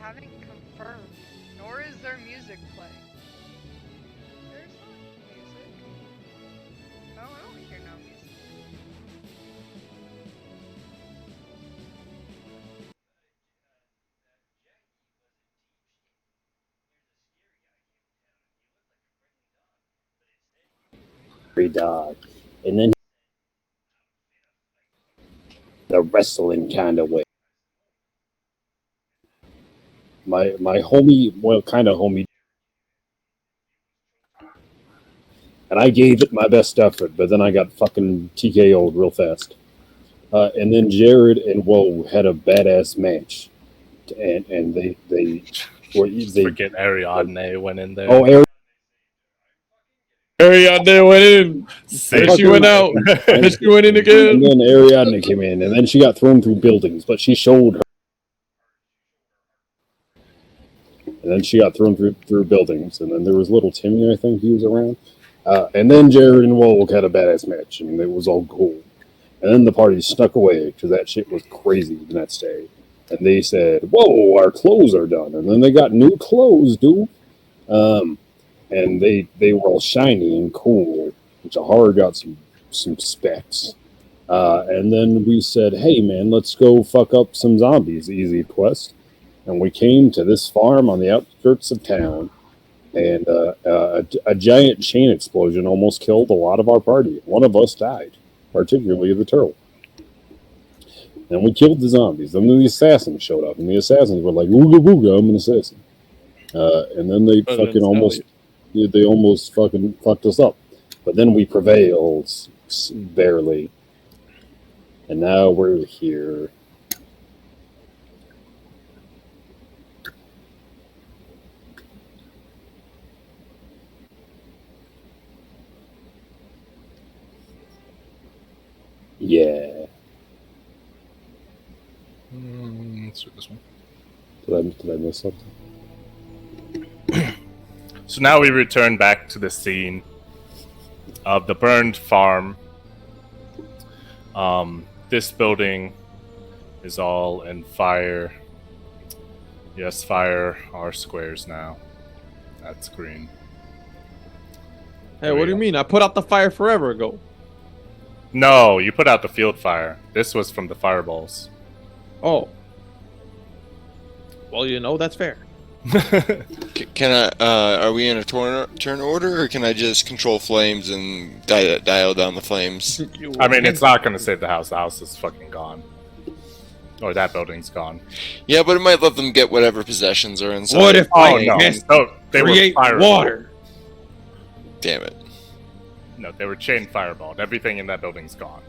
haven't confirmed, nor is there music playing. There's not music. No, I don't hear no music. Dog, and then the wrestling kind of way. My homie, well, kind of homie, and I gave it my best effort, but then I got fucking TKO'd real fast. And then Jared and Woe had a badass match, and Forget Ariadne went in there. Oh, Ariadne went in. Sick. She went out. And she went in again. And then Ariadne came in, and then she got thrown through buildings, but she showed her. And then she got thrown through buildings, and then there was little Timmy, I think he was around. And then Jared and Woke had a badass match, and it was all cool. And then the party snuck away because that shit was crazy the next day. And they said, "Whoa, our clothes are done." And then they got new clothes, dude. And they were all shiny and cool. Jahara got some specs. And then we said, "Hey, man, let's go fuck up some zombies. Easy quest." And we came to this farm on the outskirts of town. And a giant chain explosion almost killed a lot of our party. One of us died, particularly the turtle. And we killed the zombies. And then the assassins showed up. And the assassins were like, "Ooga booga, I'm an assassin." And then they almost fucking fucked us up. But then we prevailed, barely. And now we're here. Yeah. Let's do this one. Did I miss something? So now we return back to the scene of the burned farm. This building is all in fire. Yes, fire are squares now. That's green. Hey, what do you mean? I put out the fire forever ago. No, you put out the field fire. This was from the fireballs. Oh. Well, you know, that's fair. Can I? Are we in a turn order, or can I just control flames and dial down the flames? I mean, it's not going to save the house. The house is fucking gone. Or that building's gone. Yeah, but it might let them get whatever possessions are inside. What if Oh, I no. can't They create were water? Damn it. No, they were chain fireballed. Everything in that building's gone.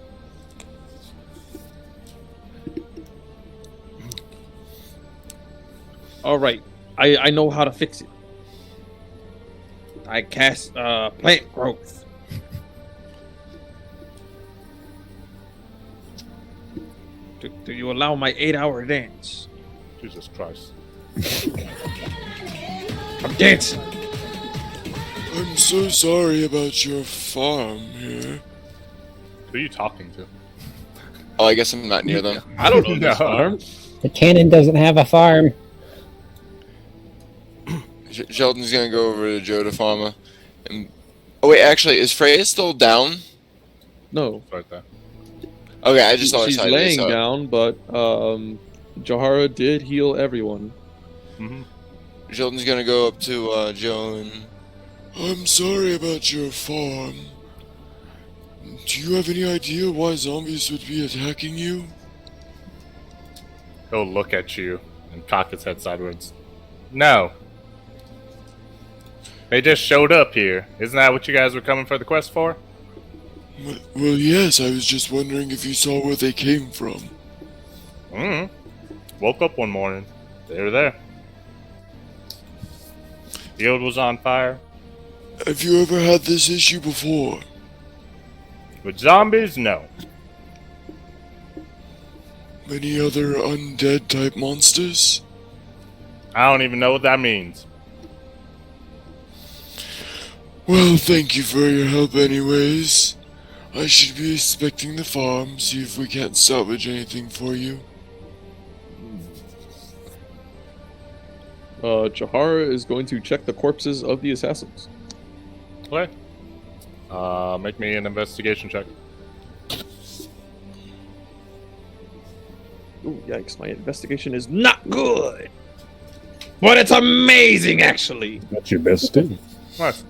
All right, I know how to fix it. I cast plant growth. Do you allow my 8-hour dance? Jesus Christ. I'm dancing. I'm so sorry about your farm here. Who are you talking to? Oh, I guess I'm not near them. I don't know this farm. The cannon doesn't have a farm. Sheldon's gonna go over to Joe DeFarma. And... Oh wait, actually, is Freya still down? No. Right there. Okay, I just saw her She's side. laying down, but Jahara did heal everyone. Mm-hmm. Sheldon's gonna go up to Joe and... I'm sorry about your farm. Do you have any idea why zombies would be attacking you? He'll look at you and cock his head sideways. No. They just showed up here. Isn't that what you guys were coming for the quest for? Well, yes, I was just wondering if you saw where they came from. Woke up one morning. They were there. Field was on fire. Have you ever had this issue before? With zombies, no. Many other undead type monsters? I don't even know what that means. Well, thank you for your help anyways. I should be inspecting the farm, see if we can't salvage anything for you. Jahara is going to check the corpses of the assassins. Okay. Make me an investigation check. Ooh, yikes! My investigation is not good, but it's amazing, actually. That's your best thing. Nice.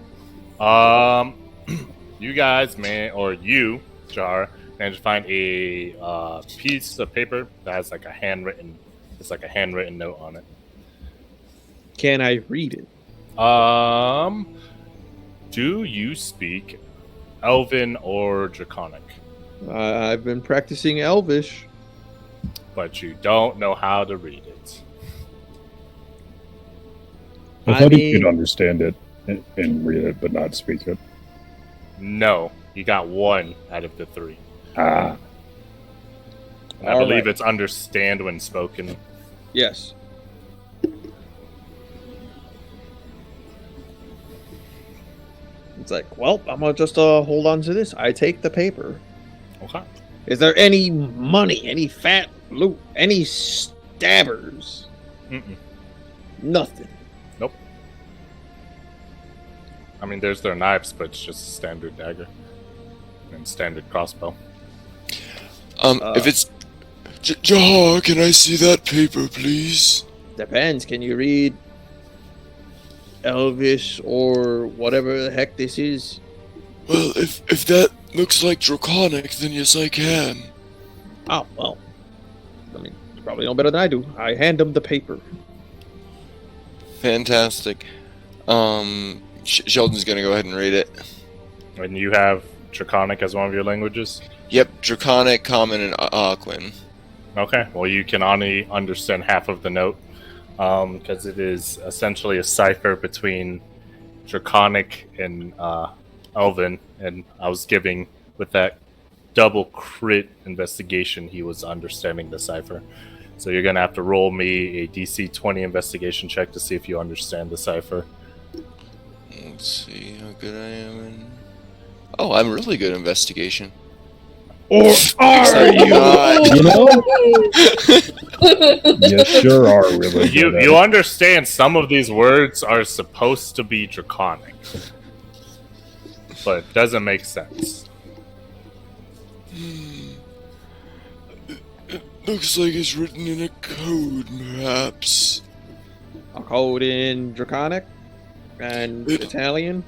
You guys you, Jar, managed to find a piece of paper that has like a handwritten note on it. Can I read it? Do you speak Elven or Draconic? I've been practicing Elvish. But you don't know how to read it. I thought he could understand it and read it, but not speak it. No, you got 1 out of the 3. Ah. And I believe it's understand when spoken. Yes. It's like, well, I'm gonna just hold on to this. I take the paper. Okay. Is there any money, any fat loot, any stabbers? Mm-mm. Nothing. Nope. I mean, there's their knives, but it's just a standard dagger and standard crossbow. If it's Jahar, can I see that paper, please? Depends. Can you read Elvish or whatever the heck this is? Well, if that looks like Draconic, then yes, I can. Oh, well. I mean, you probably know better than I do. I hand him the paper. Fantastic. Sheldon's gonna go ahead and read it. And you have Draconic as one of your languages? Yep, Draconic, Common, and Aquan. Okay, well, you can only understand half of the note, because it is essentially a cipher between Draconic and Elven, and I was giving, with that double crit investigation, he was understanding the cipher. So you're going to have to roll me a DC 20 investigation check to see if you understand the cipher. Let's see how good I am in... Oh, I'm really good at investigation. Or are you? You know? You sure are really good at You it. understand some of these words are supposed to be Draconic, but it doesn't make sense. It looks like it's written in a code, perhaps. A code in Draconic and Italian.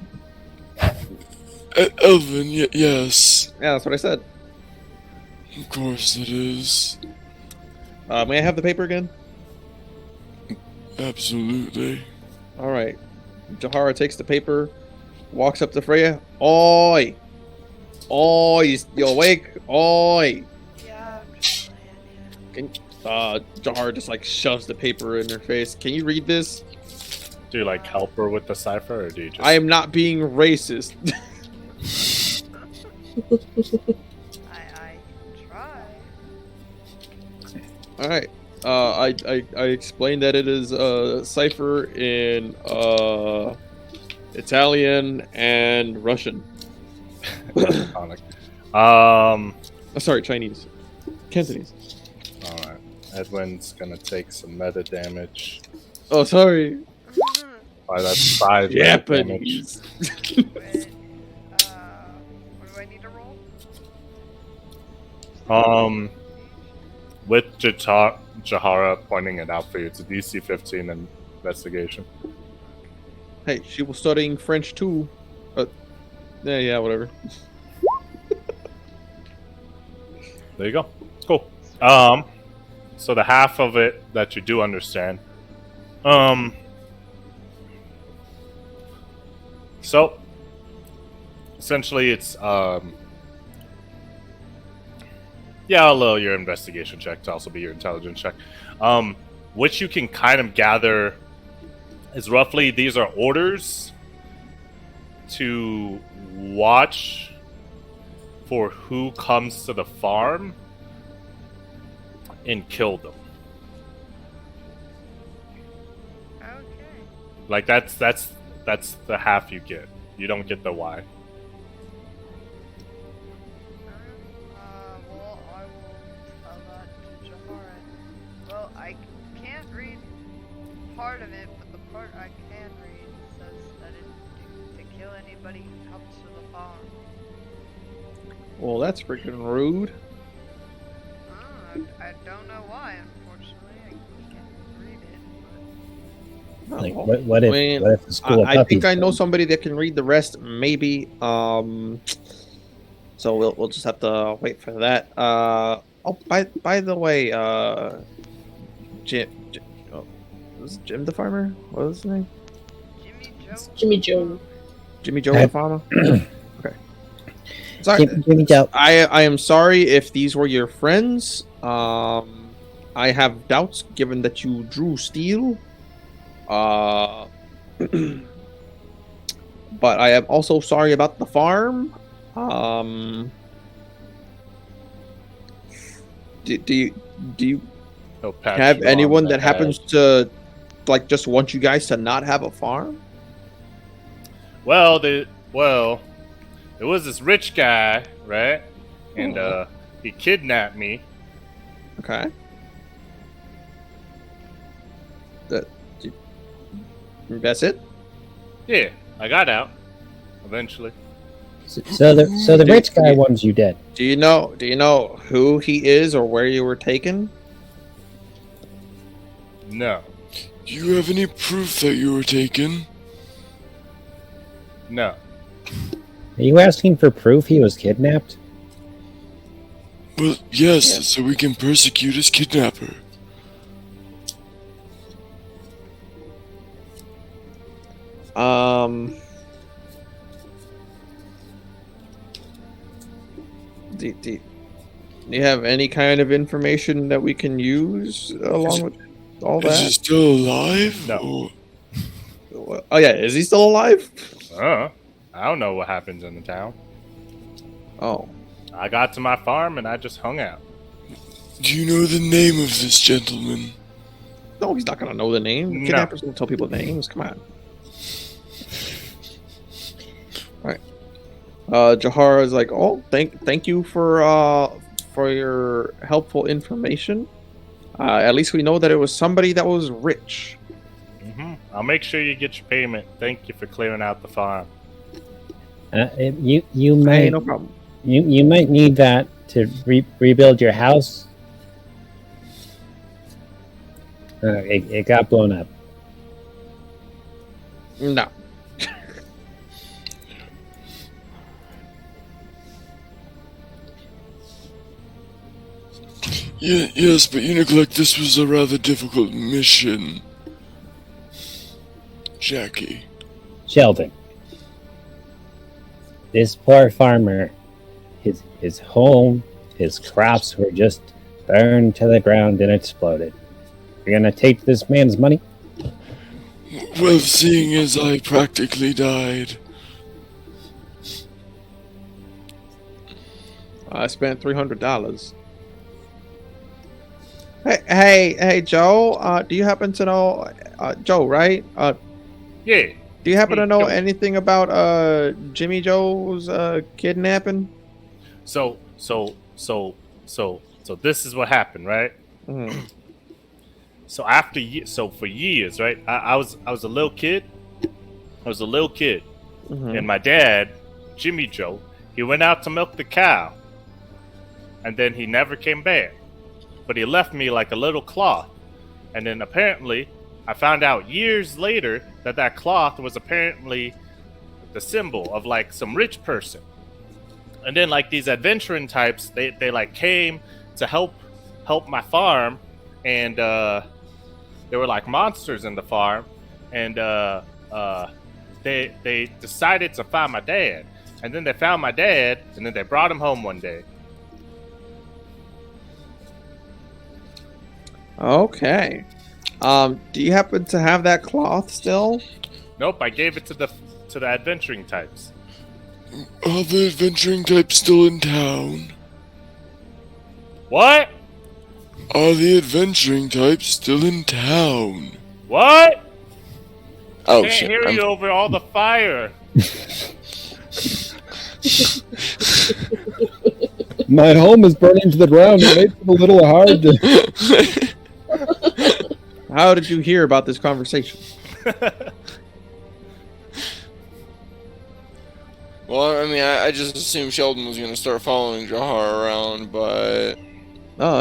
Elven, yes. Yeah, that's what I said. Of course it is. May I have the paper again? Absolutely. All right. Jahara takes the paper, walks up to Freya. Oi! Oi! You awake? Oi! Yeah, I'm just playing, Jahara just like shoves the paper in her face. Can you read this? Do you like help her with the cipher, or do you just? I am not being racist. I can try. All right. I explained that it is a cipher in Italian and Russian. Draconic. Sorry, Chinese, Cantonese. All right. Edwin's gonna take some meta damage. Oh, sorry, Why, that's 5 meta damage. Japanese. Wait, what do I need to roll? With Jahara pointing it out for you, it's a DC 15 investigation. Hey, she was studying French too. Yeah, whatever. There you go. Cool. So the half of it that you do understand. So essentially it's yeah, I'll allow your investigation check to also be your intelligence check. Which you can kind of gather is roughly these are orders to watch for who comes to the farm and kill them. Okay. Like that's the half you get. You don't get the why. Well, I will tell that to Jahara. Well, I can't read part of it, but the part I can read says that to kill anybody who comes to the farm. Well, that's freaking rude. I don't know why, unfortunately. I can't read it, but... Like, Oh, what if, I mean, what if the school of I think puppies? I know somebody that can read the rest, maybe. So we'll just have to wait for that. Oh, by the way, Jim, was it Jim the farmer? What was his name? Jimmy Joe? Jimmy Joe the farmer. Okay. Sorry, Jimmy Joe. I am sorry if these were your friends. I have doubts given that you drew steel. But I am also sorry about the farm. Do you He'll patch have you on anyone the that happens head. to like just want you guys to not have a farm? Well, there was this rich guy, right? And he kidnapped me. Okay. That's it? Yeah, I got out eventually. So the rich guy wants you dead. Do you know who he is or where you were taken? No, Do you have any proof that you were taken? no. Are you asking for proof he was kidnapped? Well, yes, so we can persecute his kidnapper. Do you have any kind of information that we can use along with all Is he that? still alive? No. Or- Oh yeah, is he still alive? I don't know what happens in the town. Oh, I got to my farm and I just hung out. Do you know the name of this gentleman? no, he's not gonna know the name. No. Kidnappers don't tell people names. Come on. All right. Jahara is like, oh, thank you for your helpful information. At least we know that it was somebody that was rich. I'll make sure you get your payment. Thank you for clearing out the farm. You Hey, might no problem. you might need that to rebuild your house. It got blown up. No. Yes, but you neglect this was a rather difficult mission. Jackie. Sheldon. This poor farmer, his home, his crops were just burned to the ground and exploded. You're gonna take this man's money? Well, seeing as I practically died. I spent $300. Hey, Joe. Do you happen to know, Joe? Right? Yeah. Do you happen Hey, to know Joe. anything about Jimmy Joe's kidnapping? So this is what happened, right? Mhm. So for years, right? I was a little kid. Mhm. And my dad, Jimmy Joe, he went out to milk the cow. And then he never came back. But he left me like a little cloth. And then apparently, I found out years later that cloth was apparently the symbol of like some rich person. And then like these adventuring types, they like came to help my farm, and there were like monsters in the farm, and they decided to find my dad. And then they found my dad, and then they brought him home one day. Okay. Do you happen to have that cloth still? Nope, I gave it to the adventuring types. Are the adventuring types still in town? What? Are the adventuring types still in town? What? Oh Can't shit. hear you over all the fire. My home is burning to the ground. It makes it a little hard to. How did you hear about this conversation? Well, I mean, I just assumed Sheldon was gonna start following Jahar around, but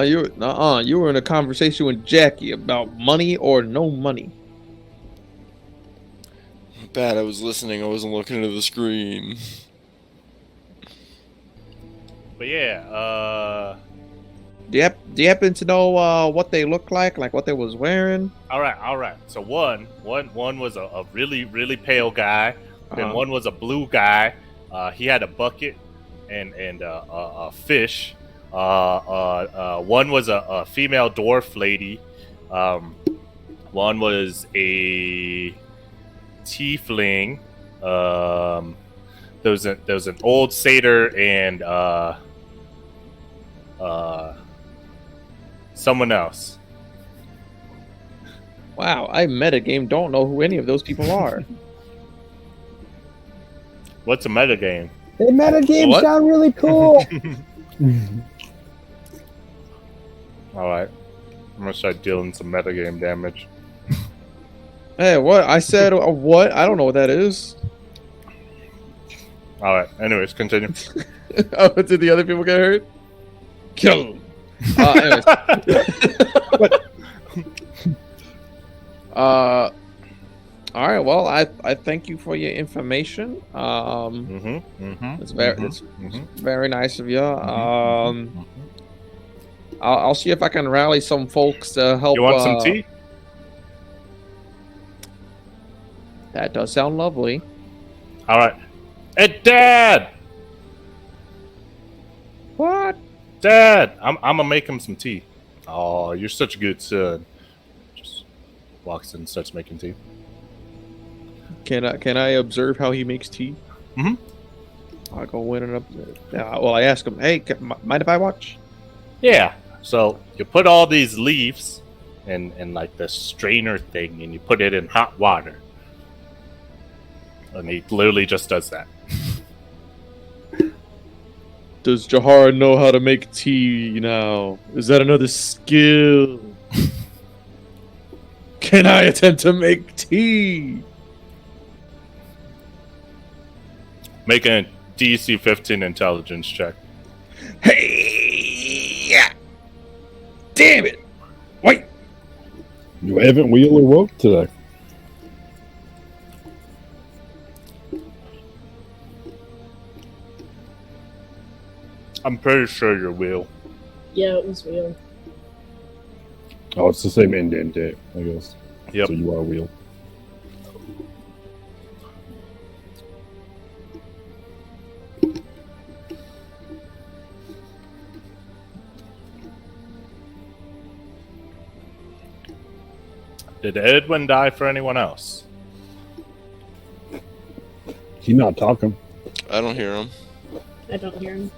You were in a conversation with Jackie about money or no money. bad. I was listening. I wasn't looking at the screen. But yeah, Do you happen to know what they look like what they was wearing? all right. So one was a really, really pale guy. Then Uh-huh. one was a blue guy. He had a bucket and a fish. One was a female dwarf lady. One was a tiefling. There was an old satyr and someone else. Wow, I metagame don't know who any of those people are. What's a metagame? The metagames What? sound really cool. All right, I'm gonna start dealing some metagame damage. Hey, what? I said what? I don't know what that is. All right. Anyways, continue. Oh, did the other people get hurt? Kill them. Anyways. All right. Well, I thank you for your information. It's very nice of you. I'll see if I can rally some folks to help. You want some tea? That does sound lovely. All right. Hey, Dad! What? Dad! I'm gonna make him some tea. Oh, you're such a good son. Just walks in and starts making tea. Can I observe how he makes tea? Mhm. I go in and up. Well, I ask him, hey, mind if I watch? Yeah. So you put all these leaves in like the strainer thing, and you put it in hot water. And he literally just does that. Does Jahar know how to make tea now? Is that another skill? Can I attempt to make tea? Make a DC 15 intelligence check. Hey! Yeah. Damn it! Wait! You haven't wheel or woke today. I'm pretty sure you're Will. Yeah, it was real. Oh, it's the same Indian day, I guess. Yep. So you are wheel. Did Edwin die for anyone else? He not talking. I don't hear him. I don't hear him.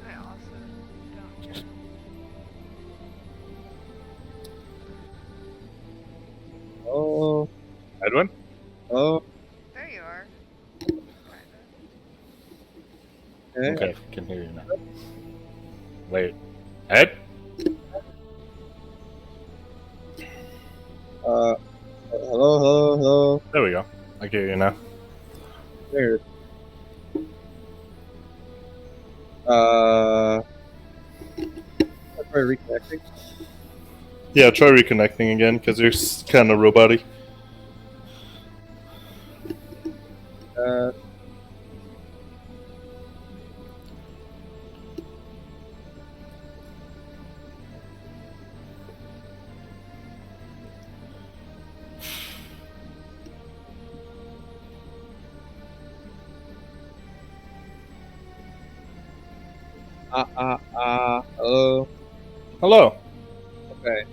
I also don't hear. Oh, Edwin? oh, There you are. Okay, can hear you now. Wait. Ed? hello. There we go. I can hear you now. There. Try reconnecting. Yeah, try reconnecting again, because you're kind of roboty. Hello. Hello. Okay.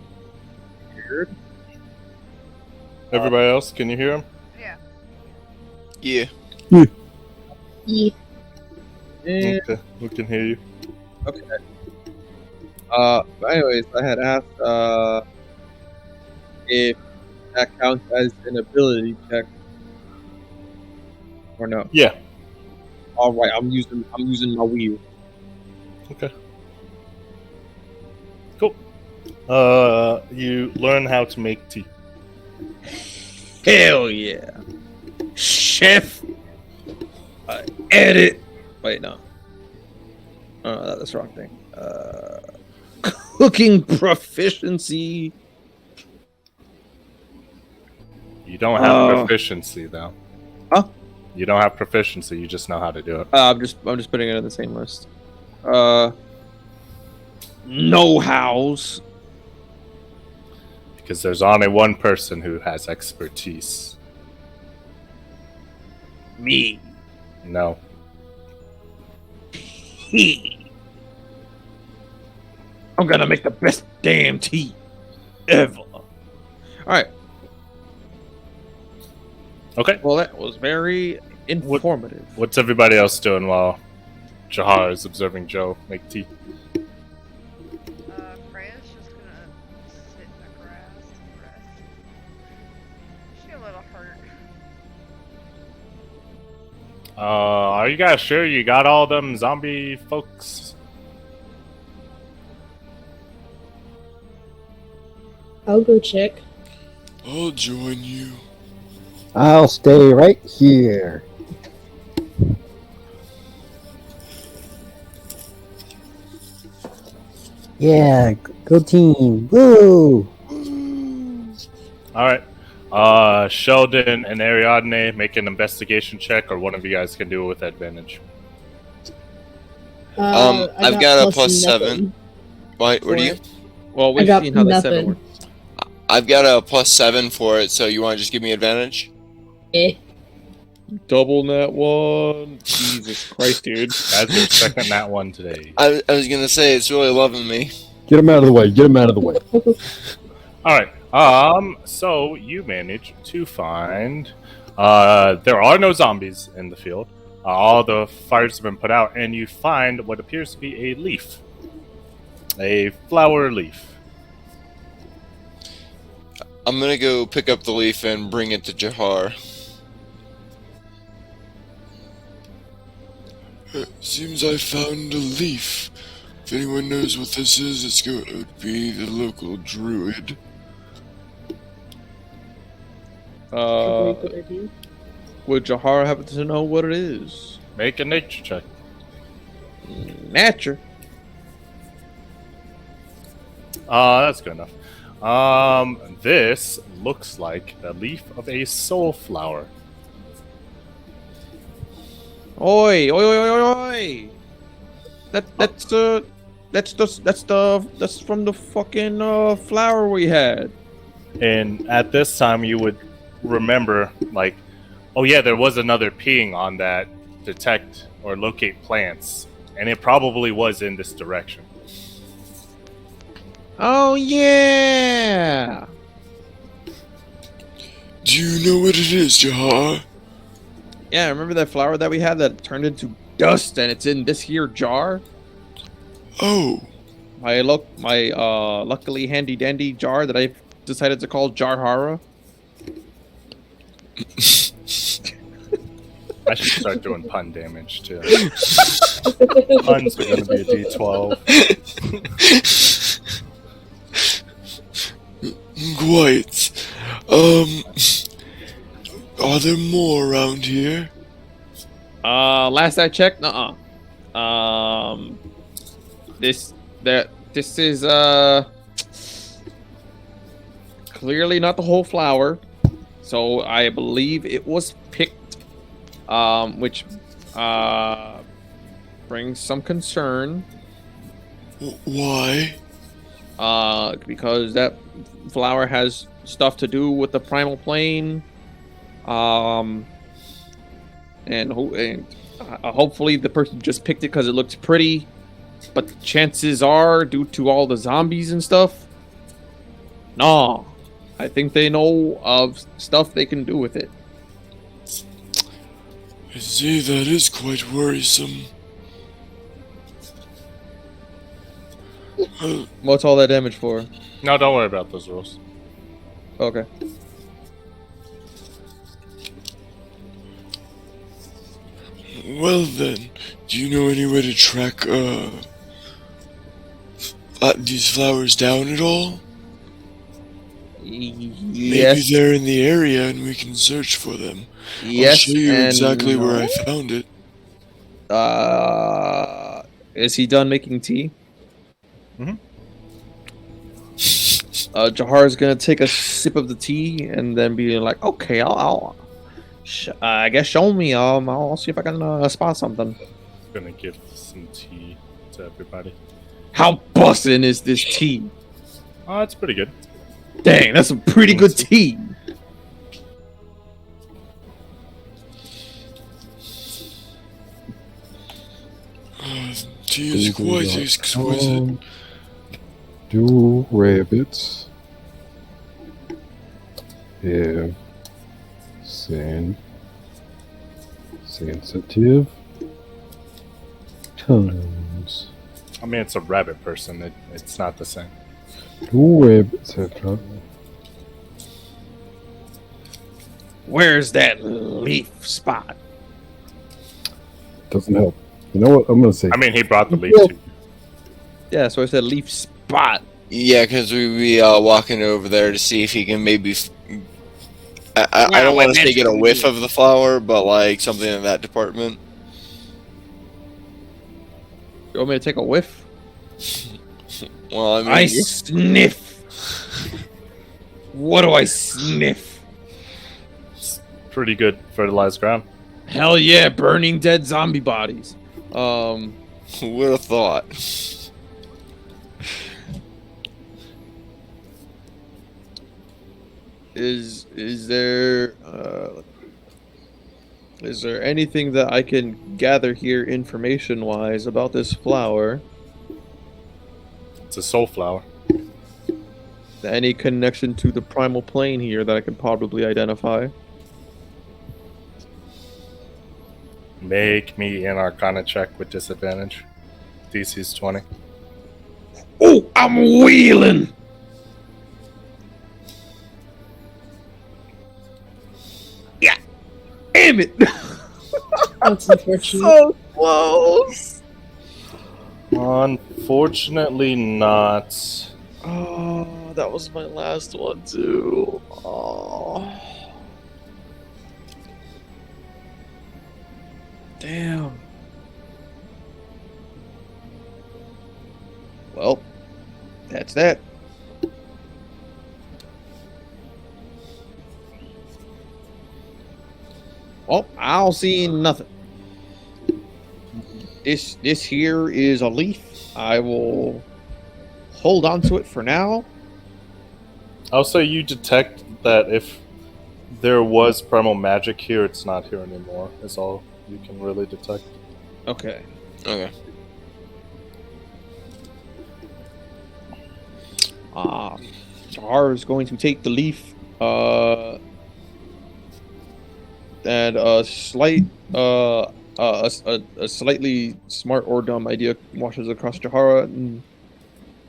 Weird. Everybody else, can you hear him? Yeah. Yeah. Yeah. Okay, we can hear you. But anyways, I had asked if that counts as an ability check or no. Yeah. All right, I'm using my wheel. Okay. Cool. You learn how to make tea. Hell yeah. Chef. Edit. Wait, no. That's the wrong thing. Cooking proficiency. You don't have proficiency though. Huh? You don't have proficiency. You just know how to do it. I'm just putting it in the same list. Know-hows. Because there's only one person who has expertise. Me. No. He. I'm gonna make the best damn tea ever. All right. Okay. Well, that was very informative. What's everybody else doing while Jahar is observing Joe make tea? Freya's just gonna sit in the grass and rest. She's a little hurt. Are you guys sure you got all them zombie folks? I'll go check. I'll join you. I'll stay right here. Yeah, go team. Woo! Alright. Sheldon and Ariadne make an investigation check, or one of you guys can do it with advantage. I've got a plus nothing 7. What do you? Well, I we've got seen how the 7 nothing. works. I've got a plus 7 for it, so you want to just give me advantage? Eh. Double nat 1. Jesus Christ, dude. That's your second nat one today. I was gonna say it's really loving me. Get him out of the way. Get him out of the way. Alright. So you manage to find there are no zombies in the field. All the fires have been put out, and you find what appears to be a leaf. A flower leaf. I'm gonna go pick up the leaf and bring it to Jahar. Seems I found a leaf. If anyone knows what this is, it's going to be the local druid. Probably a good idea. Would Jahar happen to know what it is? Make a nature check. Nature. That's good enough. This looks like a leaf of a soul flower. Oi, oi, oi, oi, oi! That's from the fucking flower we had. And at this time, you would remember, like, oh yeah, there was another ping on that detect or locate plants, and it probably was in this direction. Oh yeah. Do you know what it is, Jahar? Yeah, remember that flower that we had that turned into dust, and it's in this here jar? Oh, My luckily handy dandy jar that I decided to call Jarhara. I should start doing pun damage too. Puns are gonna be a D12. quite. Are there more around here? Last I checked, This is clearly not the whole flower, so I believe it was picked, which brings some concern. Why? Because that flower has stuff to do with the primal plane, and hopefully the person just picked it because it looked pretty. But the chances are, due to all the zombies and stuff, no. I think they know of stuff they can do with it. I see, that is quite worrisome. What's all that damage for? No, don't worry about those rules. Okay. Well then, do you know any way to track, these flowers down at all? Maybe Yes. they're in the area and we can search for them. Yes. I'll show you and exactly where I no. found it. Is he done making tea? Mhm. Jahar's gonna take a sip of the tea and then be like, "Okay, I guess show me. I'll see if I can spot something." Gonna give some tea to everybody. How bussin' is this tea? Oh, it's pretty good. Dang, that's some pretty good tea. Tea is quite exquisite. Do rabbits have sensitive tongues? I mean, it's a rabbit person. It's not the same. Do rabbits have tongues? Where's that leaf spot? Doesn't help. You know what? I'm gonna say. I mean, he brought the leaf Well- to you. Yeah, so I said leaf spot. Yeah, because we be walking over there to see if he can maybe. I don't want to say get a whiff of the flower, but like something in that department. You want me to take a whiff? Well, I mean, I sniff. What do I sniff? Pretty good fertilized ground. Hell yeah, burning dead zombie bodies. who would have thought? Is there anything that I can gather here information wise about this flower? It's a soul flower. Any connection to the primal plane here that I can probably identify? Make me an Arcana check with disadvantage. DC's 20. Oh, I'm wheeling. Yeah, damn it! That's unfortunate. So close. Unfortunately, not. Oh, that was my last one too. Oh, damn. Well, that's that. Well, I don't see nothing. This here is a leaf. I will hold on to it for now. I'll say you detect that if there was primal magic here, it's not here anymore. Is all you can really detect. Okay. Okay. Jahar is going to take the leaf, and a slightly smart or dumb idea washes across Jahara, and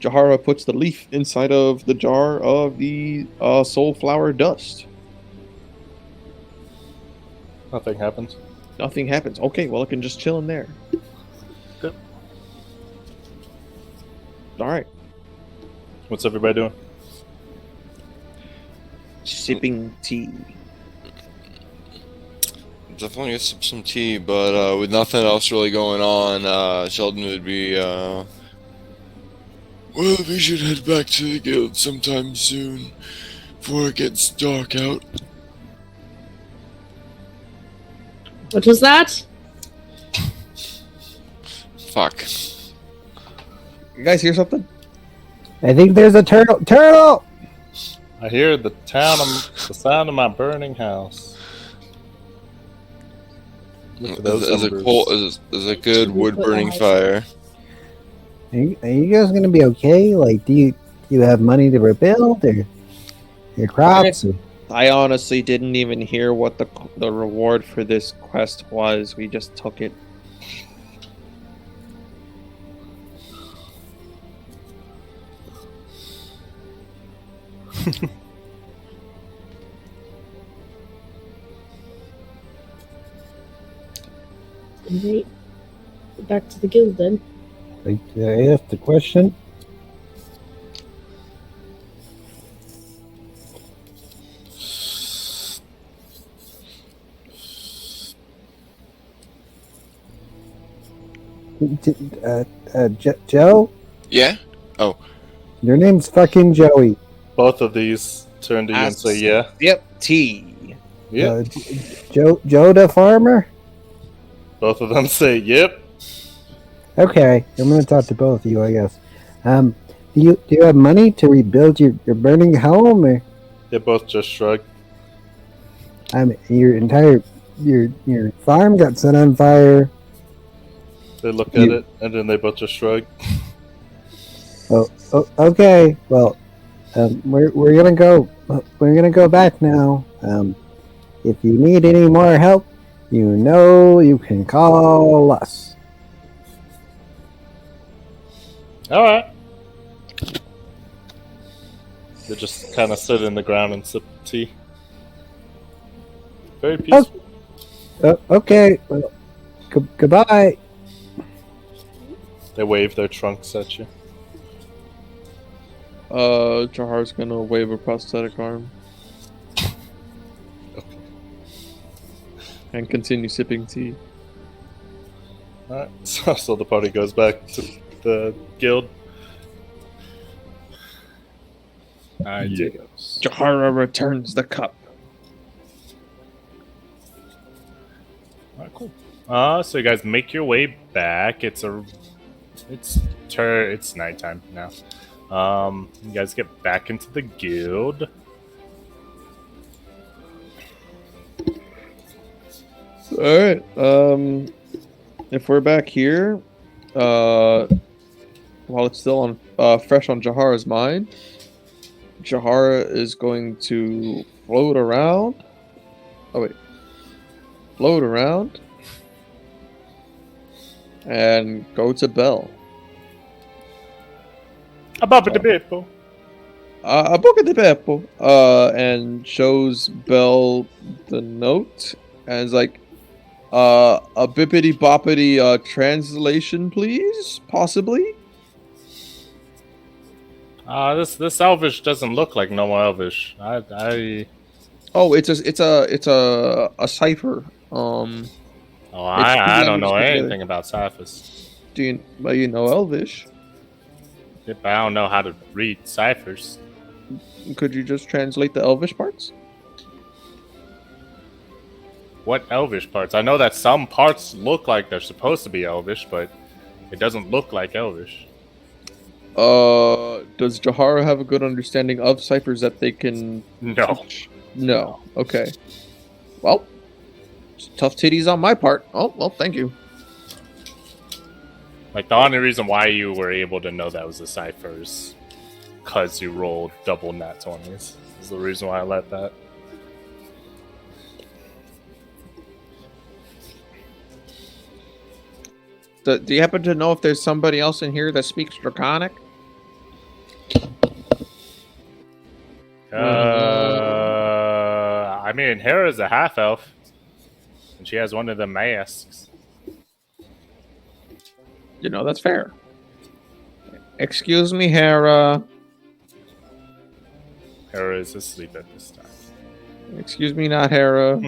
Jahara puts the leaf inside of the jar of the soul flower dust. Nothing happens. Nothing happens. Okay, well, it can just chill in there. Good. All right. What's everybody doing? Sipping tea. Definitely get some tea, but with nothing else really going on, Sheldon would be, well, we should head back to the guild sometime soon, before it gets dark out. What was that? Fuck. You guys hear something? I think there's a turtle. Turtle! I hear the sound of my burning house. Look at those numbers. Is a good wood burning fire. Are you guys gonna be okay? Like, do you have money to rebuild or your crops? Or... I honestly didn't even hear what the reward for this quest was. We just took it. Alright. Back to the guild then. Like, I asked the question. Joe? Yeah? Your name's fucking Joey. Both of these turn to you and say, yeah. Yep. T. Yep. Joe the farmer? Both of them say, yep. Okay, I'm gonna talk to both of you, I guess. Do you have money to rebuild your burning home, or They both just shrug. your entire your farm got set on fire? They look at it, and then they both just shrug. Oh, okay. Well, we're gonna go. We're gonna go back now. If you need any more help, you can call us. All right. They just kind of sit in the ground and sip tea. Very peaceful. Okay. Well, goodbye. They wave their trunks at you. Jahar's gonna wave a prosthetic arm. And continue sipping tea. Alright, so the party goes back to the guild. Yes. Jahara returns the cup. Alright, cool. So you guys make your way back. It's nighttime now. You guys get back into the guild. Alright, if we're back here, while it's still on fresh on Jahara's mind, Jahara is going to float around. Float around and go to Belle. A book of the Beppo. And shows Belle the note and is like, a bippity boppity translation, please, possibly. This Elvish doesn't look like normal Elvish. Oh, it's a cipher. I don't know anything about ciphers. Do you know Elvish? But I don't know how to read ciphers. Could you just translate the Elvish parts? What Elvish parts? I know that some parts look like they're supposed to be Elvish, but it doesn't look like Elvish. Does Jahara have a good understanding of ciphers that they can... No. teach? No. Okay. Well, tough titties on my part. Oh, well, thank you. Like, the only reason why you were able to know that was the ciphers because you rolled double nat 20s. Is the reason why I let that. Do you happen to know if there's somebody else in here that speaks Draconic? I mean, Hera's a half elf, and she has one of the masks. You know, that's fair. Excuse me, Hera. Hera is asleep at this time. Excuse me, not Hera.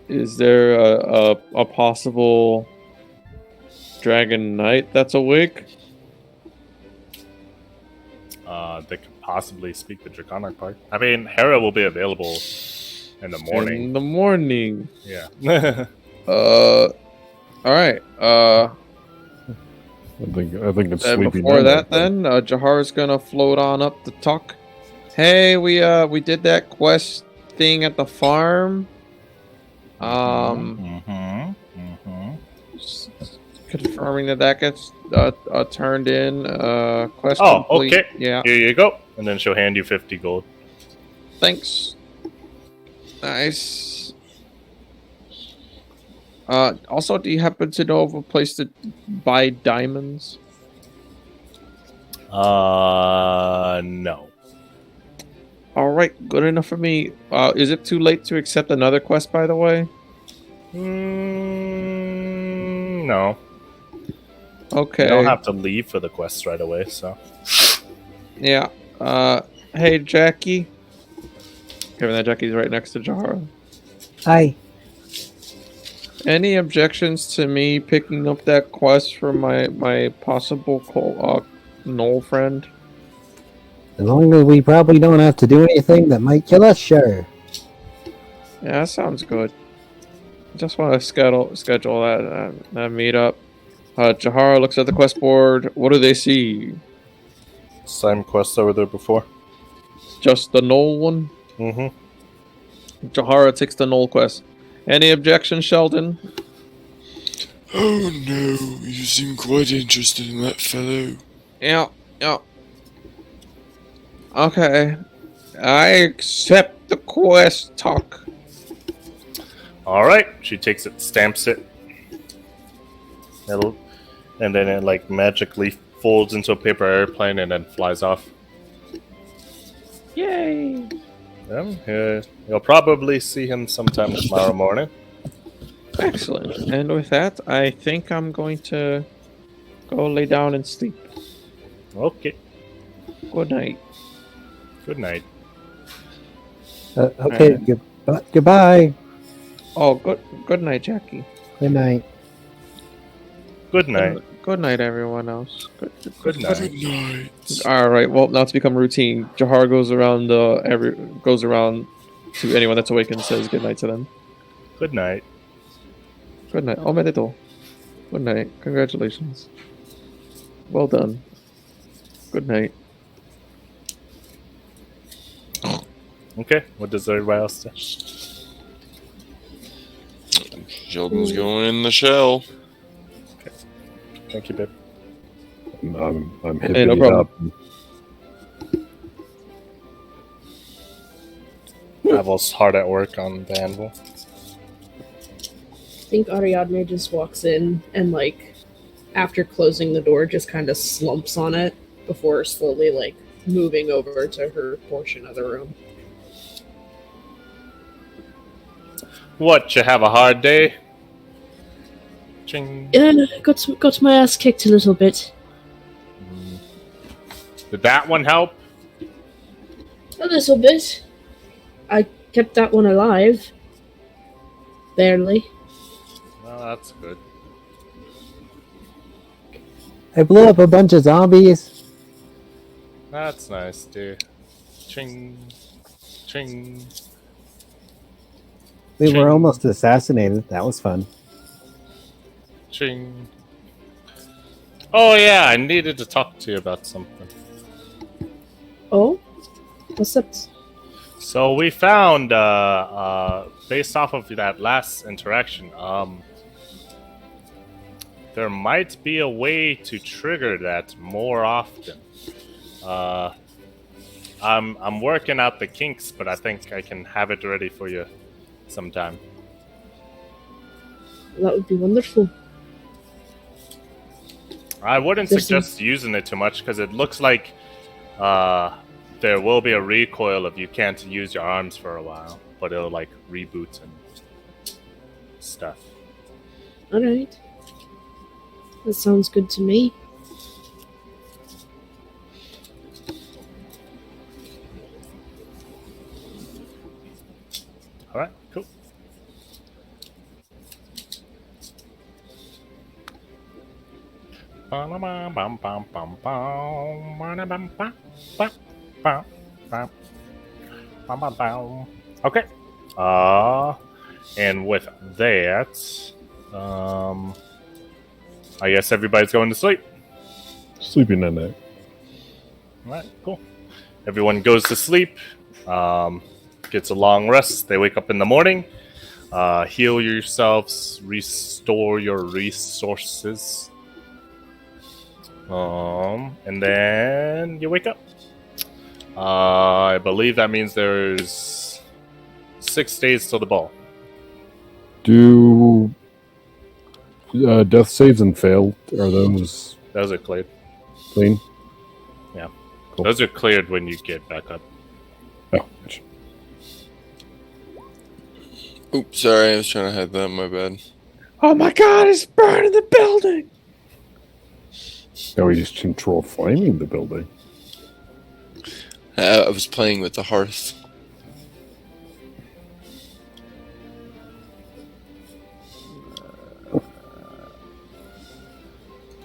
Is there a possible Dragon Knight that's awake? They could possibly speak the Draconic part. I mean, Hera will be available in the morning. In the morning. Yeah. All right. I think it's And sleepy. before night, that, I think. then Jahar's gonna float on up to talk. Hey, we did that quest thing at the farm. S- Confirming that gets turned in. Quest Oh, complete. okay. Yeah. Here you go. And then she'll hand you 50 gold. Thanks. Nice. Also, do you happen to know of a place to buy diamonds? No. All right, good enough for me. Is it too late to accept another quest, by the way? No. Okay. You don't have to leave for the quest right away, so. Yeah. Hey, Jackie. Given that Jackie's right next to Jahara. Hi. Any objections to me picking up that quest for my possible Knoll friend? As long as we probably don't have to do anything that might kill us, sure. Yeah, that sounds good. Just want to schedule that meetup. Jahara looks at the quest board. What do they see? Same quest over there before. Just the Knoll one? Mm-hmm. Jahara takes the Knoll quest. Any objections, Sheldon? Oh no, you seem quite interested in that fellow. Yeah. Okay. I accept the quest talk. All right. She takes it, stamps it, and then it like magically folds into a paper airplane and then flies off. Yay! You'll probably see him sometime tomorrow morning. Excellent. And with that, I think I'm going to go lay down and sleep. Okay. Good night. Good night. Okay, goodbye. Oh, good night, Jackie. Good night. Good night. Good night, everyone else. Good night. Good night. All right. Well, now to become routine, Jahar goes around to anyone that's awake and says good night to them. Good night. Good night. Omedeto. Good night. Congratulations. Well done. Good night. Okay. What does everybody else say? Sheldon's going in the shell. Thank you, babe. I'm Hey, hipping no it problem. up. I was hard at work on the anvil. I think Ariadne just walks in and, like, after closing the door, just kind of slumps on it before slowly, like, moving over to her portion of the room. What? You have a hard day? Ching. Yeah, got my ass kicked a little bit. Did that one help? A little bit. I kept that one alive. Barely. Well, that's good. I blew up a bunch of zombies. That's nice, dude. Ching. Ching. We Ching. were almost assassinated. That was fun. Ching. Oh, yeah, I needed to talk to you about something. Oh? What's up? So we found, based off of that last interaction, there might be a way to trigger that more often. I'm working out the kinks, but I think I can have it ready for you sometime. That would be wonderful. I wouldn't There's suggest using it too much because it looks like there will be a recoil if you can't use your arms for a while, but it'll like reboot and stuff. Alright. That sounds good to me. All right, cool. Okay. And with that, I guess everybody's going to sleep. Sleeping that night. All right, cool. Everyone goes to sleep, gets a long rest. They wake up in the morning, heal yourselves, restore your resources, and then you wake up. I believe that means there's 6 days till the ball. Do death saves and failed? Are those Those are cleared. clean? Cool. Those are cleared when you get back up. Oh, gotcha. Oops, sorry, I was trying to hide that. My bad. Oh my god, it's burning the building! Now we just control flaming the building. I was playing with the hearth.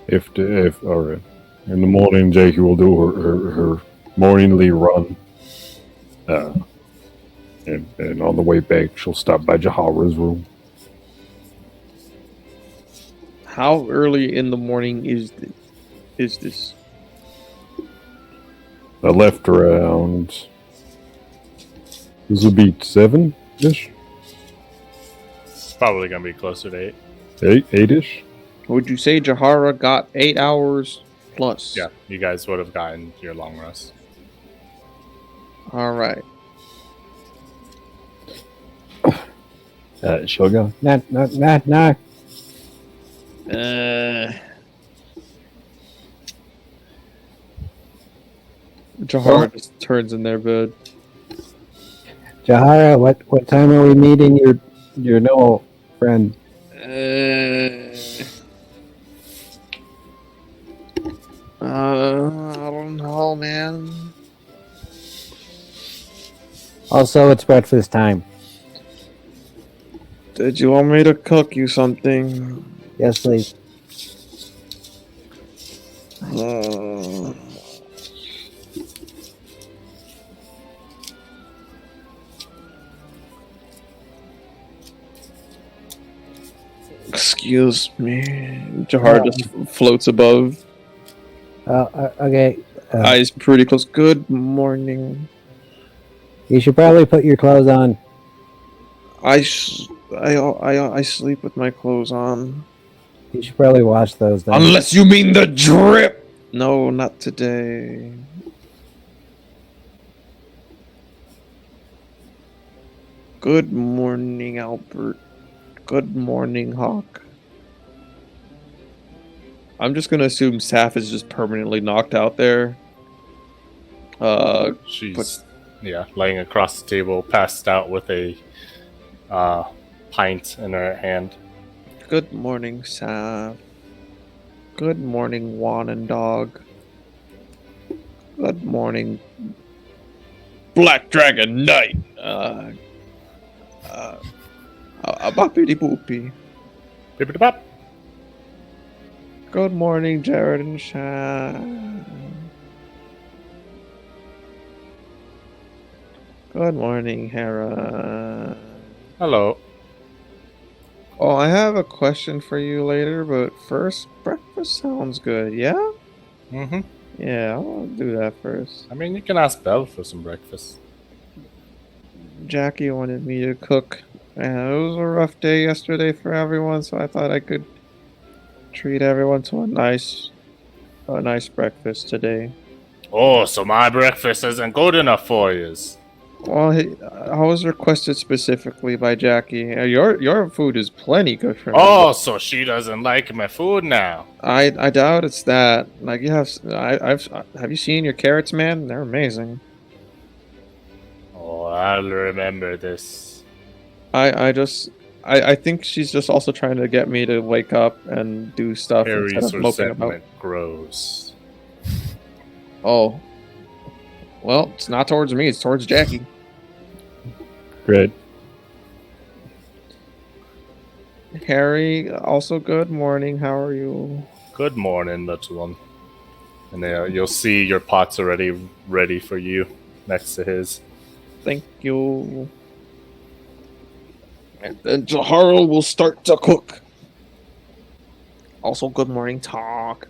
If all right. In the morning, Jackie will do her morningly run. And on the way back, she'll stop by Jahara's room. How early in the morning is this? I left around. This would be 7-ish? It's probably gonna be closer to 8. 8-ish? Would you say Jahara got 8 hours plus? Yeah, you guys would have gotten your long rest. All right. She'll go. Knock. Jahara just turns in their bed. Jahara, what time are we meeting your Noel friend? I don't know, man. Also, it's breakfast time. Did you want me to cook you something? Yes, please. Excuse me. Jahara just floats above. Okay. Eyes pretty close. Good morning. You should probably put your clothes on. I sleep with my clothes on. You should probably wash those then. Unless you mean the drip. No, not today. Good morning, Albert. Good morning, Hawk. I'm just gonna assume Saf is just permanently knocked out there. She's laying across the table, passed out with a pint in her hand. Good morning, Saf. Good morning, Juan and Dog. Good morning, Black Dragon Knight. Boppity boopy. Bippity bop. Good morning, Jared and Shan. Good morning, Hera. Hello. Oh, I have a question for you later, but first, breakfast sounds good, yeah? Mm-hmm. Yeah, I'll do that first. I mean, you can ask Belle for some breakfast. Jackie wanted me to cook. And it was a rough day yesterday for everyone, so I thought I could treat everyone to a nice breakfast today. Oh, so my breakfast isn't good enough for yous. Well, I was requested specifically by Jackie. Your food is plenty good for me. Oh, so she doesn't like my food now. I doubt it's that. Like you have, have you seen your carrots, man? They're amazing. Oh, I'll remember this. I think she's just also trying to get me to wake up and do stuff instead Harry's of moping about. resentment grows. Oh. Well, it's not towards me, it's towards Jackie. Great. Harry, also good morning. How are you? Good morning, little one. And you'll see your pot's already ready for you next to his. Thank you. And then Jahara will start to cook. Also, good morning, Talk.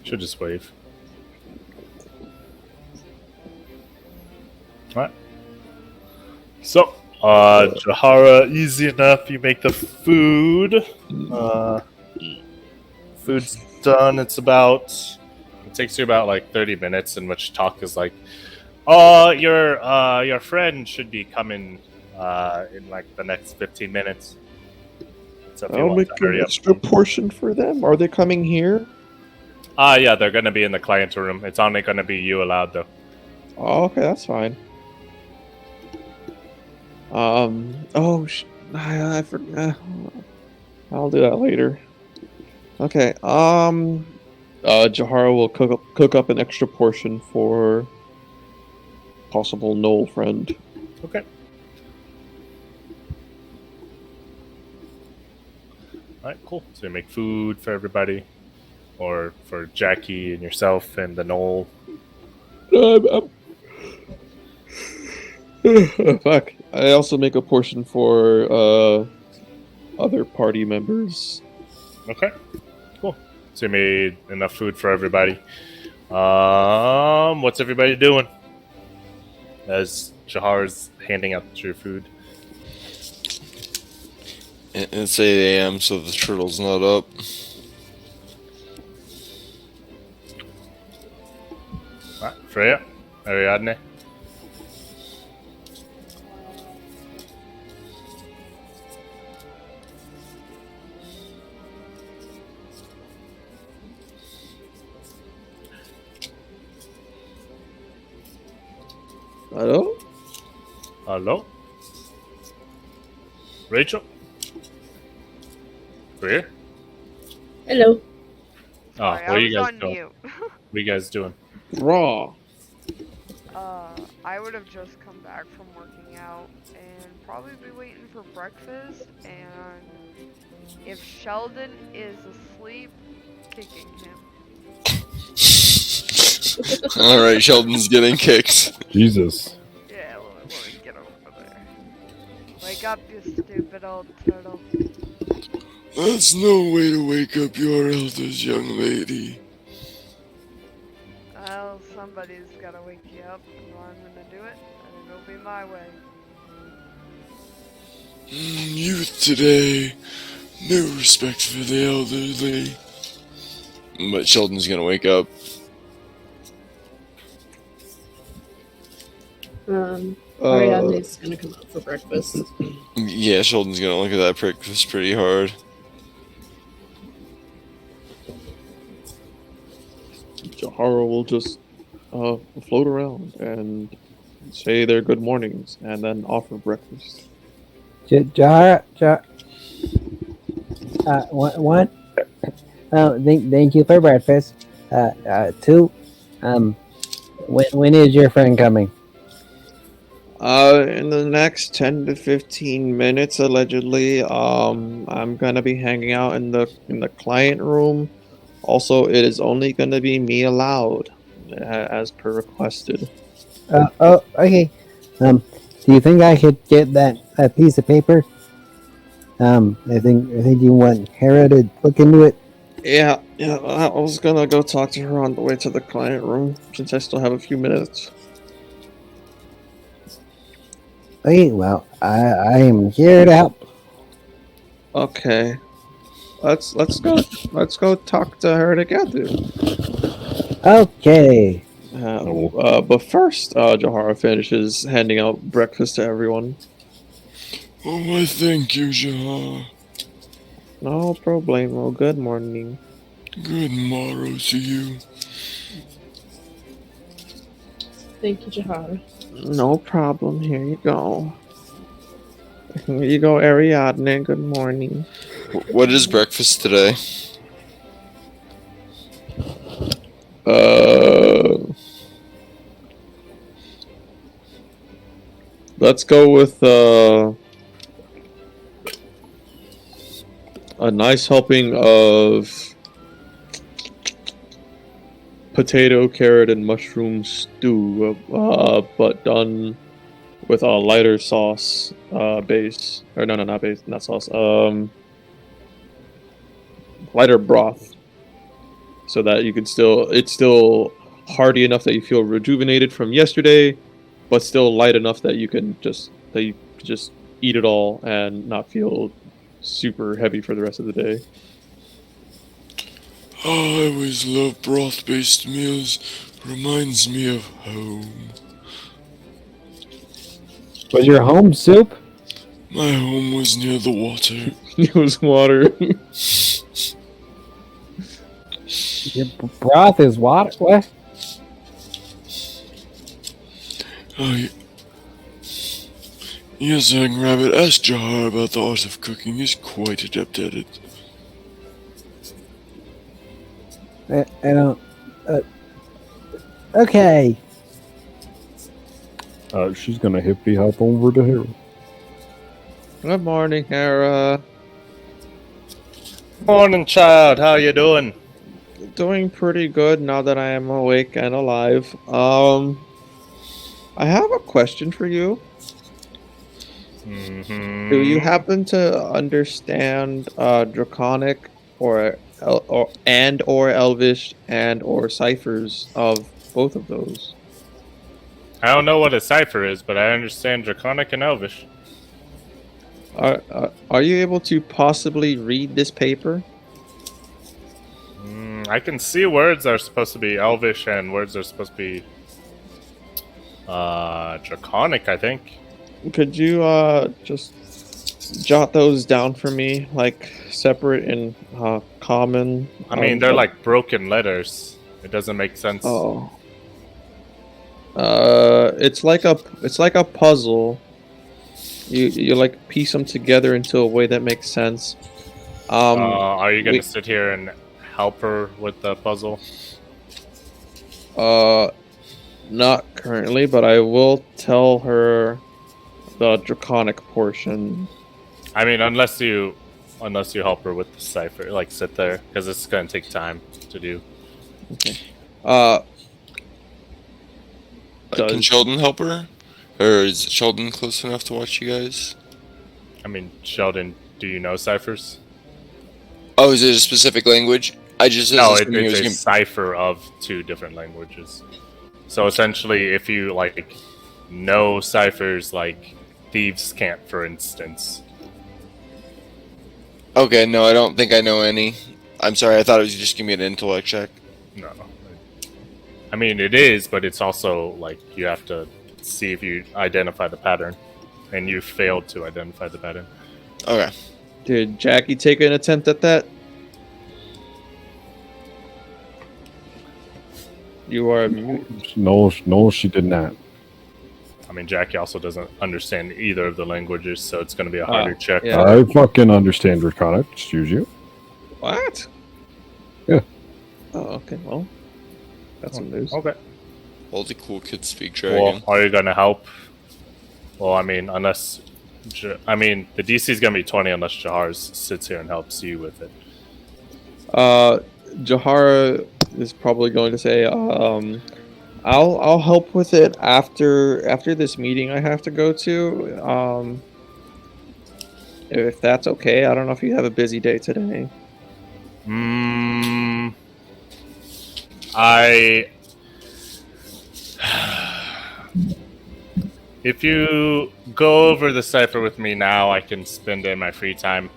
Should just wave. Alright. So, Jahara, easy enough. You make the food. Food's done. It takes you about like 30 minutes, in which Talk is like, your friend should be coming in like the next 15 minutes. So if you I'll want make to hurry an up. extra portion for them. Are they coming here? Yeah, they're gonna be in the client room. It's only gonna be you allowed though. Oh, okay, that's fine. I forgot. I'll do that later. Okay. Jahara will cook up an extra portion for possible Noel friend. Okay. Alright, cool. So you make food for everybody, or for Jackie and yourself and the Knoll. Fuck. I also make a portion for other party members. Okay, cool. So you made enough food for everybody. What's everybody doing? As Jahar's handing out your food. It's 8 a.m., so the turtle's not up. Alright, Freya, Ariadne. Hello? Hello? Rachel? Freya? Hello. Oh, Sorry, what I are you was guys on doing? mute. What are you guys doing? Raw. I would have just come back from working out and probably be waiting for breakfast. And if Sheldon is asleep, kicking him. Alright, Sheldon's getting kicked. Jesus. Yeah, let me get over there. Wake up, you stupid old turtle. That's no way to wake up your elders, young lady. Well, somebody's gotta wake you up. If I'm gonna do it, and it'll be my way. Youth today, no respect for the elderly. But Sheldon's gonna wake up. Ariadne's gonna come out for breakfast. Yeah, Sheldon's gonna look at that breakfast pretty hard. Jahara will just float around and say their good mornings and then offer breakfast. Jahara, one. Oh, thank you for breakfast. Two. When is your friend coming? In the next 10 to 15 minutes, allegedly. I'm gonna be hanging out in the client room. Also, it is only gonna be me allowed, as per requested. Okay. Do you think I could get that piece of paper? I think you want Hera to look into it. Yeah. I was gonna go talk to her on the way to the client room since I still have a few minutes. Okay, well, I am here to help. Okay. Let's go talk to her together. Okay. But first, Jahara finishes handing out breakfast to everyone. Oh, why thank you, Jahar. No problemo. Good morning. Good morrow to you. Thank you, Jahara. No problem. Here you go. Here you go, Ariadne. Good morning. What is breakfast today? Let's go with a nice helping of potato, carrot, and mushroom stew, but done with a lighter sauce base. Or no, not base, not sauce. Lighter broth, so that you can it's still hearty enough that you feel rejuvenated from yesterday, but still light enough that you can just eat it all and not feel super heavy for the rest of the day. Oh, I always love broth-based meals. Reminds me of home. Was your home soup? My home was near the water. It was water. Your broth is water? What? Oh, yes, young rabbit. Ask Jahar about the art of cooking. He's quite adept at it. I don't. Okay. She's gonna hippie hop over to Hera. Good morning, Hera. Morning, child. How you doing? Doing pretty good now that I am awake and alive. I have a question for you. Mm-hmm. Do you happen to understand Draconic or Elvish and or ciphers of both of those? I don't know what a cipher is, but I understand Draconic and Elvish. Are you able to possibly read this paper? I can see words that are supposed to be Elvish and words that are supposed to be Draconic, I think. Could you just jot those down for me, like separate and common? I mean, they're like broken letters. It doesn't make sense. Oh. It's like a puzzle. You like piece them together into a way that makes sense. Are you gonna we- sit here and help her with the puzzle? Not currently, but I will tell her the Draconic portion. I mean, unless you help her with the cipher, like sit there, because it's gonna take time to do. Can Sheldon help her? Or is Sheldon close enough to watch you guys? I mean, Sheldon, do you know ciphers? Oh, is it a specific language? I just No, assumed he was it's a gonna- cipher of 2 different languages. So essentially, if you like know ciphers, like thieves can't, for instance. Okay, no, I don't think I know any. I'm sorry, I thought it was just gonna be an intellect check. No. I mean, it is, but it's also like you have to see if you identify the pattern, and you failed to identify the pattern. Okay. Did Jackie take an attempt at that? You are mute. No, she did not. I mean, Jackie also doesn't understand either of the languages, so it's going to be a harder check. yeah. I fucking understand Draconic. Excuse you. What? Yeah. Oh, okay. Well, that's some news. Okay. All the cool kids speak Well, dragon. are you going to help? Well, I mean, unless... I mean, the DC is going to be 20 unless Jahar sits here and helps you with it. Jahara is probably going to say, I'll help with it after this meeting I have to go to. If that's okay. I don't know if you have a busy day today. If you go over the cipher with me now, I can spend it in my free time.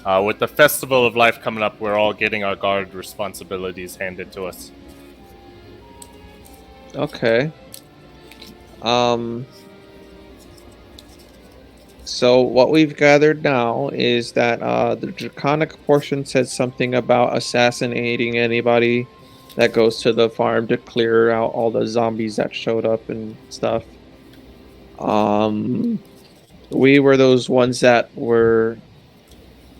With the Festival of Life coming up, we're all getting our guard responsibilities handed to us. Okay. So what we've gathered now is that the Draconic portion said something about assassinating anybody that goes to the farm to clear out all the zombies that showed up and stuff. We were those ones that were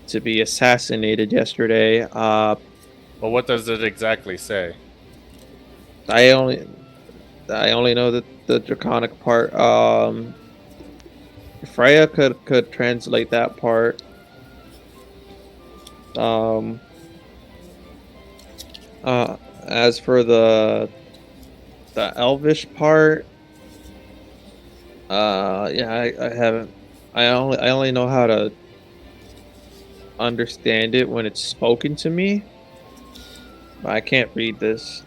to be assassinated yesterday. Well, what does it exactly say? I only know that the Draconic part. Freya could translate that part. As for the Elvish part, yeah, I haven't. I only know how to understand it when it's spoken to me. I can't read this.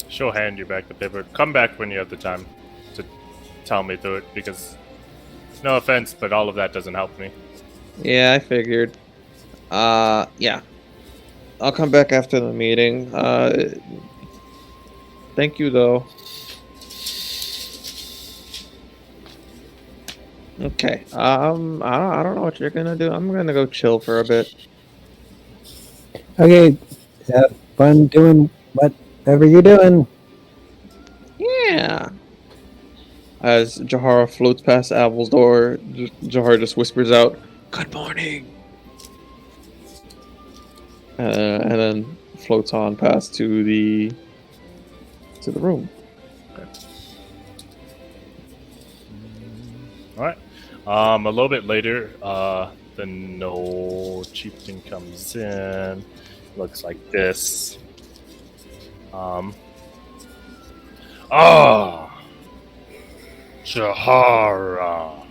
She'll hand you back the paper. Come back when you have the time to tell me through it, because, no offense, but all of that doesn't help me. Yeah, I figured. Yeah. I'll come back after the meeting. Thank you, though. Okay. I don't know what you're gonna do. I'm gonna go chill for a bit. Okay, have fun doing whatever you're doing. Yeah. As Jahara floats past Avil's door, Jahara just whispers out, "Good morning," and then floats on past to the room. Alright. A little bit later, the Knoll chieftain comes in. Looks like this. Jahara.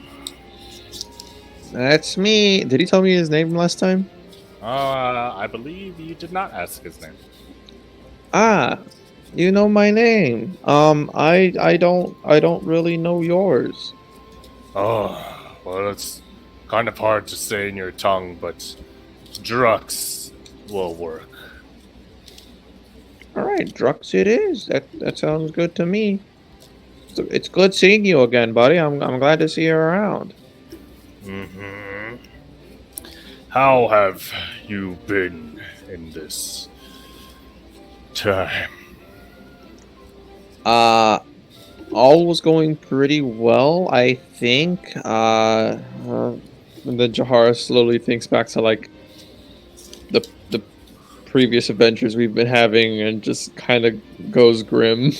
That's me. Did he tell me his name last time? I believe you did not ask his name. Ah, you know my name. I don't really know yours. Oh, well, it's kind of hard to say in your tongue, but Drux will work. All right, Drux it is. That sounds good to me. It's good seeing you again, buddy. I'm glad to see you around. Mm-hmm. How have you been in this time? All was going pretty well, I think. And then Jahara slowly thinks back to like the previous adventures we've been having, and just kind of goes grim.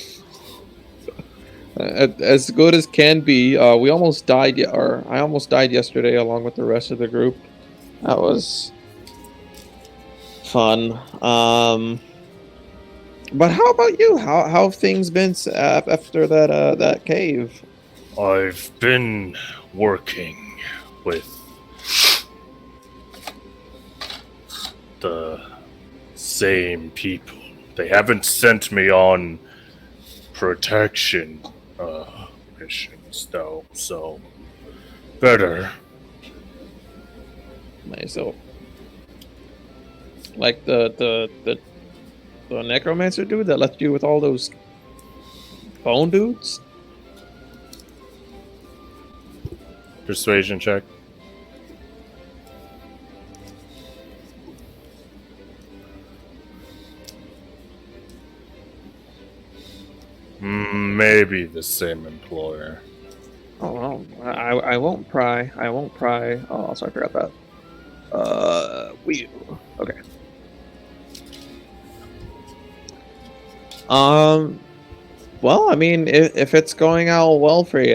As good as can be. We almost died, or I almost died yesterday, along with the rest of the group. That was fun. But how about you? How have things been after that cave? I've been working with the same people. They haven't sent me on protection missions, though, so better. Nice. So, like the necromancer dude that left you with all those bone dudes? Persuasion check. Maybe the same employer. Oh, well, I won't pry. I won't pry. Oh, sorry, I forgot that. Okay. Well, I mean, if it's going out well for you,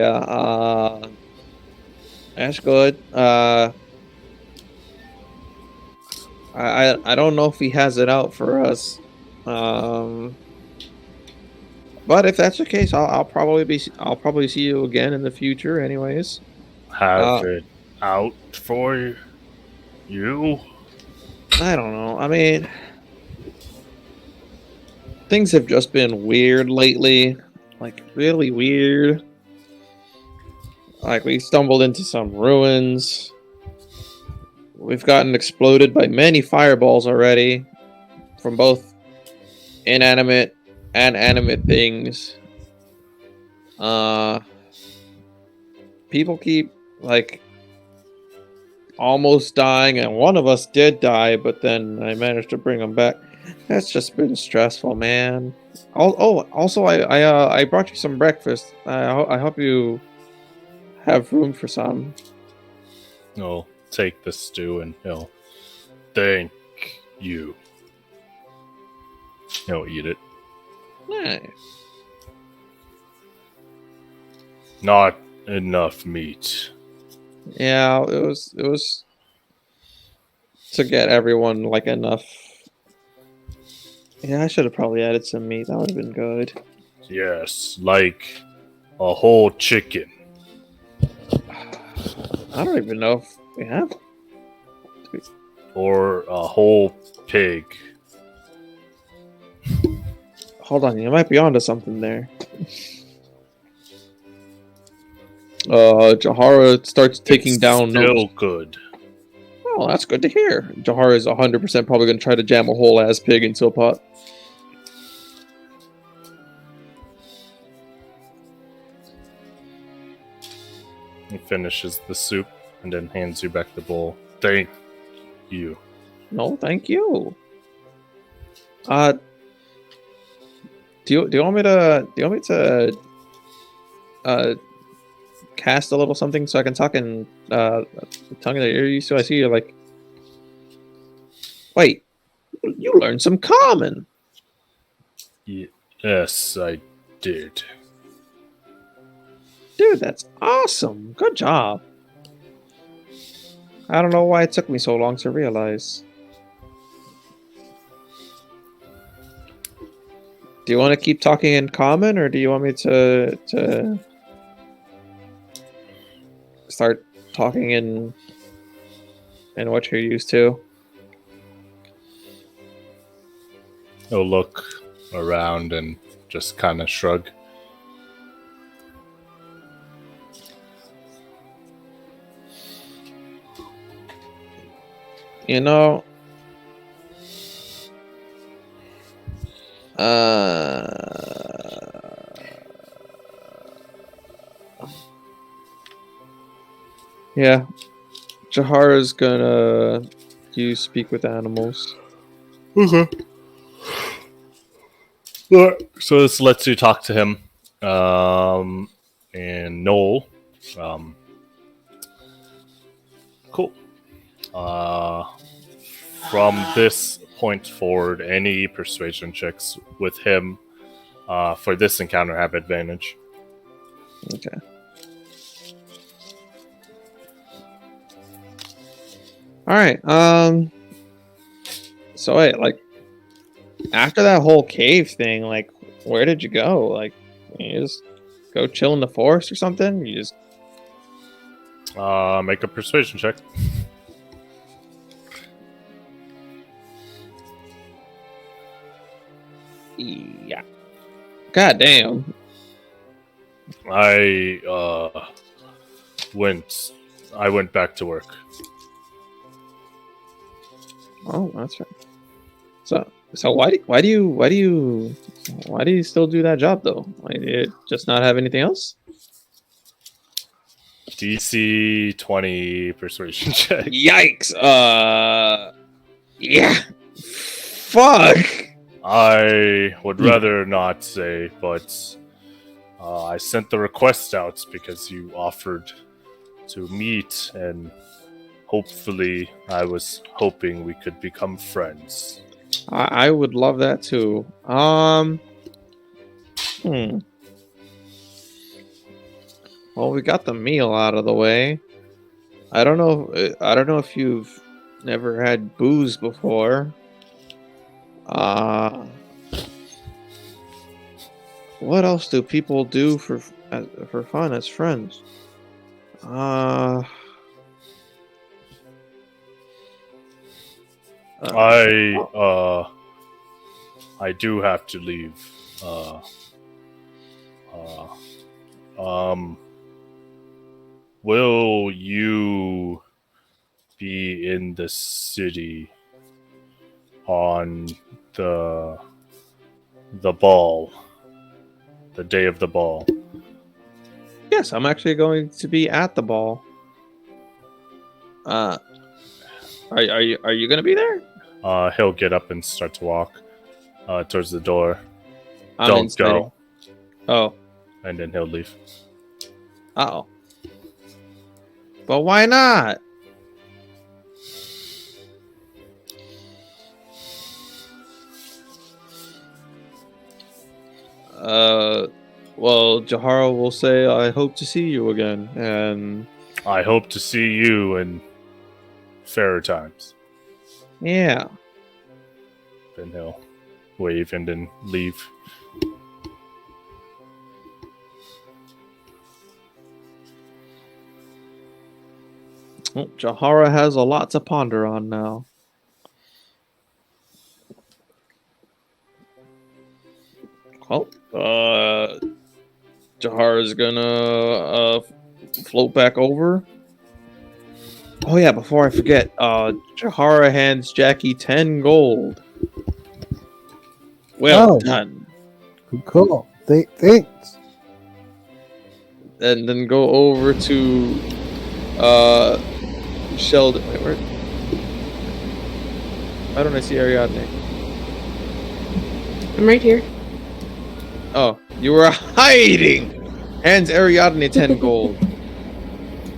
that's good. I don't know if he has it out for us. But if that's the case, I'll probably see you again in the future, anyways. Have it out for you? I don't know. I mean, things have just been weird lately, like really weird. Like we stumbled into some ruins. We've gotten exploded by many fireballs already, from both inanimate and animate things. People keep like almost dying, and one of us did die, but then I managed to bring them back. That's just been stressful, man. Also, I brought you some breakfast. I hope you have room for some. He'll take the stew and he'll thank you. He'll eat it. Nice. Not enough meat. Yeah, it was to get everyone like enough. Yeah, I should have probably added some meat. That would have been good. Yes, like a whole chicken. I don't even know if we have. Or a whole pig. Hold on, you might be onto something there. Jahara starts taking down Still notes. good. Oh, that's good to hear. Jahara is 100% probably going to try to jam a whole ass pig into a pot. He finishes the soup and then hands you back the bowl. Thank you. No, thank you. Do you want me to cast a little something so I can talk in tongue that you're used to? I see you're like, wait, you learned some common. Yes, I did. Dude, that's awesome. Good job. I don't know why it took me so long to realize. Do you want to keep talking in common, or do you want me to start talking in what you're used to? He'll look around and just kind of shrug. You know, yeah, Jahara's gonna use speak with animals. Okay. So this lets you talk to him. And Noel. Cool. From this point forward, any persuasion checks with him for this encounter have advantage. Okay. All right. So wait, like, after that whole cave thing, like, where did you go? Like, you just go chill in the forest or something? You just Make a persuasion check. yeah. God damn. I went back to work. Oh, that's right. So why do you still do that job though? Like, you just not have anything else? DC 20 persuasion check. Yikes! Yeah. Fuck. I would rather not say, but I sent the request out because you offered to meet, and hopefully, I was hoping we could become friends. I would love that too. Well, we got the meal out of the way. I don't know if you've never had booze before. What else do people do for fun as friends? I do have to leave. Will you be in the city on the ball, the day of the ball? Yes, I'm actually going to be at the ball. Are you going to be there? He'll get up and start to walk towards the door. I'm Don't inside. go. Oh. And then he'll leave. Uh-oh. But why not? Well, Jahara will say, I hope to see you again, and... I hope to see you in fairer times. Yeah. Then he'll wave and then leave. Well, Jahara has a lot to ponder on now. Well, Jahara's gonna float back over. Oh yeah, before I forget, Jahara hands Jackie 10 gold. Well done. Cool. Thanks. And then go over to Sheldon. Wait, where? Why don't I see Ariadne? I'm right here. Oh, you were hiding! Hands Ariadne 10 gold.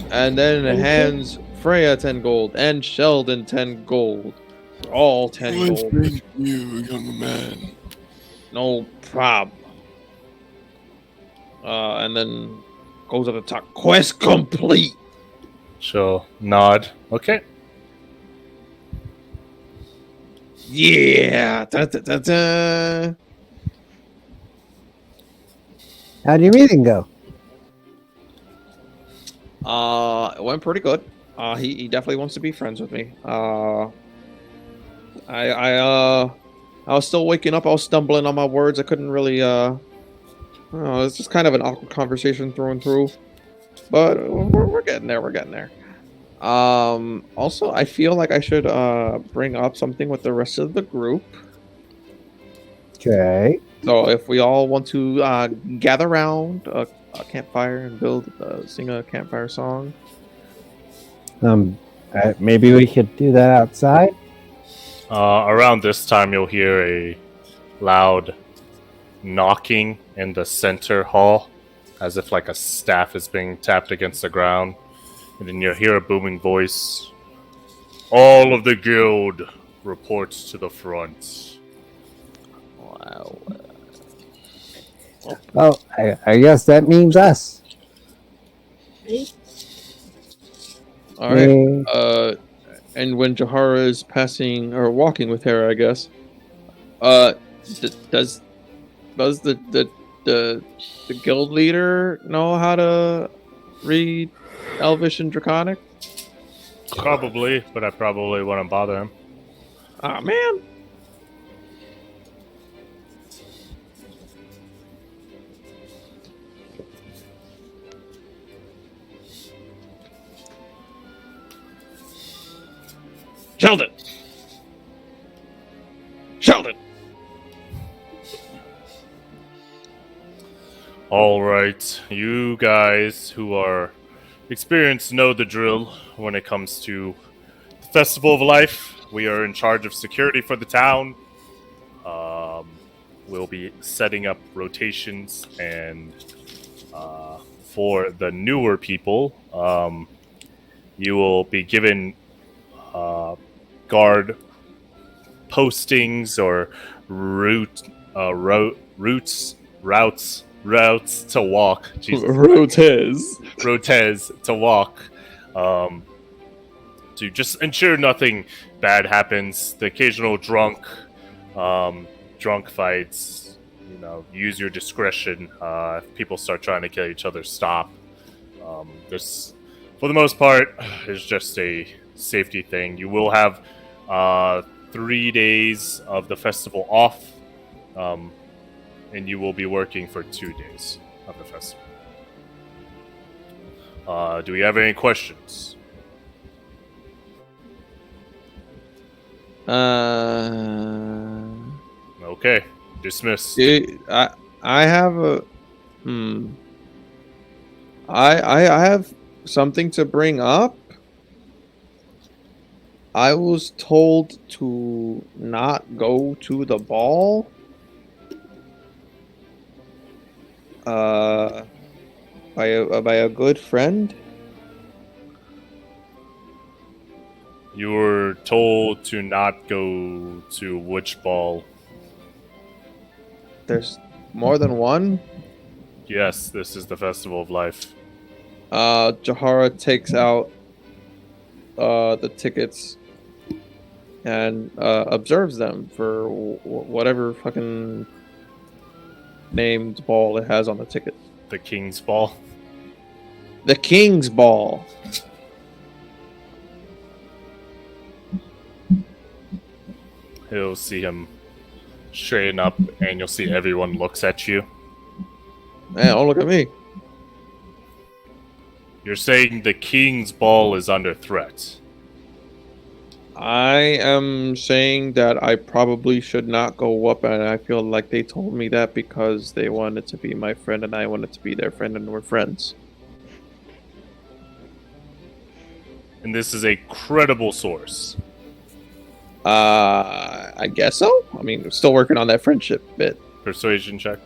And then hands Freya 10 gold. And Sheldon 10 gold. All 10 gold. Thank you, young man. No problem. And then goes up the top. Quest complete! She'll nod. Okay. Yeah. Da, da, da, da. How'd your meeting go? It went pretty good. He definitely wants to be friends with me. I was still waking up. I was stumbling on my words. I couldn't really. It's just kind of an awkward conversation through and through. But we're getting there. We're getting there. Also, I feel like I should bring up something with the rest of the group. Okay. So if we all want to gather around a campfire and sing a campfire song. Maybe we could do that outside. Around this time, you'll hear a loud knocking in the center hall, as if like a staff is being tapped against the ground. And then you'll hear a booming voice. All of the guild reports to the front. Wow. Oh, I guess that means us. All right. And when Jahara is passing or walking with her, I guess, does the guild leader know how to read Elvish and Draconic? Probably, but I probably wouldn't bother him. Ah, man. Sheldon! Sheldon! Alright, you guys who are experienced know the drill when it comes to the Festival of Life. We are in charge of security for the town. We'll be setting up rotations, and for the newer people, you will be given guard postings or routes to walk. Rotes to walk. To just ensure nothing bad happens. The occasional drunk fights. Use your discretion. If people start trying to kill each other, stop. This, for the most part, is just a safety thing. You will have 3 days of the festival off, and you will be working for 2 days of the festival. Do we have any questions? Okay, dismissed. I have a I have something to bring up. I was told to not go to the ball. By a good friend. You were told to not go to which ball? There's more than one. Yes, this is the Festival of Life. Jahara takes out the tickets and observes them for whatever fucking named ball it has on the ticket. The King's Ball. The King's Ball. You'll see him straighten up, and you'll see everyone looks at you. Man, don't look at me. You're saying the King's Ball is under threat. I am saying that I probably should not go up, and I feel like they told me that because they wanted to be my friend and I wanted to be their friend, and we're friends. And this is a credible source. I guess so. I mean, we're still working on that friendship bit. Persuasion check.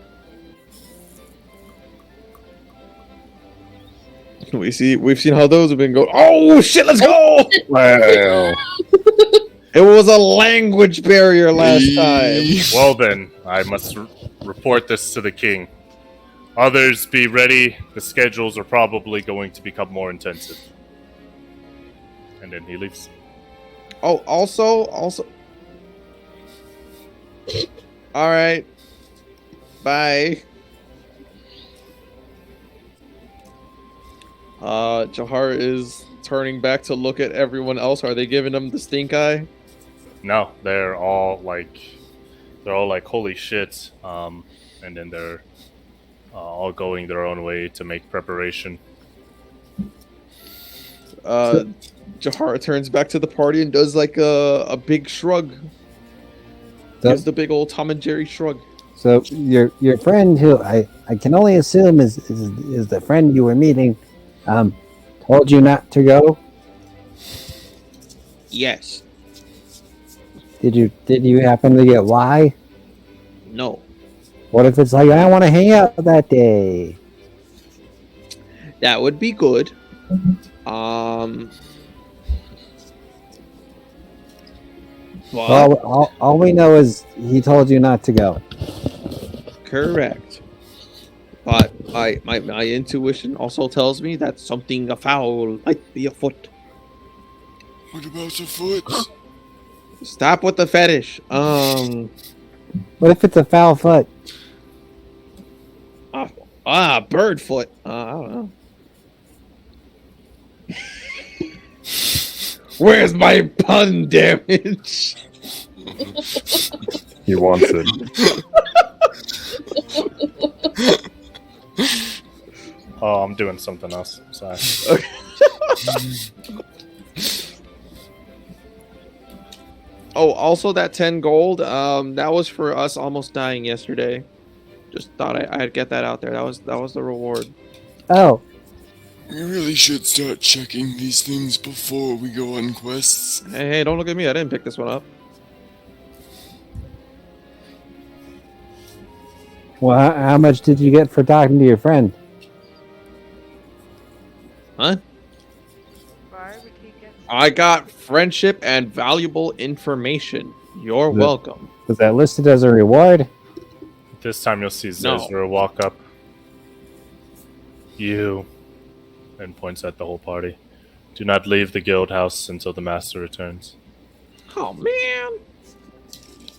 We've seen how those have been going. Oh shit, let's go! Wow. It was a language barrier last time. Well then, I must report this to the king. Others be ready. The schedules are probably going to become more intensive. and then he leaves. Oh, also. All right. Bye. Jahar is turning back to look at everyone else. Are they giving him the stink eye? No, they're all like holy shit, and then they're all going their own way to make preparation. Jahar turns back to the party and does like a big shrug. Gives the big old Tom and Jerry shrug. So your friend, who I can only assume is the friend you were meeting, told you not to go. Yes. Did you happen to get why? No. What if it's like, I want to hang out that day? That would be good. Well, All we know is he told you not to go. correct. But my intuition also tells me that something afoul might be afoot. What about a foot? Stop with the fetish. What if it's a foul foot? Bird foot. I don't know. Where's my pun damage? He wants it. Oh, I'm doing something else. Sorry. Okay. Oh, also that 10 gold, that was for us almost dying yesterday. Just thought I'd get that out there. That was the reward. Oh, We really should start checking these things before we go on quests. Hey, don't look at me. I didn't pick this one up. well, how much did you get for talking to your friend? Huh? Why would he get? I got friendship and valuable information. You're The- welcome. Was that listed as a reward? This time you'll see No. Zezra walk up. You, and points at the whole party. Do not leave the guild house until the master returns. Oh, man.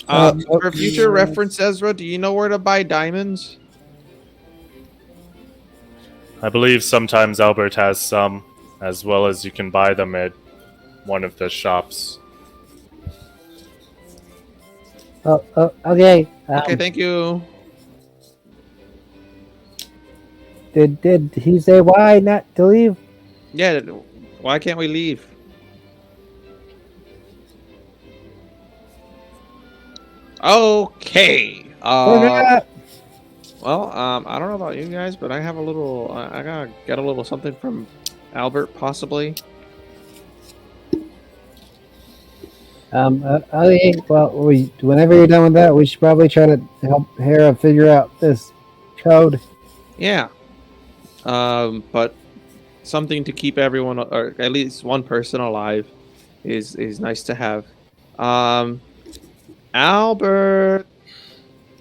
Uh, For future reference, Ezra, do you know where to buy diamonds? I believe sometimes Albert has some, as well as you can buy them at one of the shops. Oh, okay. Okay, thank you. Did he say why not to leave? Yeah, why can't we leave? Okay. Well, I don't know about you guys, but I have a little. I gotta get a little something from Albert, possibly. Okay. Well, whenever you're done with that, we should probably try to help Hera figure out this code. Yeah. But something to keep everyone, or at least one person alive, is nice to have. Albert.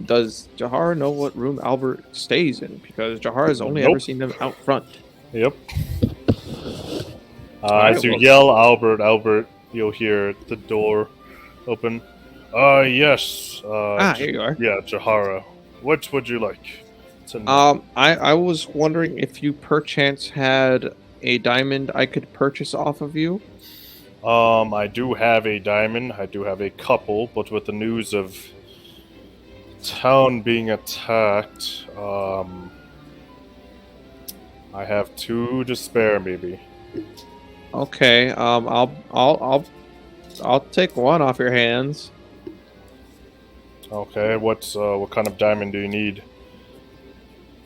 Does Jahar know what room Albert stays in? Because Jahar has only ever Nope. seen them out front. Yep. Alright, As you well- yell, Albert, you'll hear the door open. Yes. Here you are. Yeah, Jahara. What would you like to know? I was wondering if you perchance had a diamond I could purchase off of you. I do have a diamond. I do have a couple, but with the news of town being attacked, I have 2 to spare, maybe. Okay. I'll take one off your hands. Okay, what kind of diamond do you need?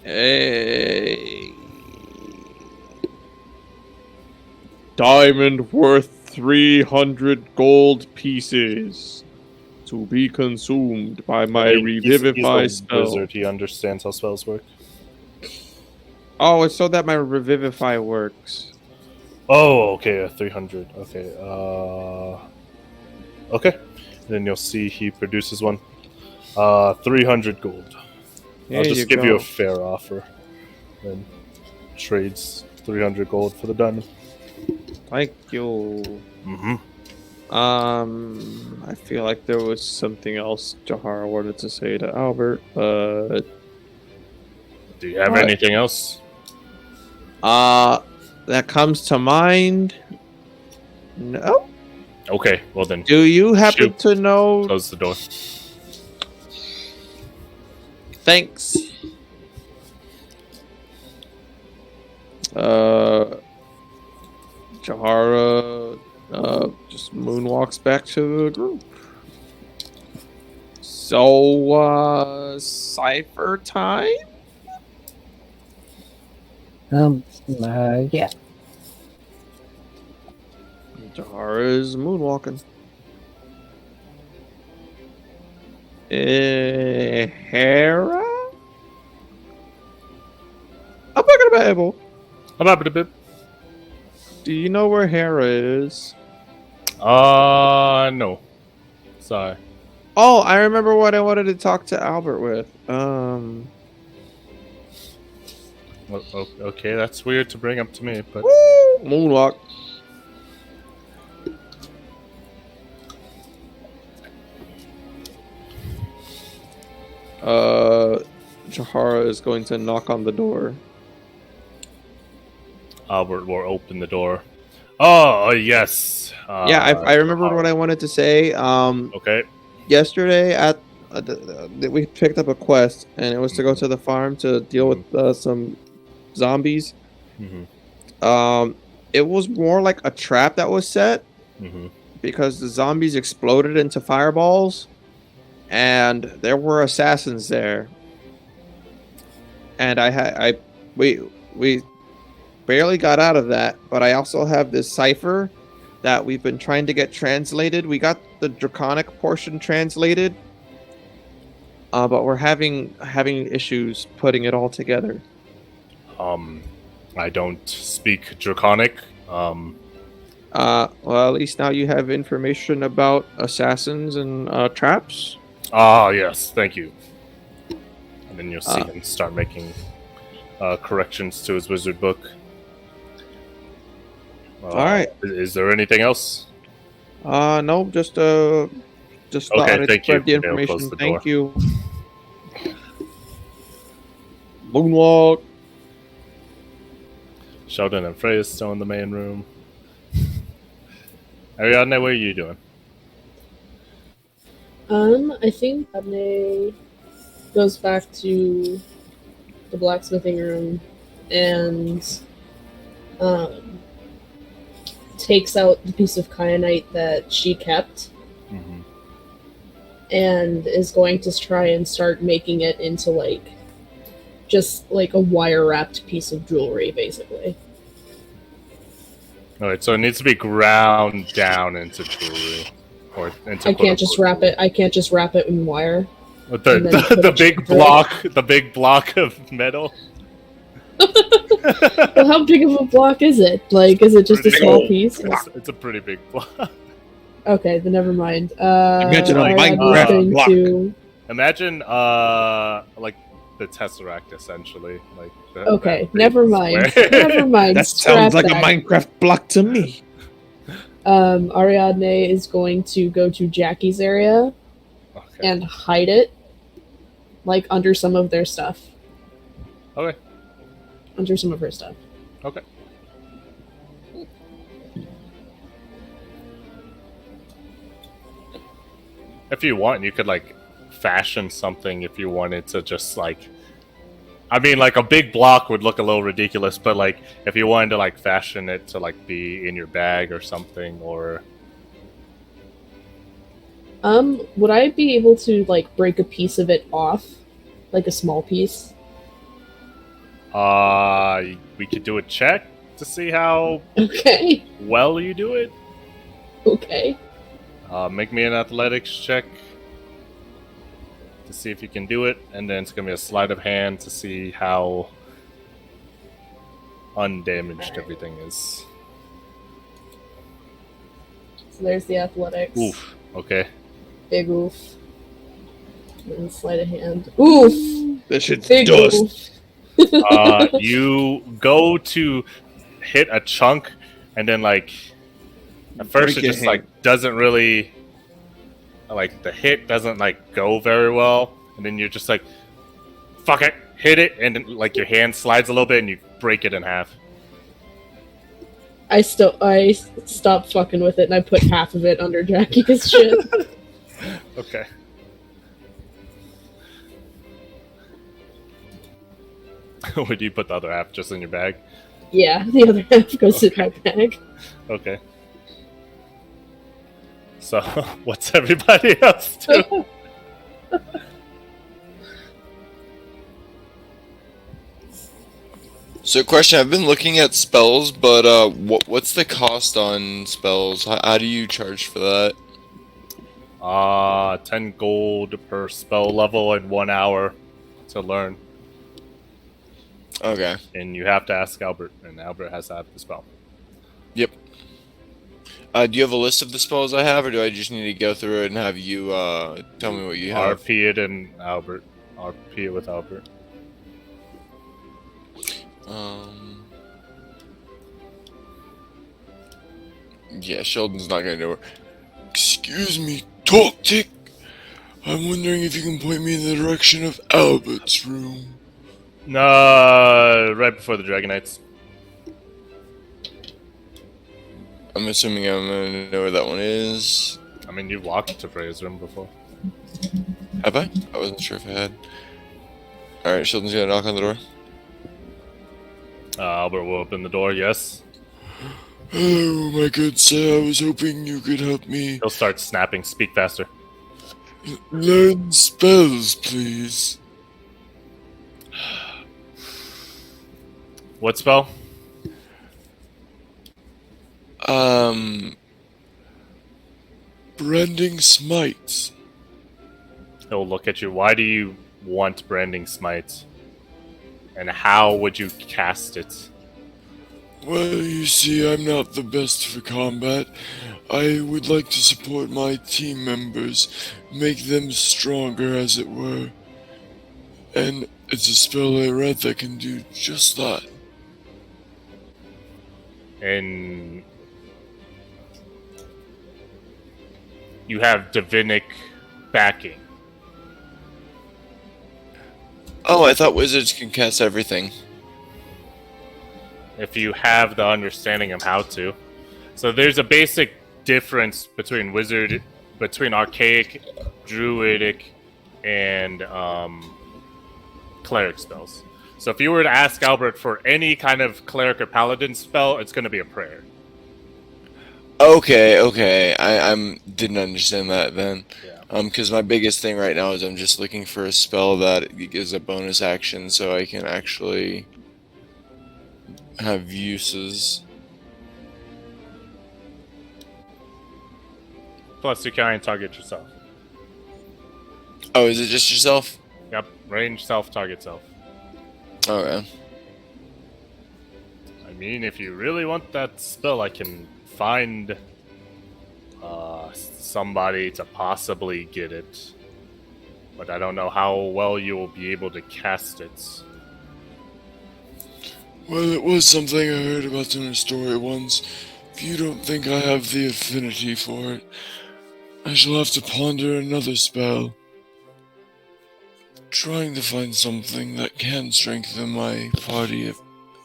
A diamond worth 300 gold pieces to be consumed by my revivify he's a spell. wizard. He understands how spells work. Oh, it's so that my revivify works. Oh, okay, 300. Okay, okay. Then you'll see he produces one. 300 gold. Here I'll just you give you go. a fair offer. Then trades 300 gold for the diamond. Thank you. Mm-hmm. I feel like there was something else Jahara wanted to say to Albert, but Do you have What? anything else? that comes to mind. No. Okay, well then, Do you happen Shoot. to know? close the door. Thanks. Jahara just moonwalks back to the group. So, cipher time? Yeah. Jahara is moonwalking. Hera? I'm not gonna be able. Bip. Do you know where Hera is? No. Sorry. Oh, I remember what I wanted to talk to Albert with. Okay, that's weird to bring up to me, but Woo! Moonwalk. Jahara is going to knock on the door. Albert will open the door. Oh, yes. Yeah, I remembered what I wanted to say. Okay. Yesterday at we picked up a quest, and it was to go to the farm to deal with some zombies. Mm-hmm. It was more like a trap that was set Mm-hmm. because the zombies exploded into fireballs, and there were assassins there. And we barely got out of that, but I also have this cipher that we've been trying to get translated. We got the Draconic portion translated, but we're having issues putting it all together. I don't speak Draconic. Well, at least now you have information about assassins and traps. Yes, thank you. And then you'll see him start making corrections to his wizard book. All right. Is there anything else? No, just thought I'd thank spread you. the They'll close information. the Thank door. you. Moonwalk. Sheldon and Freya still in the main room. Ariadne, what are you doing? I think Padme goes back to the blacksmithing room and takes out the piece of kyanite that she kept Mm-hmm. and is going to try and start making it into just like a wire wrapped piece of jewelry, basically. All right, so it needs to be ground down into jewelry, or into. I can't just wrap it in wire. and then put The it big together. the big block of metal. Well, how big of a block is it? Is it just a Pretty small big. piece? It's a pretty big block. Okay, then never mind. Imagine a Ariadne's Minecraft going block. to- Imagine like the Tesseract, essentially. Okay, that big never mind. square. Never mind. That Scrap sounds like that. a Minecraft block to me. Ariadne is going to go to Jackie's area Okay. and hide it, under some of their stuff. Okay. Under some of her stuff. Okay. If you want, you could fashion something if you wanted to just I mean, a big block would look a little ridiculous, but if you wanted to fashion it to be in your bag or something, or Would I be able to break a piece of it off, a small piece? we could do a check to see how Okay. well you do it. Okay. Make me an athletics check to see if you can do it, and then it's gonna be a sleight of hand to see how undamaged everything is. So there's the athletics. Oof. Okay. Big oof. And then sleight of hand. Oof. That shit's Big dust. oof. You go to hit a chunk and then like at first Break it your just hand. like doesn't really like the hit doesn't like go very well, and then you're just like, fuck it, hit it, and then, like your hand slides a little bit and you break it in half. I stopped fucking with it and I put half of it under Jackie's shit. Okay. Would you put the other half just in your bag? Yeah, the other half goes in my bag. Okay. So, what's everybody else do? So, question: I've been looking at spells, but what's the cost on spells? How do you charge for that? 10 gold per spell level and 1 hour to learn. Okay. And you have to ask Albert, and Albert has to have the spell. Yep. Do you have a list of the spells I have, or do I just need to go through it and have you tell me what you have? RP it and Albert. RP it with Albert. Yeah, Sheldon's not gonna know it. Excuse me, Tactic. I'm wondering if you can point me in the direction of Albert's room. No, right before the Dragonites. I'm assuming I'm gonna know where that one is. I mean, you've walked to Freya's room before. Have I? I wasn't sure if I had. Alright, Sheldon's gonna knock on the door. Albert will open the door, yes. Hello, my good sir. I was hoping you could help me He'll start snapping. Speak faster. learn spells, please. What spell? Branding smites. He'll look at you. Why do you want Branding Smite? And how would you cast it? Well, you see, I'm not the best for combat. I would like to support my team members, make them stronger, as it were. And it's a spell I read that can do just that. And you have divinic backing. Oh, I thought wizards can cast everything. If you have the understanding of how to. So there's a basic difference between archaic, druidic, and cleric spells. So if you were to ask Albert for any kind of cleric or paladin spell, it's going to be a prayer. Okay. I didn't understand that then. Yeah. Because my biggest thing right now is I'm just looking for a spell that gives a bonus action so I can actually have uses. Plus, you can target yourself. Oh, is it just yourself? Yep, range self, target self. Okay. I mean, if you really want that spell, I can find somebody to possibly get it. But I don't know how well you will be able to cast it. Well, it was something I heard about in a story once. If you don't think I have the affinity for it, I shall have to ponder another spell. Trying to find something that can strengthen my party a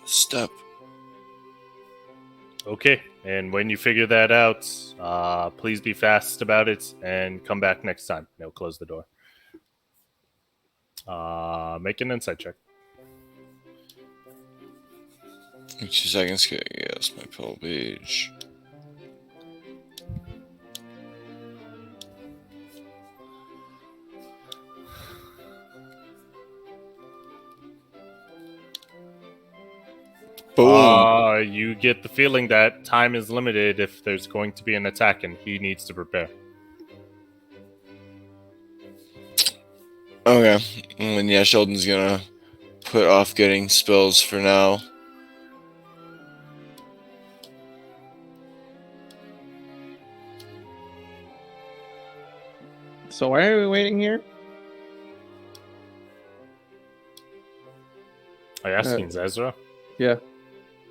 step. Okay, and when you figure that out, please be fast about it and come back next time. They'll close the door. Make an insight check. 2 seconds. Yes, my pill page. Boom. You get the feeling that time is limited if there's going to be an attack and he needs to prepare. Okay. And yeah, Sheldon's gonna put off getting spells for now. So why are we waiting here? Are you asking Zezra? Yeah.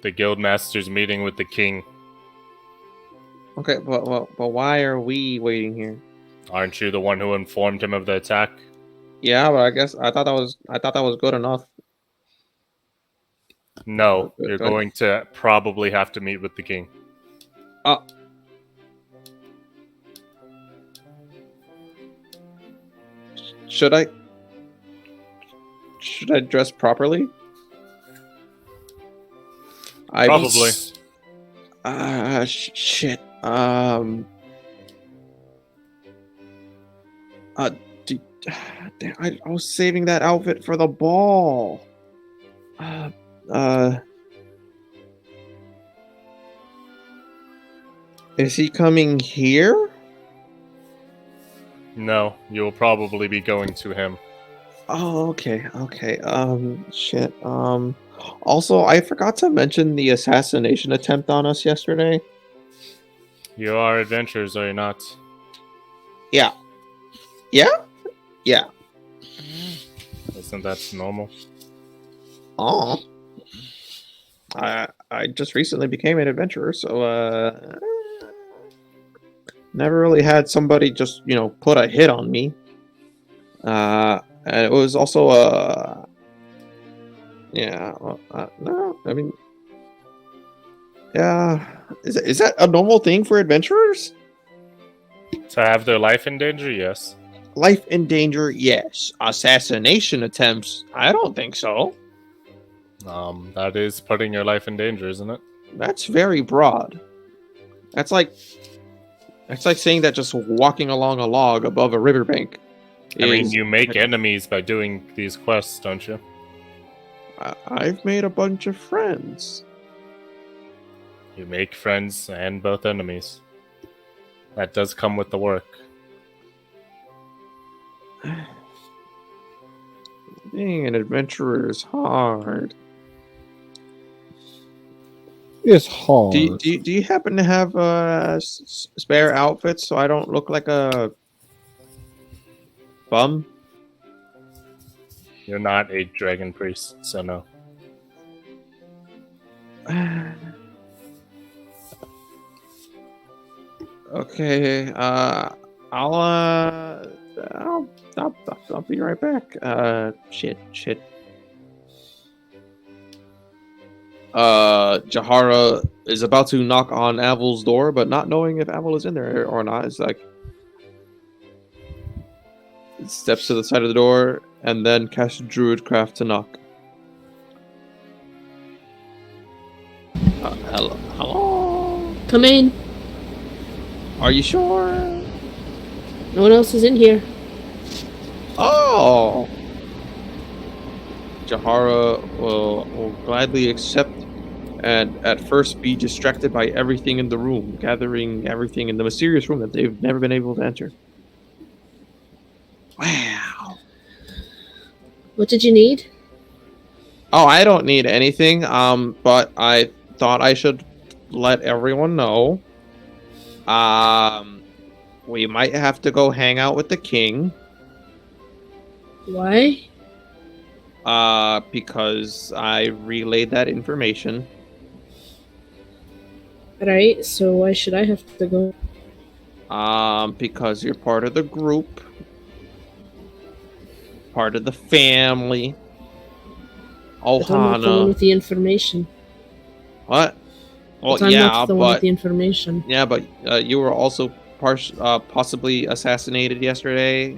The guildmaster's meeting with the king Okay, but why are we waiting here? Aren't you the one who informed him of the attack? Yeah, but I guess I thought that was good enough. No, Do I- you're do I- going to probably have to meet with the king. Should I dress properly? Probably. Shit. Damn, I was saving that outfit for the ball. Is he coming here? No, you'll probably be going to him. Oh, okay. Shit. Also, I forgot to mention the assassination attempt on us yesterday. You are adventurers, are you not? Yeah. Isn't that normal? Oh. I just recently became an adventurer, so never really had somebody just, put a hit on me. And it was also no, I mean, yeah, is that a normal thing for adventurers? To have their life in danger, yes. Life in danger, yes. Assassination attempts, I don't think so. That is putting your life in danger, isn't it? That's very broad. That's like saying that just walking along a log above a riverbank. I mean, you make enemies by doing these quests, don't you? I've made a bunch of friends. You make friends and both enemies. That does come with the work. Being an adventurer is hard. It's hard. Do you happen to have spare outfits so I don't look like a bum? You're not a dragon priest, so no. Okay, I'll be right back. Shit. Jahara is about to knock on Avil's door, but not knowing if Avil is in there or not, is like steps to the side of the door and then casts Druidcraft to knock. Hello? Come in. Are you sure? No one else is in here. Oh! Jahara will gladly accept and at first be distracted by everything in the room, gathering everything in the mysterious room that they've never been able to enter. Wow. What did you need? Oh, I don't need anything, but I thought I should let everyone know. We might have to go hang out with the king. Why? Because I relayed that information. Right, so why should I have to go? Because you're part of the group. Part of the family. But I'm not the one Ohana. with the information. What? Well, But I'm yeah, not the one with but the information. you were also possibly assassinated yesterday.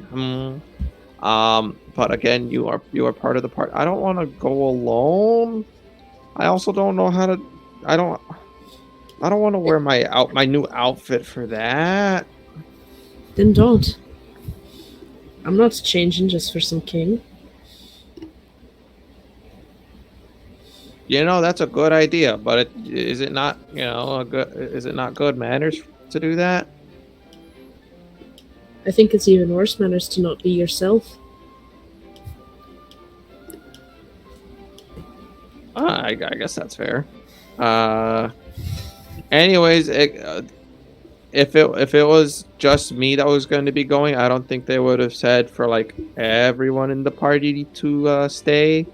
But again, you are part of the part. I don't want to go alone. I also don't know how to. I don't want to wear my new outfit for that. Then don't. I'm not changing just for some king. That's a good idea, but is it not? Is it not good manners to do that? I think it's even worse manners to not be yourself. I guess that's fair. Anyways, if it was just me that was going to be going, I don't think they would have said for like everyone in the party to stay.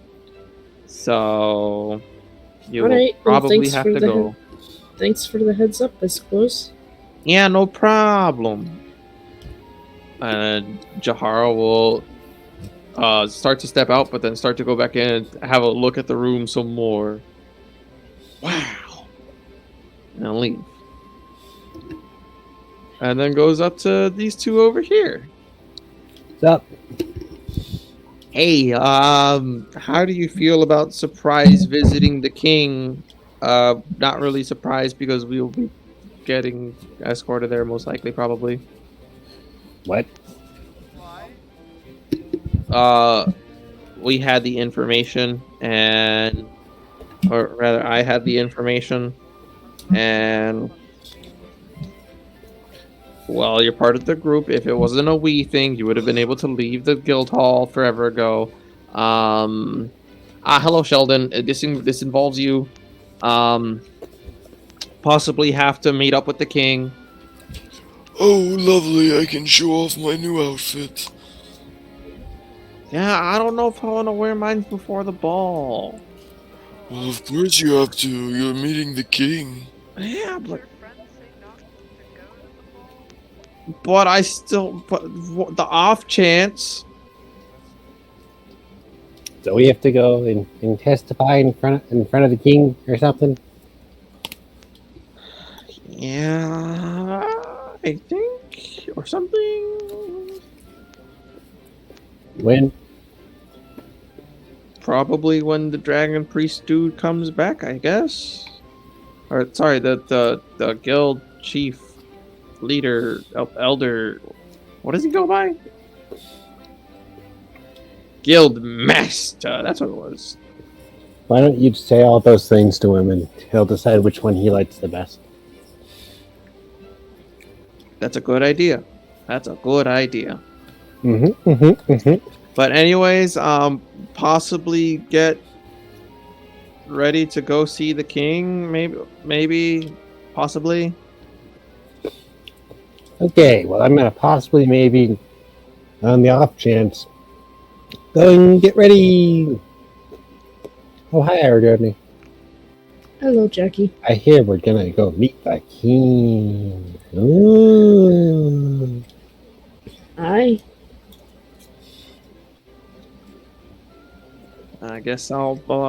So you will Alright, well, probably thanks have for to the go. Thanks for the heads up, I suppose. Yeah, no problem. And Jahara will start to step out, but then start to go back in and have a look at the room some more. Wow. And leave. And then goes up to these two over here. What's up? Hey, how do you feel about surprise visiting the king? Not really surprised because we will be getting escorted there most likely, probably. What? Why? We had the information or rather I had the information, and well, you're part of the group. If it wasn't a we thing, you would have been able to leave the guild hall forever ago. Hello, Sheldon. This involves you. Possibly have to meet up with the king. Oh, lovely, I can show off my new outfit. Yeah, I don't know if I want to wear mine before the ball. Well, of course you have to. You're meeting the king. Yeah, Did but your friends say not to go to the ball? but I still the off chance. So we have to go and testify in front of the king or something? Yeah, I think or something. When? Probably when the dragon priest dude comes back, I guess. Or sorry, the guild chief leader elder. What does he go by? Guild master. That's what it was. Why don't you say all those things to him and he'll decide which one he likes the best? That's a good idea. That's a good idea. Mm-hmm. But anyways, possibly get ready to go see the king. Maybe, possibly. Okay, well, I'm gonna possibly, maybe, on the off chance, go and get ready. Oh, hi, Aerodrome. Hello, Jackie. I hear we're gonna go meet the king. Ooh. Hi. I guess I'll put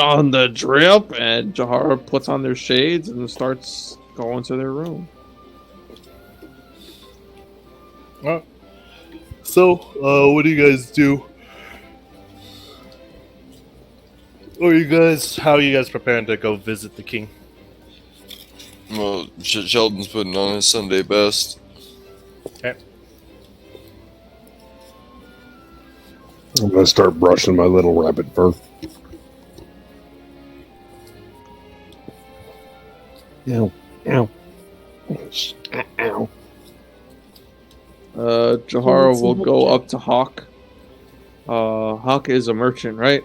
on the drip, and Jahara puts on their shades and starts going to their room. So, what do you guys do? How are you guys preparing to go visit the king? Well, Sheldon's putting on his Sunday best. Okay. I'm gonna start brushing my little rabbit fur. Ow. Ow. Ow. Jahara Some will help, go Jack. up to Hawk. Hawk is a merchant, right?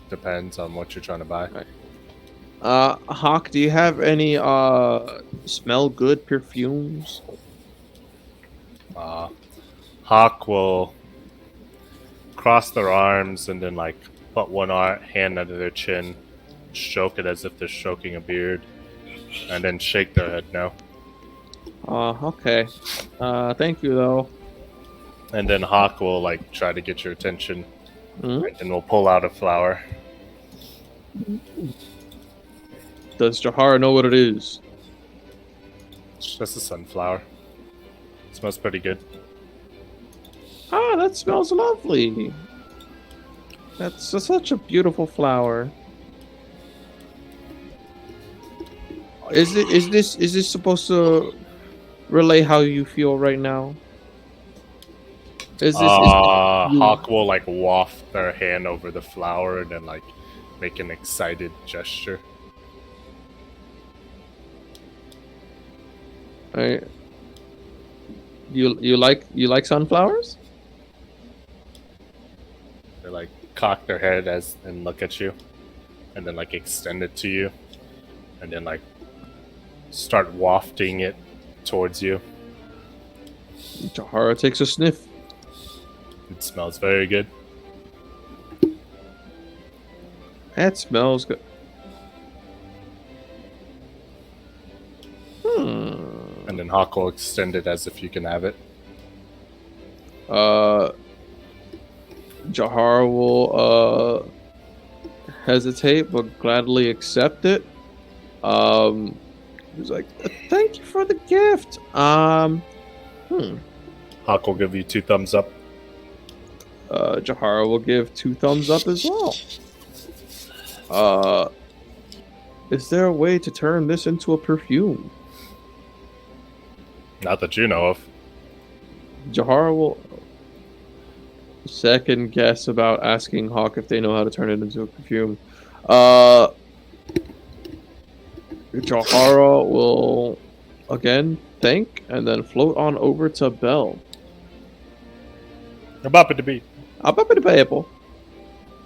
Depends on what you're trying to buy. Hawk, do you have any smell good perfumes? Hawk will cross their arms and then put one hand under their chin, stroke it as if they're stroking a beard, and then shake their head no. Okay. Thank you though. And then Hawk will try to get your attention, Mhm. and then we'll pull out a flower. Does Jahara know what it is? It's just a sunflower. It smells pretty good. Ah, that smells lovely. That's such a beautiful flower. Is this supposed to relay how you feel right now? Hawk will waft their hand over the flower and then make an excited gesture. Alright. You like sunflowers? They cock their head and look at you, and then extend it to you, and then start wafting it towards you. Jahara takes a sniff. It smells very good. That smells good. and Hawk will extend it as if you can have it. Jahar will hesitate but gladly accept it. He's like, "Thank you for the gift." Hawk will give you 2 thumbs up. Jahara will give 2 thumbs up as well. Is there a way to turn this into a perfume? Not that you know of. Jahara will second guess about asking Hawk if they know how to turn it into a perfume. Jahara will again thank and then float on over to Bell.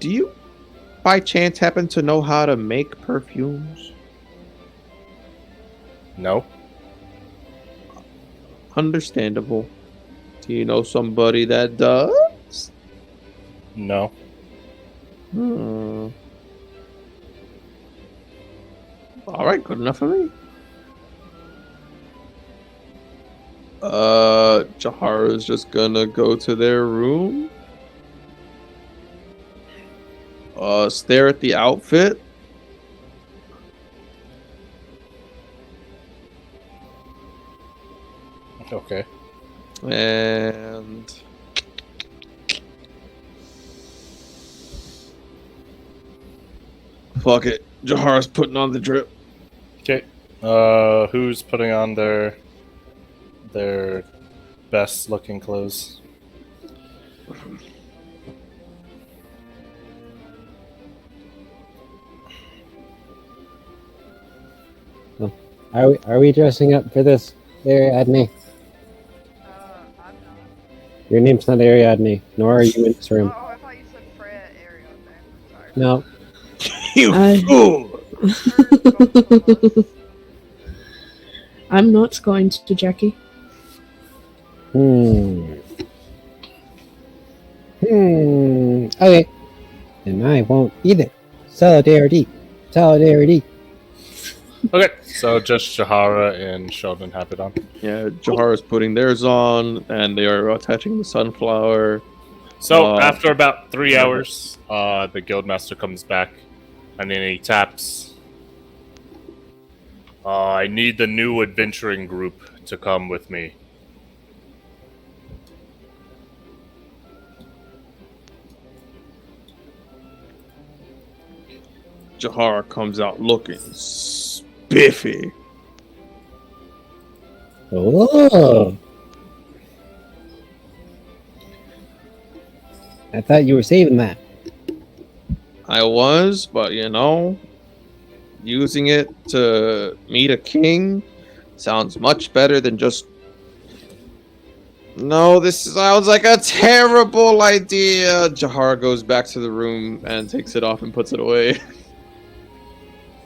Do you by chance happen to know how to make perfumes? No. Understandable. Do you know somebody that does? No. Alright, good enough for me. Jahara's just gonna go to their room. Stare at the outfit. Okay. And fuck it. Jahara's putting on the drip. Okay. Who's putting on their best looking clothes? Are we dressing up for this, Ariadne? I'm not. Your name's not Ariadne, nor are you in this room. Oh, I thought you said Freya Ariadne. Sorry. No. You I- fool! I'm not going to Jackie. Okay. And I won't either. Solidarity. Solidarity. Okay, so just Jahara and Sheldon have it on. Yeah, Jahara's putting theirs on, and they are attaching the sunflower. So after about 3 hours, the guildmaster comes back, and then he taps. I need the new adventuring group to come with me. Jahara comes out looking spiffy. Oh. I thought you were saving that. I was, but you know, using it to meet a king sounds much better than just. No, this sounds like a terrible idea. Jahara goes back to the room and takes it off and puts it away.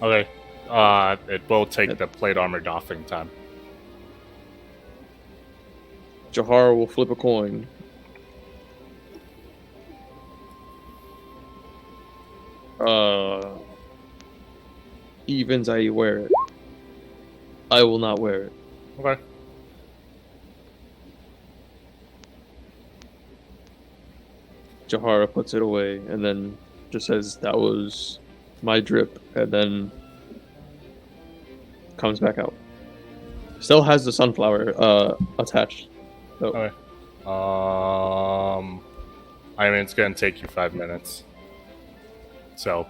Okay. It will take the plate armor doffing time. Jahara will flip a coin. Evens, I wear it. I will not wear it. Okay. Jahara puts it away and then just says that was my drip, and then comes back out. Still has the sunflower attached. So. Okay. I mean, it's gonna take you 5 minutes. So,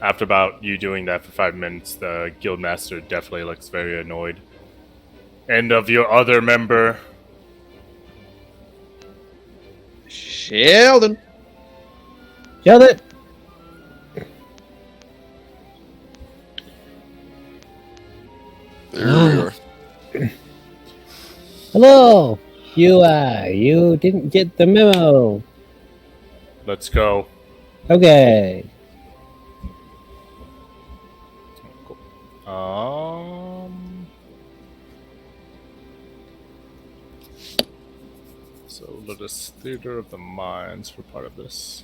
after about you doing that for 5 minutes, the guildmaster definitely looks very annoyed. And of your other member, Sheldon. Sheldon! There we are. Hello! You didn't get the memo. let's go. Okay. So let us Theater of the Minds for part of this.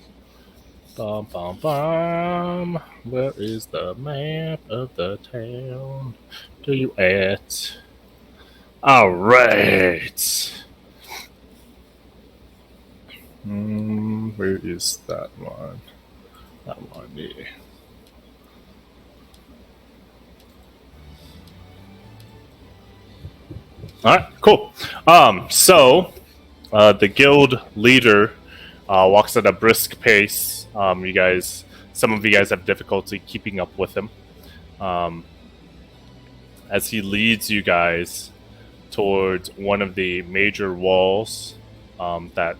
Bum bum bum. Where is the map of the town? Do you at? All right. Where is that one? That one, yeah. All right, cool. So the guild leader walks at a brisk pace. Some of you guys have difficulty keeping up with him. As he leads you guys towards one of the major walls that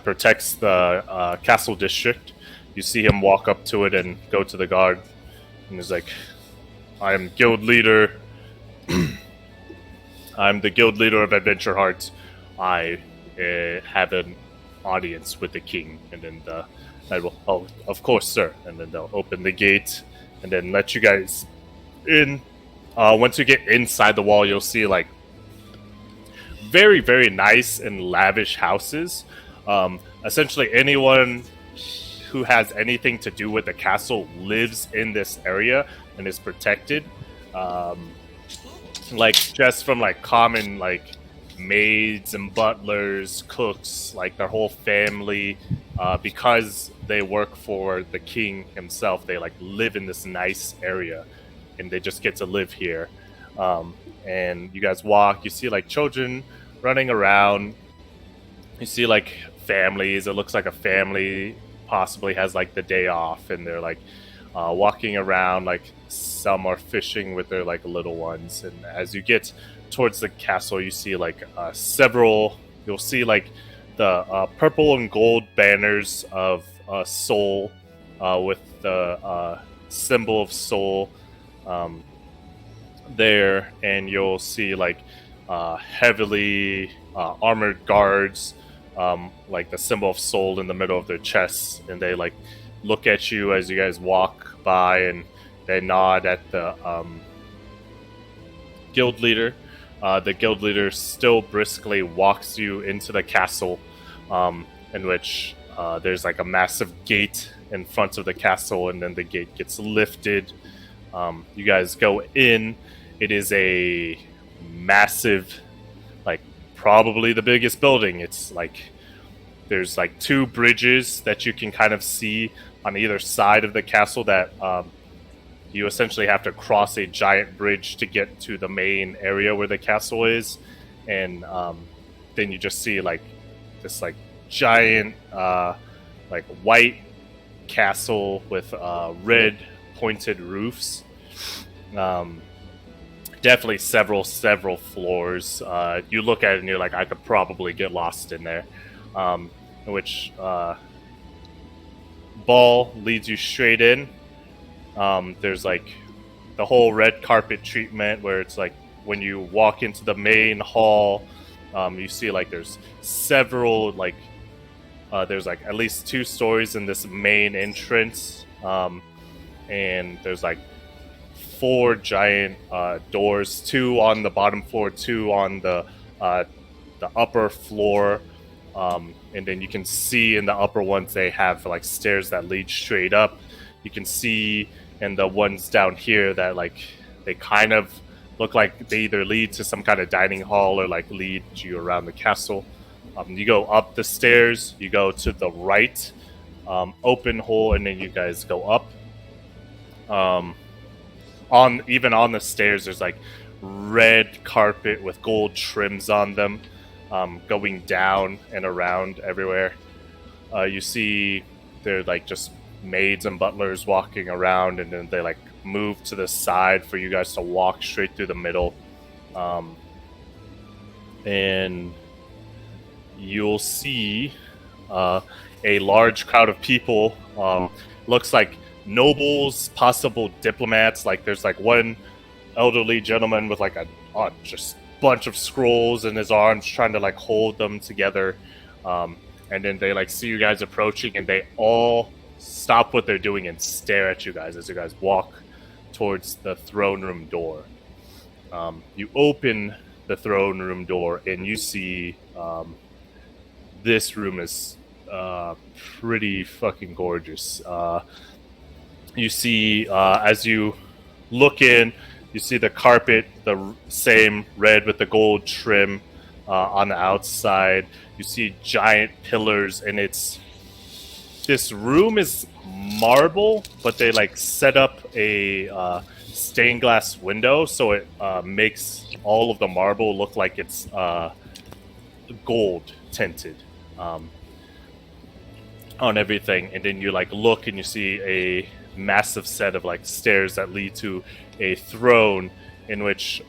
protects the castle district. You see him walk up to it and go to the guard, and he's like, "I am guild leader. I'm the guild leader of Adventure Hearts. I have an audience with the king." And then I will, "Oh, of course, sir." And then they'll open the gate and then let you guys in. Once you get inside the wall, you'll see like very, very nice and lavish houses. Essentially, anyone who has anything to do with the castle lives in this area and is protected. Like just from like common like maids and butlers, cooks, like their whole family, because they work for the king himself. They like live in this nice area, and they just get to live here. And you guys walk. You see like children running around. You see like families. It looks like a family possibly has like the day off, and they're like walking around. Like some are fishing with their like little ones. And as you get towards the castle, you see like several. You'll see like the purple and gold banners of Soul, with the symbol of Soul there, and you'll see like heavily armored guards, like the symbol of Soul in the middle of their chests, and they like look at you as you guys walk by, and they nod at the guild leader. The guild leader still briskly walks you into the castle, in which there's like a massive gate in front of the castle, and then the gate gets lifted. You guys go in. It is a massive, like probably the biggest building. It's like there's like two bridges that you can kind of see on either side of the castle that you essentially have to cross a giant bridge to get to the main area where the castle is. And then you just see like this like giant like white castle with red pointed roofs. Definitely several floors. You look at it and you're like, I could probably get lost in there. Which Ball leads you straight in. There's like the whole red carpet treatment where it's like when you walk into the main hall, you see like there's several like there's like at least 2 stories in this main entrance, and there's like 4 giant doors, 2 on the bottom floor, 2 on the upper floor, and then you can see in the upper ones they have like stairs that lead straight up. You can see in the ones down here that like they kind of look like they either lead to some kind of dining hall or like lead you around the castle. You go up the stairs, you go to the right, open hole, and then you guys go up. On the stairs, there's like red carpet with gold trims on them, going down and around everywhere. You see they're like just maids and butlers walking around, and then they like move to the side for you guys to walk straight through the middle. And you'll see a large crowd of people. Looks like nobles, possible diplomats. Like there's like one elderly gentleman with like a just bunch of scrolls in his arms, trying to like hold them together. And then they like see you guys approaching, and they all stop what they're doing and stare at you guys as you guys walk towards the throne room door. You open the throne room door, and you see this room is pretty fucking gorgeous. You see, as you look in, You see the carpet, the same red with the gold trim on the outside. You see giant pillars, and this room is marble, but they like set up a stained glass window, so it makes all of the marble look like it's gold tinted on everything. And then you like look and you see a massive set of like stairs that lead to a throne in which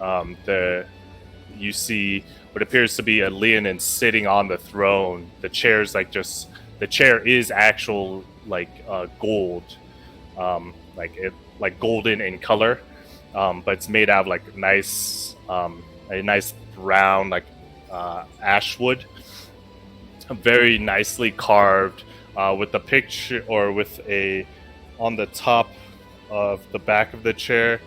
you see what appears to be a Leonin sitting on the throne. The chair is actual like gold, like golden in color, but it's made out of like a nice brown like ashwood, very nicely carved, with the picture or with a on the top of the back of the chair.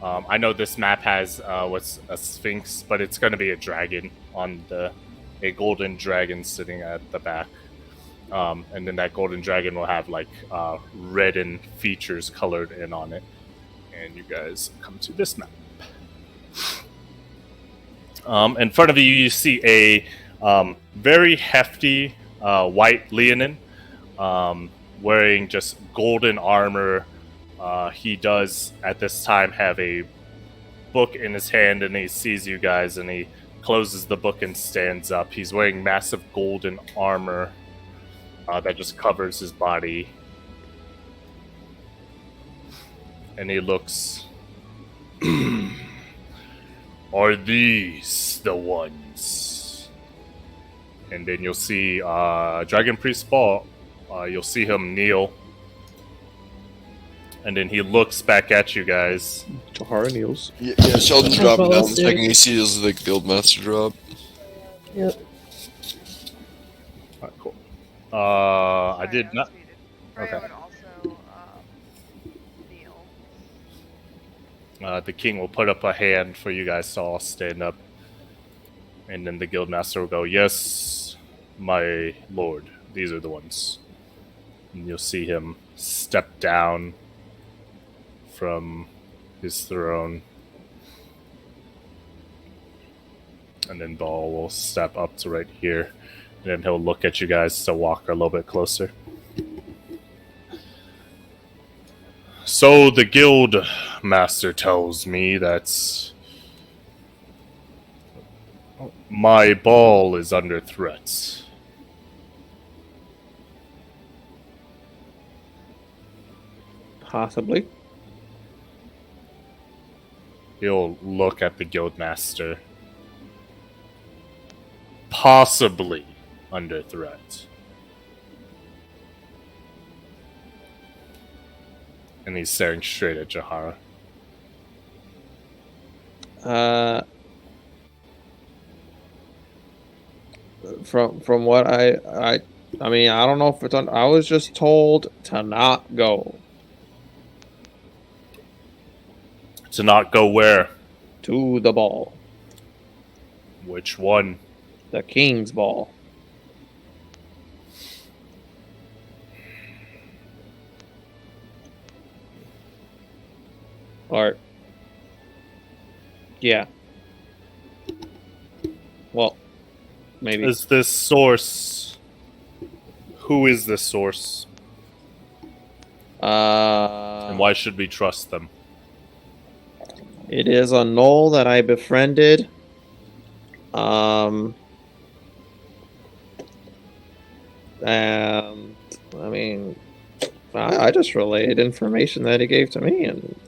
I know this map has what's a sphinx, but it's going to be a dragon on a golden dragon sitting at the back. And then that golden dragon will have like reddened features colored in on it. And you guys come to this map. In front of you, you see a very hefty white Leonin wearing just golden armor. He does at this time have a book in his hand, and he sees you guys, and he closes the book and stands up. He's wearing massive golden armor that just covers his body. And he looks... Are these the ones? And then you'll see Dragon Priest Ball. You'll see him kneel. And then he looks back at you guys. Jahara kneels. Yeah, Sheldon's As dropping well down as the second Duke. he sees the Guildmaster drop. Yep. Alright, cool. I Sorry, did was not. muted. Freya Okay. would also kneel. The king will put up a hand for you guys to all stand up. And then the guildmaster will go, "Yes, my lord, these are the ones." And you'll see him step down from his throne. And then Ball will step up to right here. And then he'll look at you guys to walk a little bit closer. So the guild master tells me that my ball is under threat. Possibly. He'll look at the guild master. Possibly under threat. And he's staring straight at Jahara. From what I mean, I don't know if it's on. I was just told to not go To not go where? to the ball, Which one? the king's ball. Or, yeah. Well, maybe. Is this source? Who is this source? And why should we trust them? It is a knoll that I befriended. And I mean, I just relayed information that he gave to me, and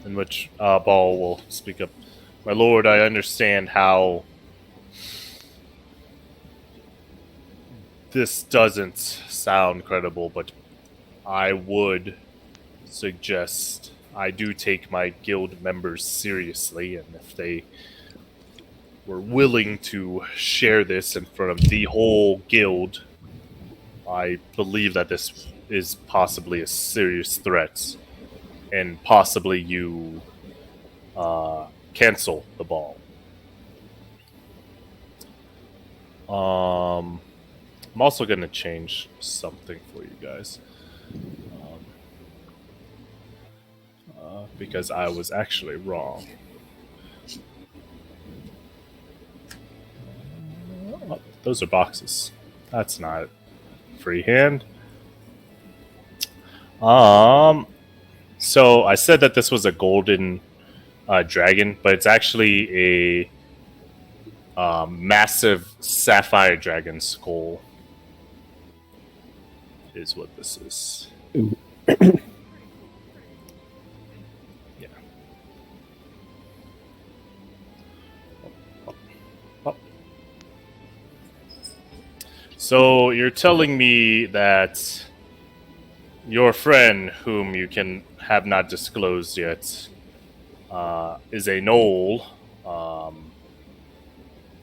In which Ball will speak up. My lord, I understand how this doesn't sound credible, but I would suggest I do take my guild members seriously, and if they were willing to share this in front of the whole guild, I believe that this is possibly a serious threat, and possibly you cancel the ball. I'm also going to change something for you guys. because I was actually wrong. Oh, those are boxes. That's not freehand. So I said that this was a golden dragon, but it's actually a massive sapphire dragon skull. Is what this is. Ooh. Yeah. So you're telling me that your friend, whom you can have not disclosed yet, is a gnoll,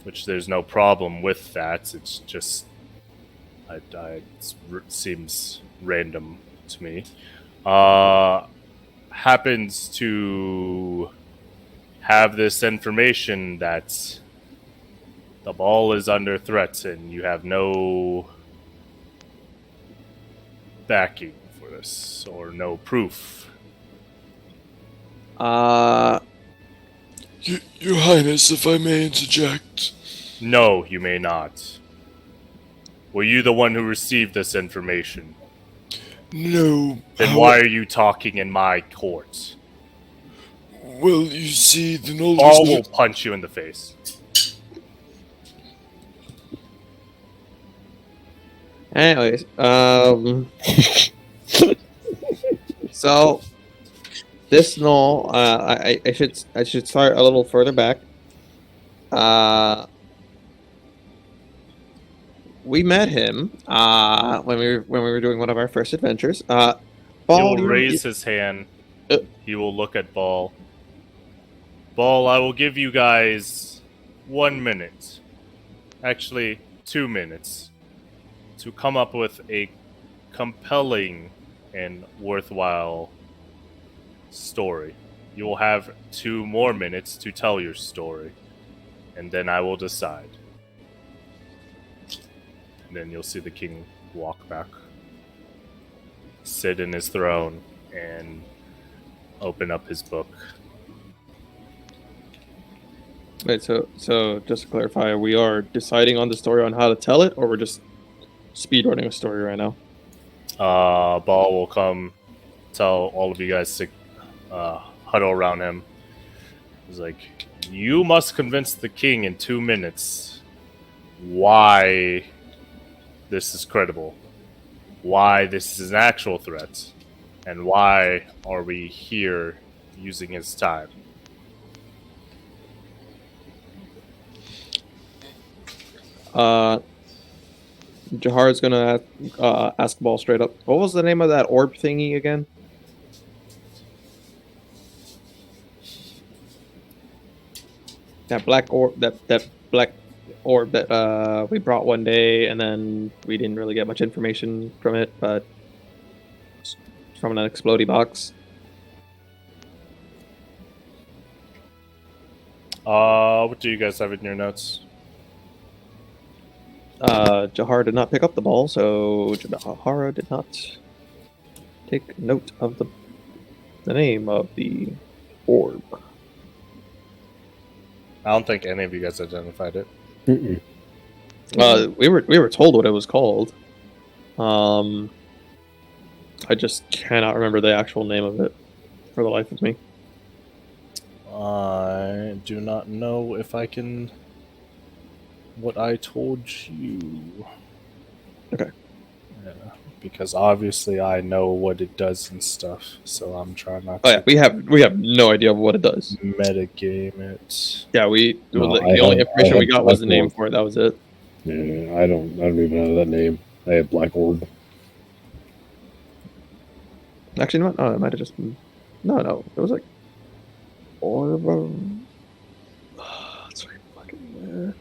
which there's no problem with that. It's just it seems random to me. Happens to have this information that the ball is under threat and you have no backing for this or no proof. Your Highness, if I may interject. No, you may not. Were you the one who received this information? No. Then why are you talking in my court? Well, you see, the Knoll Ball was will punch you in the face. Anyways, so this Knoll, I should start a little further back. We met him when we were doing one of our first adventures. He Ball, will raise his hand. He will look at Ball. Ball, I will give you guys 1 minute. Actually, 2 minutes. To come up with a compelling and worthwhile story. You will have 2 more minutes to tell your story. And then I will decide. And then you'll see the king walk back, sit in his throne, and open up his book. Wait, so just to clarify, we are deciding on the story on how to tell it, or we're just speedrunning a story right now? Ball will come, tell all of you guys to huddle around him. He's like, you must convince the king in 2 minutes why this is credible, why this is an actual threat, and why are we here using his time. Jahar's gonna ask Ball straight up. What was the name of that orb thingy again? That black orb, that black orb that we brought one day, and then we didn't really get much information from it, but it's from an explodey box. What do you guys have in your notes? Jahar did not pick up the ball, so Jahara did not take note of the name of the orb. I don't think any of you guys identified it. Mm-mm. We were told what it was called. I just cannot remember the actual name of it for the life of me. I do not know if I can... what I told you. Okay. Yeah, because obviously I know what it does and stuff, so I'm trying not Oh yeah, to we have no idea of what it does. metagame it. Yeah, No, the only information we have got was the Black name Orb. for it. That was it. Yeah, I don't even know that name. I had Black Orb. Actually, no, it might have just been... No, it was like orb. It's right fucking there.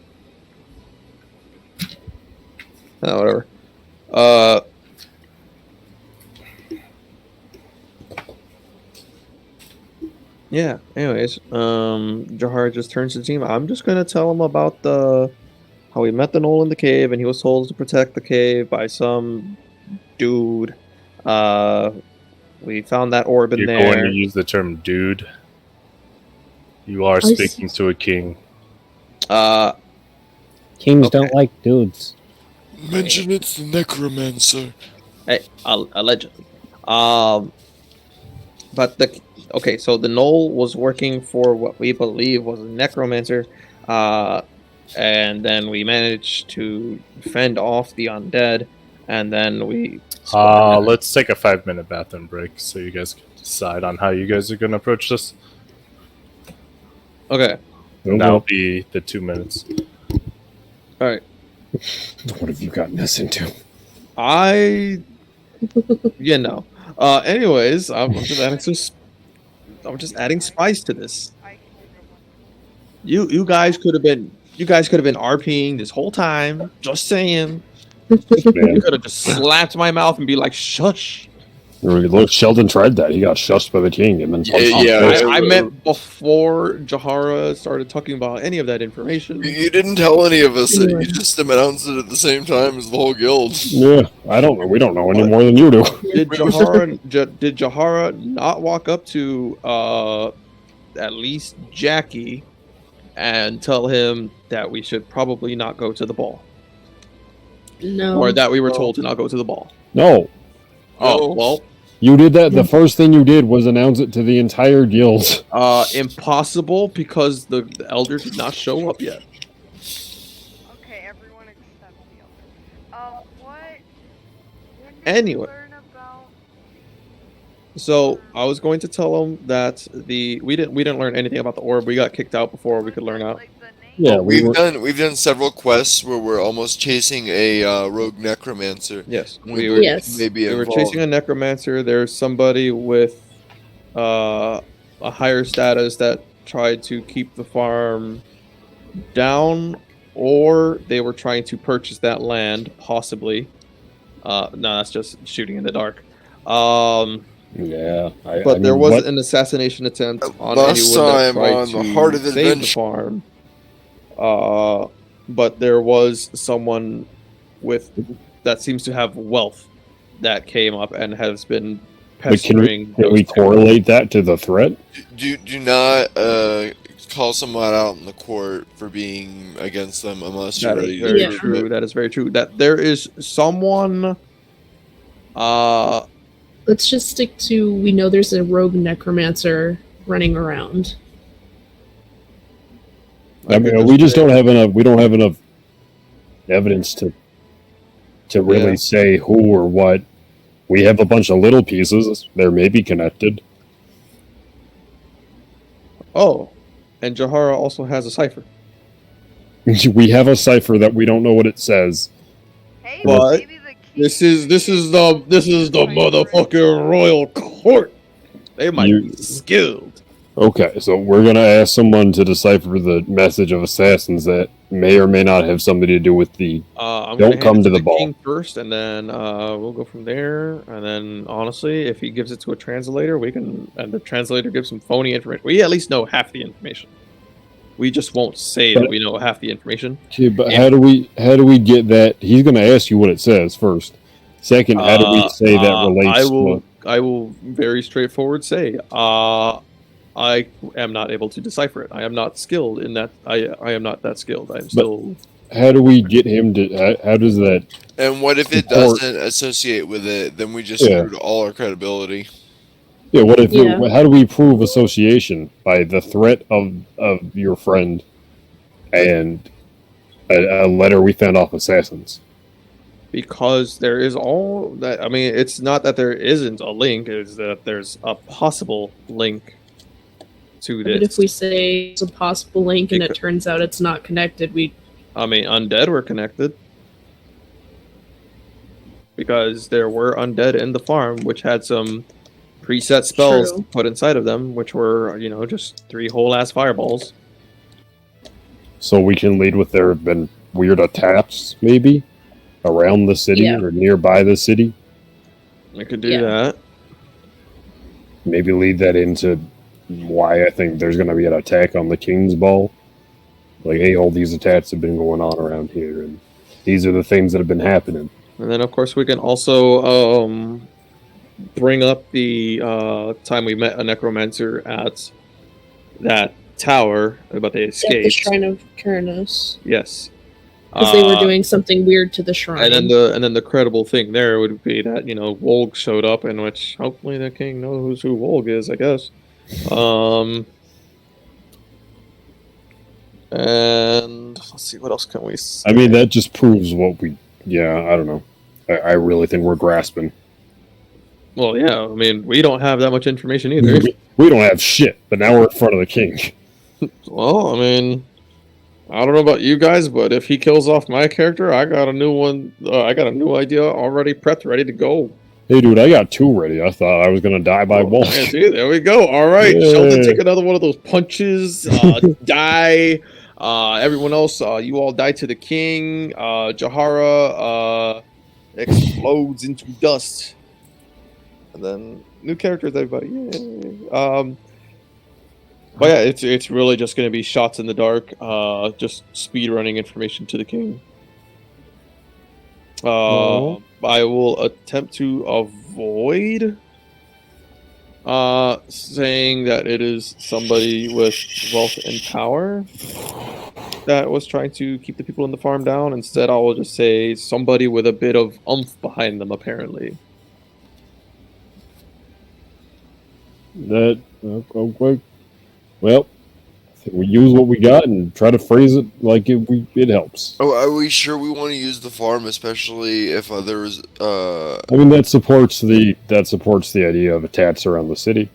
Oh, whatever. Yeah, anyways, Jahar just turns to the team. I'm just gonna tell him about how we met the Knoll in the cave, and he was told to protect the cave by some dude. We found that orb in You're there. going to use the term dude. You are I speaking to a king. Kings Okay. don't like dudes. Mention it's the necromancer. Hey, allegedly. But so the Knoll was working for what we believe was a necromancer, and then we managed to fend off the undead, and then we. Let's take a 5-minute bathroom break so you guys can decide on how you guys are going to approach this. Okay. And that'll be the 2 minutes. All right. What have you gotten us into? Anyways, I'm just adding spice to this. You guys could have been RPing this whole time. Just saying. You could have just slapped my mouth and be like, "Shush." Look, Sheldon tried that. He got shushed by the king and then punched him in the face. I meant before Jahara started talking about any of that information. You didn't tell any of us that. Anyway. You just announced it at the same time as the whole guild. Yeah, I don't know. We don't know any more than you do. Did Jahara not walk up to at least Jackie and tell him that we should probably not go to the ball, No. or that we were told to not go to the ball? No, Oh well, you did that. The first thing you did was announce it to the entire guild. impossible because the elder did not show up yet. Okay, everyone except the other. What? When did Anyway. you learn about? So I was going to tell him that we didn't learn anything about the orb. We got kicked out before we could learn out. Like the name? Yeah, We've done several quests where we're almost chasing a rogue necromancer. Yes, We were. Yes. maybe We were involved. chasing a necromancer. There's somebody with a higher status that tried to keep the farm down, or they were trying to purchase that land, possibly. No, that's just shooting in the dark. Yeah, But there was an assassination attempt on Last anyone that time tried on to the Heart of save the Adventure. farm. But there was someone that seems to have wealth that came up and has been But can pestering. we those two. correlate that to the threat? Do not call someone out in the court for being against them unless you're That ready is to very Yeah. do true. it. That is very true. That there is someone. Let's just stick to we know there's a rogue necromancer running around. I mean, we just don't have enough. We don't have enough evidence to really Yeah. say who or what. We have a bunch of little pieces. They're maybe connected. Oh, and Jahara also has a cipher. We have a cipher that we don't know what it says. Hey, But maybe the king This is the motherfucking royal court. They might You- be skilled. Okay, so we're gonna ask someone to decipher the message of assassins that may or may not have something to do with the. I'm Don't gonna come hand it to the ball. king first, and then we'll go from there. And then, honestly, if he gives it to a translator, we can. And the translator gives some phony information. We at least know half the information. We just won't say that we know half the information. Okay, but Yeah. how do we get that? He's gonna ask you what it says first. Second, how do we say that relates? I will very straightforward say, I am not able to decipher it. I am not skilled in that. I am not that skilled. I'm still. How do we get him to? How does that? And what if it Or- doesn't associate with it? Then we just Yeah. screwed all our credibility. Yeah. What if? Yeah. How do we prove association by the threat of your friend, and a letter we found off assassins? Because there is all that. I mean, it's not that there isn't a link; it's that there's a possible link to But this. if we say it's a possible link and it Because- turns out it's not connected, we I mean, undead were connected because there were undead in the farm, which had some preset spells True. put inside of them, which were just 3 whole ass fireballs. So we can lead with there have been weird attacks, maybe around the city Yeah. or nearby the city. We could do Yeah. that. Maybe lead that into why I think there's going to be an attack on the King's Ball. Like, hey, all these attacks have been going on around here, and these are the things that have been happening. And then, of course, we can also bring up the time we met a necromancer at that tower about the At the escape. Shrine of Keranos. Yes. Because they were doing something weird to the shrine. And then the credible thing there would be that Wolg showed up, in which hopefully the king knows who Wolg is, I guess. And let's see, what else can we say? I mean, that just proves what we. Yeah, I don't know. I really think we're grasping. Well, yeah, I mean, we don't have that much information either. We don't have shit, but now we're in front of the king. Well, I mean, I don't know about you guys, but if he kills off my character, I got a new one. I got a new idea already prepped, ready to go. Hey, dude, I got 2 ready. I thought I was gonna die by wolf. Yeah, see, there we go. All right, Yeah. Sheldon, take another one of those punches. Die. Everyone else, you all die to the king. Jahara explodes into dust. And then new characters, everybody. Yay. But yeah, it's really just going to be shots in the dark. Just speed running information to the king. I will attempt to avoid saying that it is somebody with wealth and power that was trying to keep the people in the farm down. Instead, I will just say somebody with a bit of oomph behind them, apparently. That okay. Well, I think we use what we got and try to phrase it like it helps. Oh, are we sure we want to use the farm, especially if others? I mean, that supports the idea of attacks around the city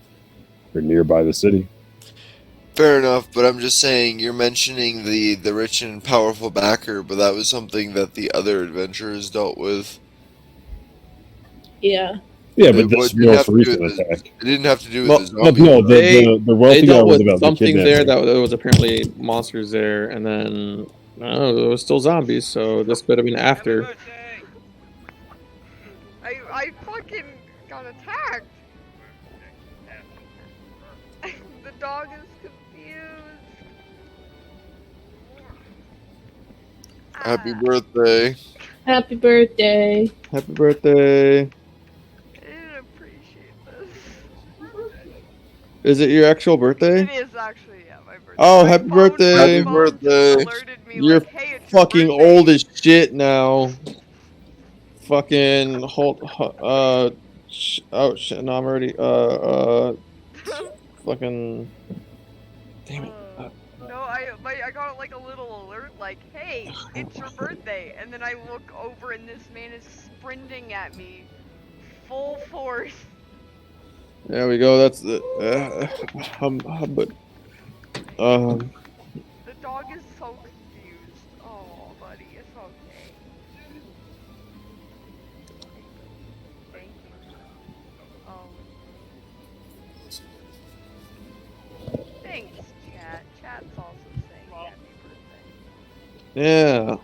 or nearby the city. Fair enough, but I'm just saying you're mentioning the rich and powerful backer, but that was something that the other adventurers dealt with. Yeah. Yeah, It but this didn't have most to do recent with the- attack. It didn't have to do with Well, the No, zombie. no, They- the wealthy They guy dealt was with about the something there kidnapping. that there was apparently monsters there, and then there was still zombies, so this could have been after. I fucking got attacked. The dog is confused. Happy Ah, birthday. Happy birthday. Happy birthday! I didn't appreciate this. Is it your actual birthday? It is actually, yeah, my birthday. Oh, My happy phone- birthday. my Happy phone birthday. just alerted me, You're like, hey, it's your Fucking birthday. old as shit now. Fucking oh shit! No, I'm already fucking. Damn it! No, I got like a little alert, like, hey, it's your birthday, and then I look over and this man is sprinting at me, full force. There we go. That's the. But The dog is so confused. Oh, buddy, it's okay. Thank you. Thanks, chat. Chat's also saying happy birthday. yeah.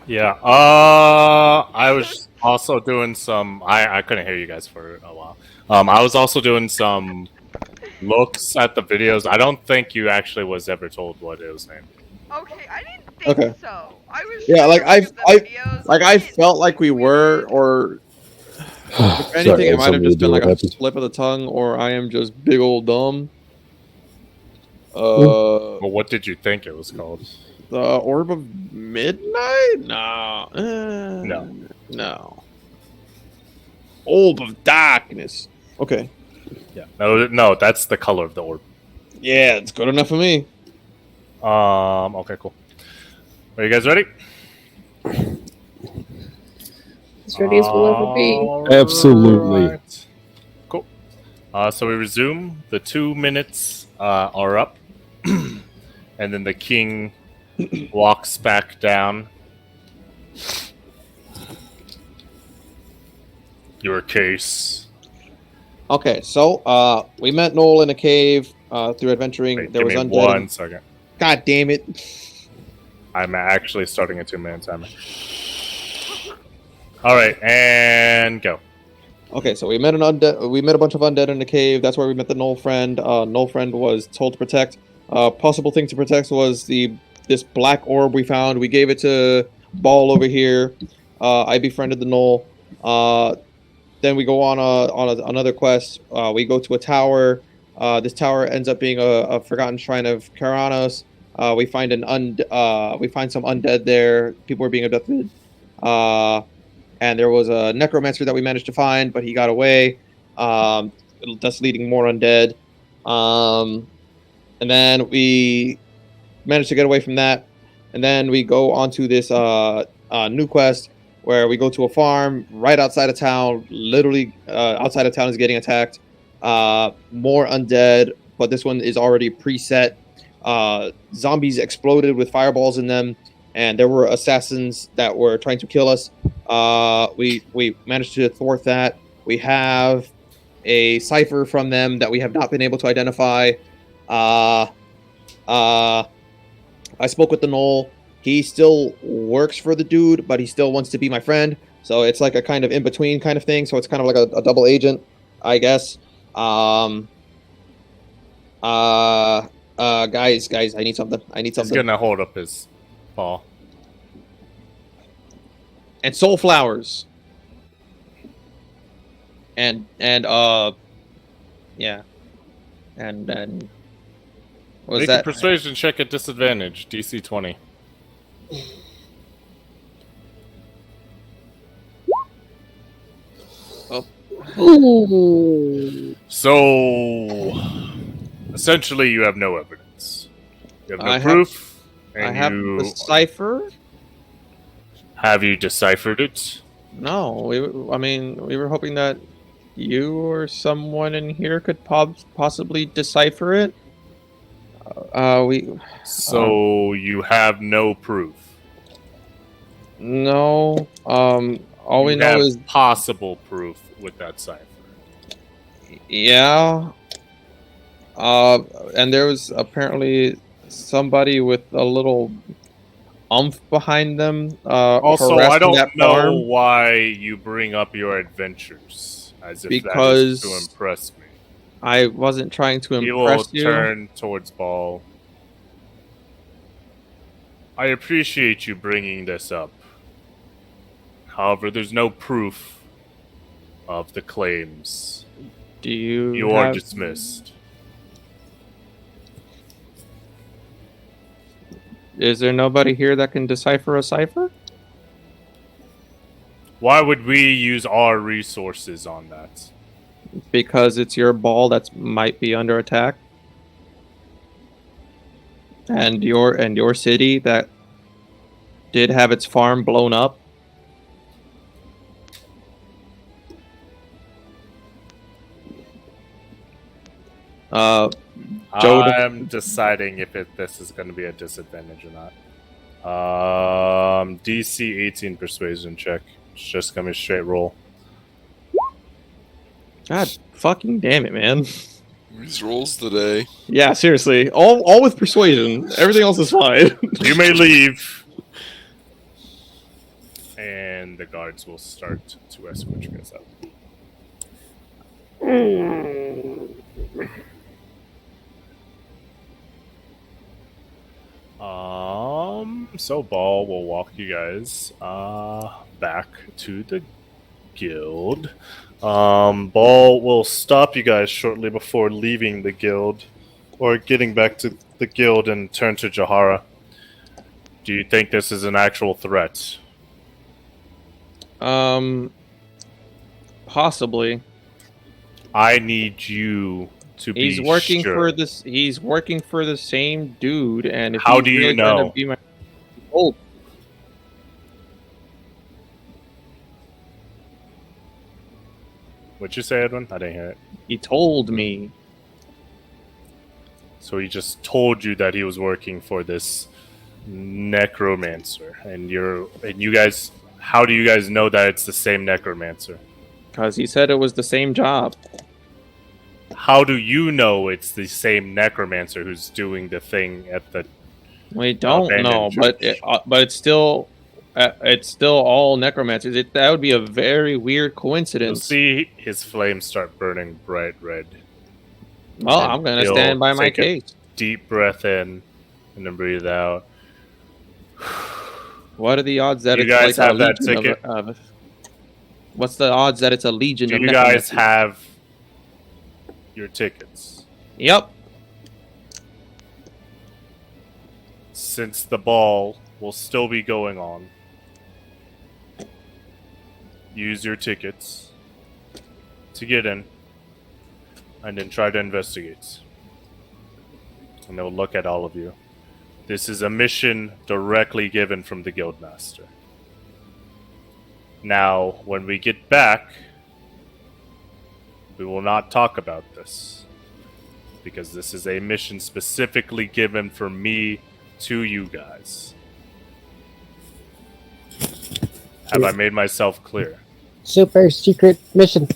Yeah. I was also doing some. I couldn't hear you guys for a while. I was also doing some looks at the videos. I don't think you actually was ever told what it was named. Okay, I didn't think Okay. so. I was Yeah, trying like, to look at the videos. I didn't felt like we see were, weird. or if Sorry, anything, I it had might have something to just do been like with a that. slip of the tongue, or I am just big old dumb. Well, what did you think it was called? The Orb of Midnight? No. No. No. Orb of Darkness. Okay. Yeah. No, that's the color of the orb. Yeah, it's good enough for me. Okay, cool. Are you guys ready? As ready as we'll ever be. Absolutely. Alright. Cool. So we resume. The 2 minutes are up. And then the king walks back down. Your case. Okay, so we met Noel in a cave through adventuring. Wait, there give was me undead. 1 second. God damn it. I'm actually starting a 2-minute timer. Alright, and go. Okay, so we met an undead. We met a bunch of undead in the cave. That's where we met the Knoll friend. Knoll friend was told to protect. Possible thing to protect was this black orb we found. We gave it to Ball over here. I befriended the Knoll. then we go on another quest. We go to a tower. This tower ends up being a forgotten shrine of Karanos. We find we find some undead there. People are being abducted. And there was a necromancer that we managed to find, but he got away. Thus leading more undead. And then we managed to get away from that. And then we go on to this new quest where we go to a farm right outside of town. Literally outside of town is getting attacked. More undead, but this one is already preset. Zombies exploded with fireballs in them, and there were assassins that were trying to kill us. We managed to thwart that. We have a cipher from them that we have not been able to identify. I spoke with the Knoll. He still works for the dude, but he still wants to be my friend. So it's like a kind of in-between kind of thing. So it's kind of like a double agent, I guess. Guys, I need something. He's gonna hold up his paw. And soul flowers. And yeah. And what was Make that? a persuasion check at disadvantage, DC 20. So, essentially, you have no evidence. You have no proof. I have the cipher. Have you deciphered it? No, we were hoping that you or someone in here could possibly decipher it. So you have no proof. No. All we know is possible proof with that cipher. Yeah. And there was apparently somebody with a little umph behind them. Also, I don't know farm. why you bring up your adventures as if Because that is to impress me. I wasn't trying to impress you. He will turn towards Ball. I appreciate you bringing this up. However, there's no proof of the claims. You are dismissed. Is there nobody here that can decipher a cipher? Why would we use our resources on that? Because it's your ball that might be under attack. And your city that did have its farm blown up. I'm deciding if this is going to be a disadvantage or not. DC 18 persuasion check. It's just going to be a straight roll. God fucking damn it, man. These rolls today. Yeah, seriously. All with persuasion. Everything else is fine. You may leave. And the guards will start to escort you guys out. So Ball will walk you guys back to the guild. Ball will stop you guys shortly before leaving the guild, or getting back to the guild, and turn to Jahara. Do you think this is an actual threat? Possibly. I need you to be He's working sure. for this. He's working for the same dude, and if How he's do you really know? gonna be my... Oh. What'd you say, Edwin? I didn't hear it. He told me. So he just told you that he was working for this necromancer, and you guys. How do you guys know that it's the same necromancer? Because he said it was the same job. How do you know it's the same necromancer who's doing the thing at the? We don't know, abandoned but it's still all necromancers. That would be a very weird You'll coincidence. see his flames start burning bright red. Well, And I'm gonna he'll stand by my take a case. Deep breath in, and then breathe out. What are the odds that You it's guys like have a that legion ticket? What's the odds that it's a legion Do of you guys necromancy? have your tickets? Yep. Since the ball will still be going on, use your tickets to get in and then try to investigate. And they'll look at all of you. This is a mission directly given from the Guildmaster. Now, when we get back, we will not talk about this. Because this is a mission specifically given from me to you guys. Have I made myself clear? Super secret mission.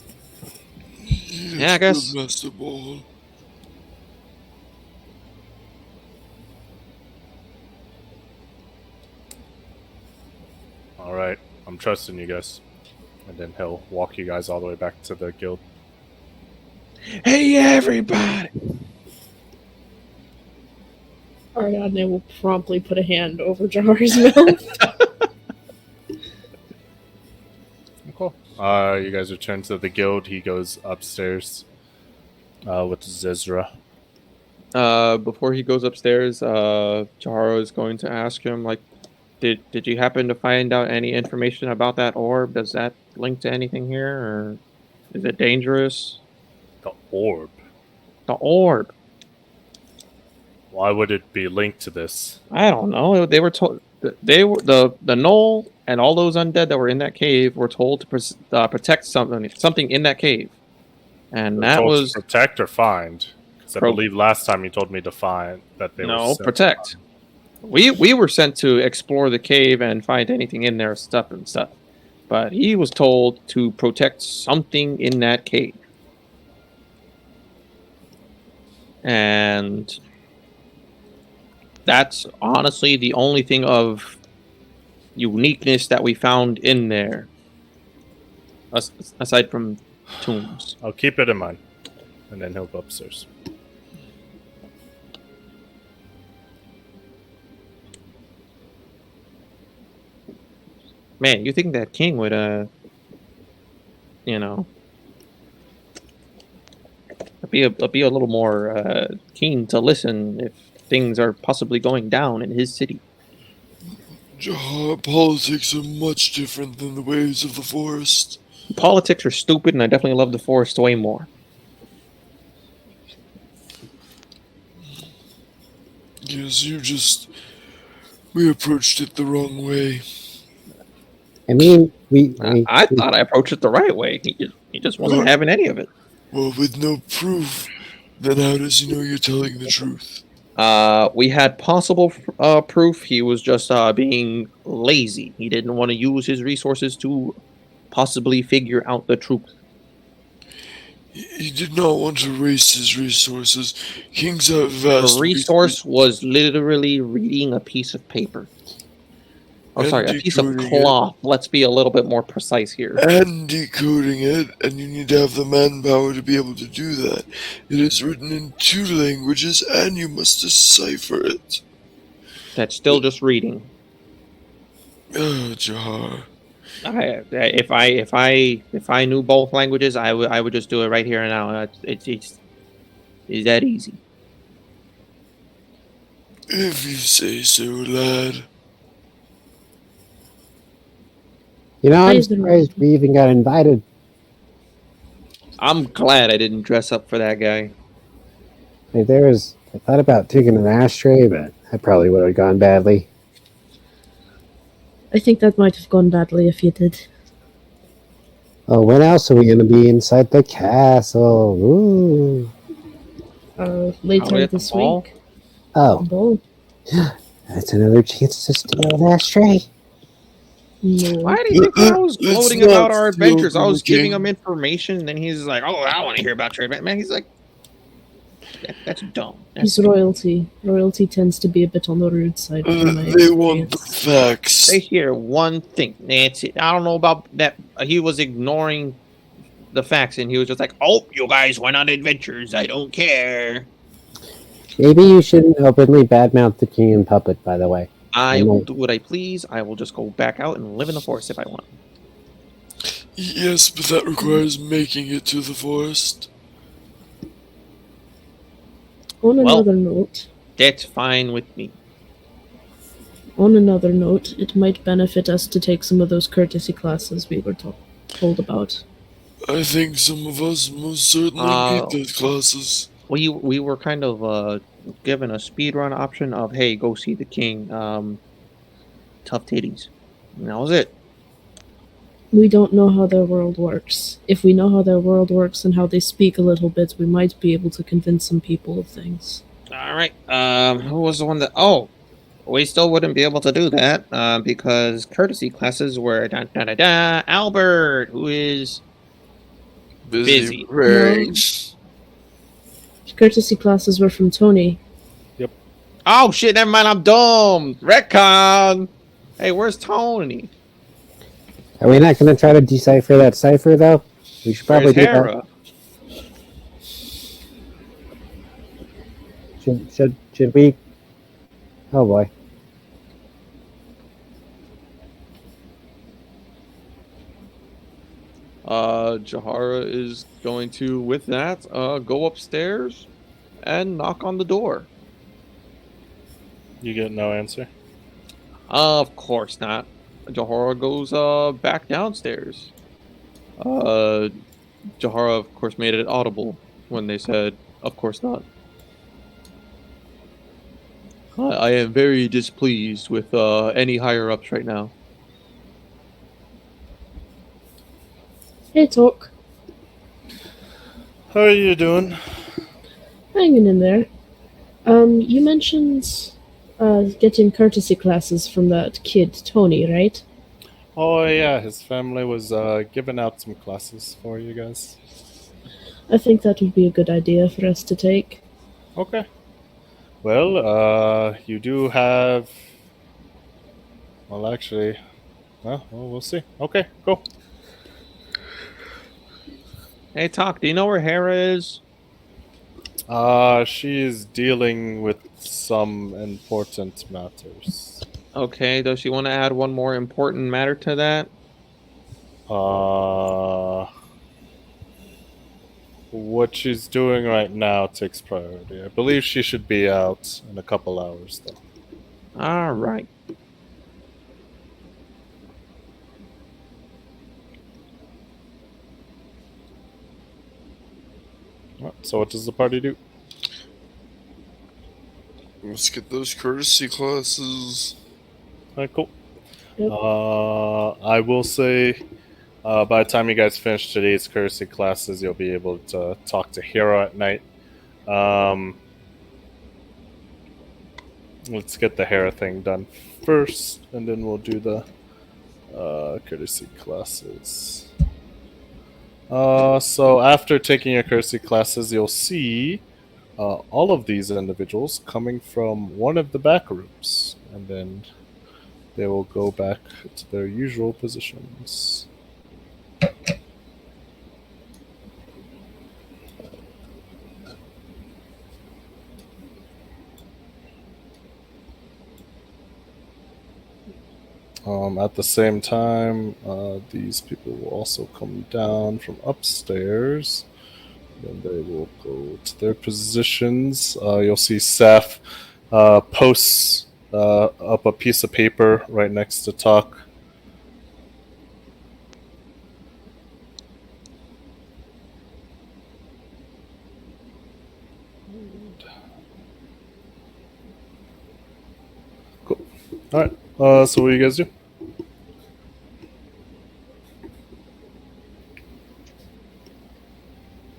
Yeah, I guess. Master Ball. Alright, I'm trusting you guys. And then he'll walk you guys all the way back to the guild. Hey, everybody! Ariadne will promptly put a hand over Jahar's mouth. Cool. You guys return to the guild. He goes upstairs with Zizra. Before he goes upstairs, Jahara is going to ask him, like, did you happen to find out any information about that orb? Does that link to anything here, or is it dangerous? The orb. The orb. Why would it be linked to this? I don't know. They were told they were the knoll and all those undead that were in that cave were told to protect something in that cave, and They're that told was to protect or find. Because I Pro- believe last time you told me to find that they were no sent to protect. We were sent to explore the cave and find anything in there, stuff, but he was told to protect something in that cave, and that's honestly the only thing of uniqueness that we found in there, aside from tombs. I'll keep it in mind. And then he'll go upstairs. Man, you think that king would, be a little more keen to listen if things are possibly going down in his city. Jahar, politics are much different than the ways of the forest. Politics are stupid, and I definitely love the forest way more. Yes, we approached it the wrong way. I mean, I thought I approached it the right way. He just wasn't having any of it. Well, with no proof, then how does he know you're telling the truth? We had possible proof. He was just being lazy. He didn't want to use his resources to possibly figure out the truth. He did not want to waste his resources. Kings have vast... The resource was literally reading a piece of paper. Oh, And sorry, a piece of decoding it. cloth. Let's be a little bit more precise here. And decoding it, and you need to have the manpower to be able to do that. It is written in 2 languages, and you must decipher it. That's still just reading. Oh, Jahar. If I knew both languages, I would just do it right here and now. It's that easy. If you say so, lad. you know, I'm Praise the surprised we even got invited. I'm glad I didn't dress up for that guy. Like, I thought about taking an ashtray, but that probably would have gone badly. I think that might have gone badly if you did. Oh, when else are we going to be inside the castle? Ooh. Later Probably at the this ball? week. Oh, Ball. that's another chance to steal an ashtray. No. Why do you think I was Let's gloating not about our steal adventures? I from was the king. giving him information, and then he's like, "Oh, I want to hear about your adventure." Man, he's like, "That's dumb." He's royalty. Royalty tends to be a bit on the rude side. from my They want the experience. facts. They hear one thing. That's it. I don't know about that. He was ignoring the facts, and he was just like, "Oh, you guys went on adventures. I don't care. Maybe you shouldn't openly badmouth the king in public, by the way. I will do what I please. I will just go back out and live in the forest if I want." Yes, but that requires making it to the forest. On Well- another note, That's fine with me. it might benefit us to take some of those courtesy classes we were told about. I think some of us most certainly need those classes. We were kind of given a speedrun option of, hey, go see the king. Tough titties. And that was it. We don't know how their world works. If we know how their world works and how they speak a little bit, we might be able to convince some people of things. All right. Who was the one that? Oh, we still wouldn't be able to do that because courtesy classes were Albert, who is busy. Praying. Courtesy classes were from Tony. Oh shit! Never mind. I'm dumb. Retcon. Hey, where's Tony? Are we not going to try to decipher that cipher, though? We should probably Where's do that. Hera? Should we? Oh boy. Jahara is going to, with that, go upstairs and knock on the door. You get no answer. Of course not. Jahara goes back downstairs. Jahara, of course, made it audible when they said, "Of course not." I am very displeased with any higher ups right now. Hey, Talk. How are you doing? Hanging in there. You mentioned getting courtesy classes from that kid, Tony, right? Oh yeah, his family was giving out some classes for you guys. I think that would be a good idea for us to take. Okay. Well, you do have. Well, actually, well, we'll see. Okay, go. Hey, Talk, do you know where Hera is? She is dealing with some important matters. Okay, does she want to add one more important matter to that? What she's doing right now takes priority. I believe she should be out in a couple hours, though. All right. So what does the party do? Let's get those courtesy classes. Alright, cool. Yep. I will say, by the time you guys finish today's courtesy classes, you'll be able to talk to Hero at night. Let's get the Hera thing done first, and then we'll do the courtesy classes. So after taking your courtesy classes, you'll see all of these individuals coming from one of the back rooms, and then they will go back to their usual positions. At the same time, these people will also come down from upstairs. Then they will go to their positions. You'll see Seth posts up a piece of paper right next to Talk. Cool. Alright, so what do you guys do?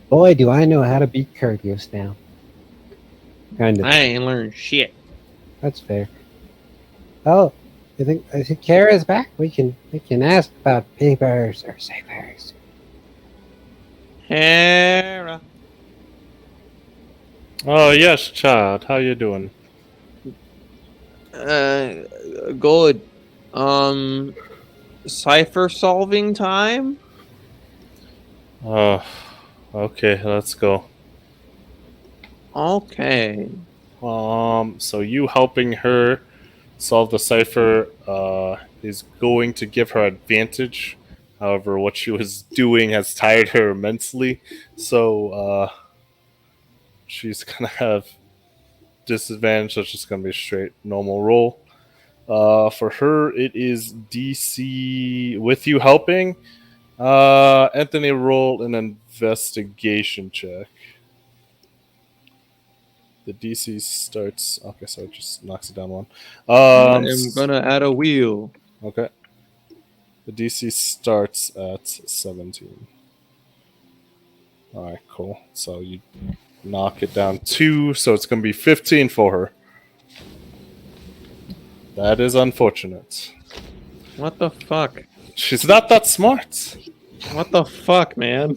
Boy, do I know how to be courteous now. Kind of. I ain't learned shit. That's fair. Oh, I think Kara's back. We can ask about papers or savers. Hera. Oh yes, child. How you doing? Good. Cipher solving time? Okay, let's go. Okay. So you helping her solve the cipher is going to give her advantage However, what she was doing has tired her immensely, so she's gonna have disadvantage. So it's just gonna be a straight normal roll. For her, it is DC with you helping. Anthony, roll an investigation check. The DC starts. Okay, so it just knocks it down one. I'm gonna add a wheel. Okay. The DC starts at 17. All right, cool. So you knock it down 2, so it's going to be 15 for her. That is unfortunate. What the fuck? She's not that smart. What the fuck, man?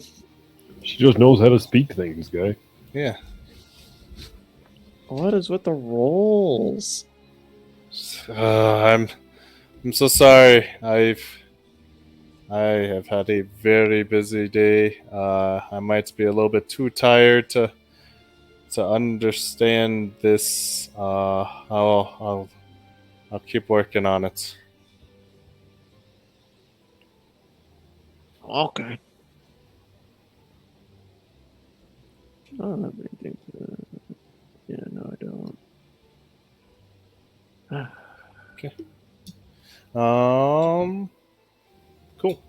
She just knows how to speak things, guy. Yeah. What is with the rolls? I'm so sorry. I have had a very busy day. I might be a little bit too tired to understand this. I'll keep working on it. Okay. I don't have anything to... Yeah, no, I don't. Cool.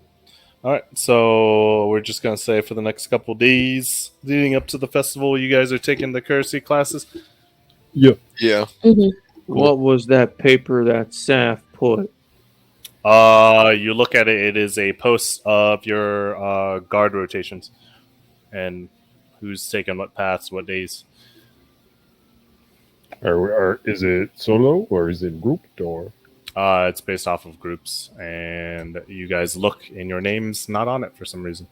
All right, so we're just gonna say for the next couple days leading up to the festival, you guys are taking the Kersey classes. Yep. Yeah. What was that paper that Saf put? You look at it; it is a post of your guard rotations, and who's taking what paths, what days. Or is it solo or is it grouped or? It's based off of groups, and you guys look, and your name's not on it for some reason.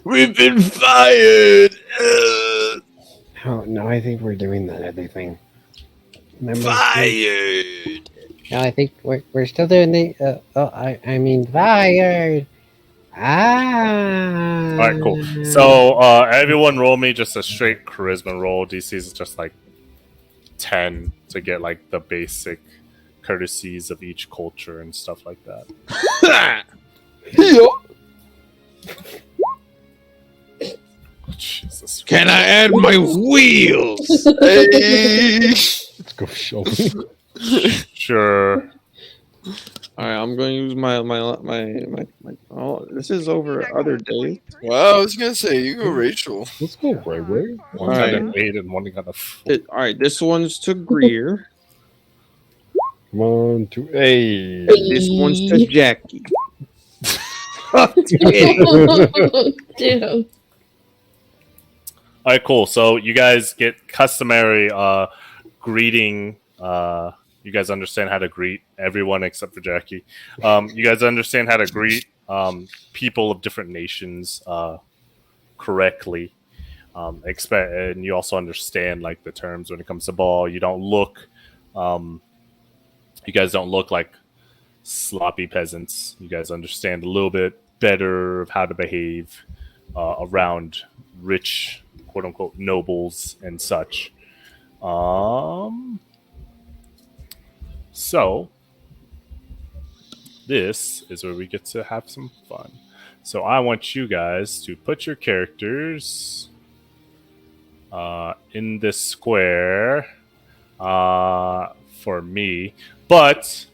We've been fired! Oh, no, I think we're doing the other thing. Remember? Fired! No, I think we're still doing the. I mean, fired! Ah! All right, cool. So everyone roll me just a straight charisma roll. DC's is just like 10 to get like the basic courtesies of each culture and stuff like that. Jesus. Can I add my wheels? Hey! Let's go show me. Sure. All right, I'm going to use my. Oh, this is over other days. Wow, I was gonna say, you go Rachel. Let's go, Ray. One All got right. an 8 and one got a 4. All right, this one's to Greer. Come on, to A. This one's to Jackie. Damn. All right, cool. So you guys get customary greeting. You guys understand how to greet everyone except for Jackie. You guys understand how to greet people of different nations correctly. And you also understand like the terms when it comes to ball. You don't look. You guys don't look like sloppy peasants. You guys understand a little bit better of how to behave around rich, quote unquote, nobles and such. So this is where we get to have some fun. So I want you guys to put your characters in this square for me, but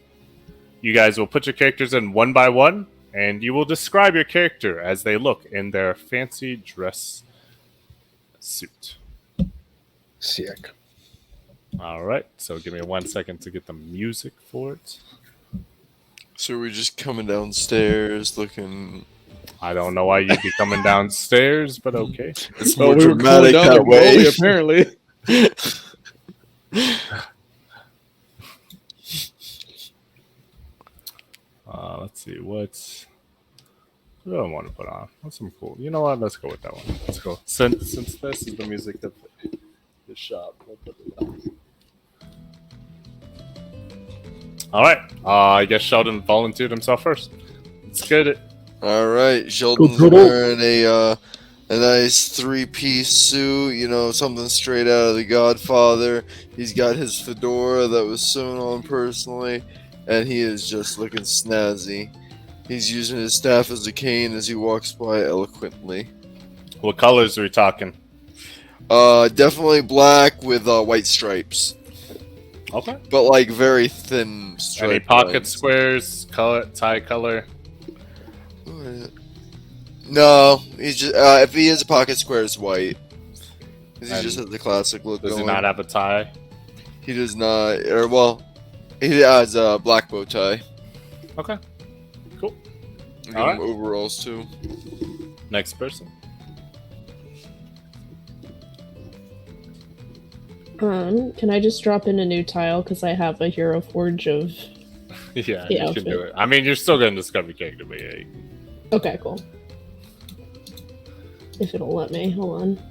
you guys will put your characters in one by one, and you will describe your character as they look in their fancy dress suit. Sick. All right, so give me 1 second to get the music for it. So we're just coming downstairs looking. I don't know why you'd be coming downstairs, but okay. It's Well, more we were dramatic going down that the way. gully, apparently. Let's see, what do I want to put on? What's some cool? You know what? Let's go with that one. Let's go. Since this is the music that the shop, we'll put it on. All right. I guess Sheldon volunteered himself first. Let's get it. All right, Sheldon's Go. wearing a nice three-piece suit. You know, something straight out of The Godfather. He's got his fedora that was sewn on personally. and he is just looking snazzy. He's using his staff as a cane as he walks by eloquently. What colors are we talking? Definitely black with white stripes, Okay. but like very thin stripes. Any pocket squares? Color, tie color? No, he's just if he has a pocket square, it's white. 'Cause he And just has the classic look Does going. he not have a tie? He does not, or well, he has a black bow tie. Okay. Cool. Give Alright. him overalls too. Next person. Can I just drop in a new tile because I have a Hero Forge of? Yeah, Yeah, you can okay. do it. I mean, you're still going to discover character, but yeah. Okay, cool. If it'll let me, hold on.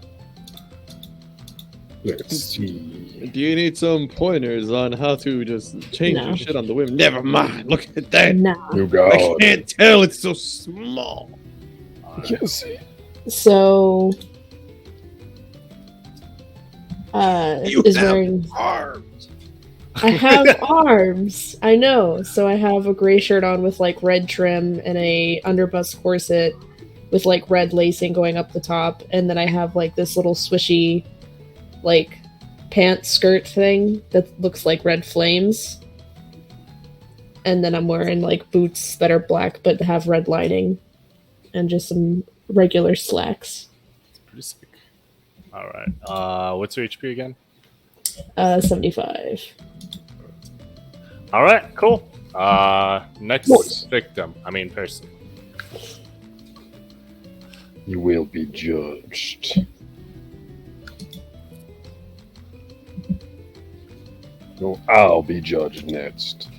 Let's see. Do you need some pointers on how to just change No. your shit on the whim? Never mind. Look at that. Nah. You I got it. can't tell. It's so small. Yes. So, You is have wearing. arms. I have arms. I know. So I have a gray shirt on with like red trim and a underbust corset with like red lacing going up the top, and then I have like this little swishy, like pants skirt thing that looks like red flames. And then I'm wearing like boots that are black but have red lining, and just some regular slacks. Pretty sick. All right. What's your HP again? 75. All right. Cool. Next Nice. victim. I mean person. You will be judged. No, I'll be judged next.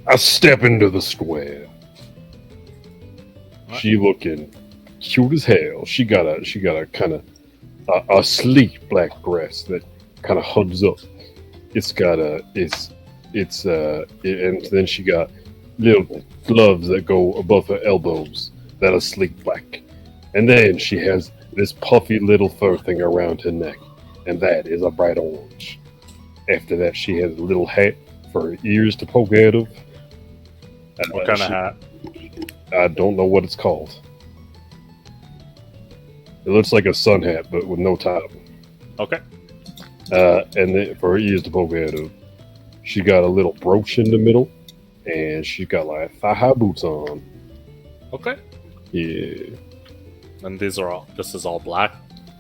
I step into the square. What? She looking cute as hell. She got a kind of a sleek black dress that kind of hugs up. It's got and then she got little gloves that go above her elbows that are sleek black. And then she has this puffy little fur thing around her neck, and that is a bright orange. After that, she has a little hat for her ears to poke out of. What kind of hat? I don't know what it's called. It looks like a sun hat, but with no top. Okay. And then for her ears to poke out of, she got a little brooch in the middle, and she got like thigh-high boots on. Okay. Yeah. And this is all black.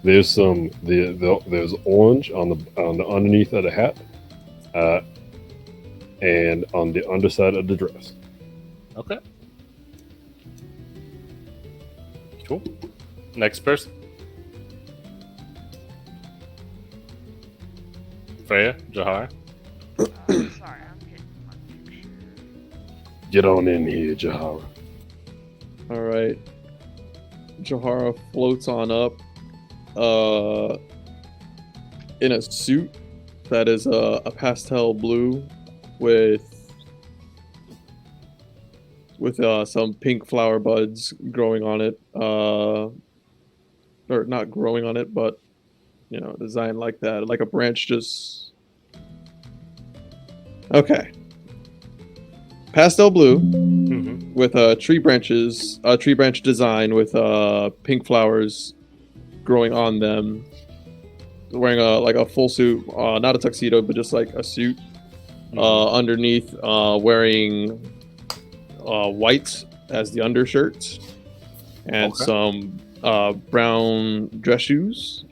There's some there's orange on the underneath of the hat, and on the underside of the dress. Okay. Cool. Next person. Freya, Jahar. Sorry, I'm getting my picture. Get on in here, Jahara. All right. Johara floats on up in a suit that is a pastel blue with some pink flower buds growing on it, or not growing on it, but designed like that, like a branch just. Okay. Pastel blue Mm-hmm. with tree branch design with pink flowers growing on them. Wearing a full suit, not a tuxedo, but just like a suit. Underneath, wearing white as the undershirt, and Okay. some brown dress shoes,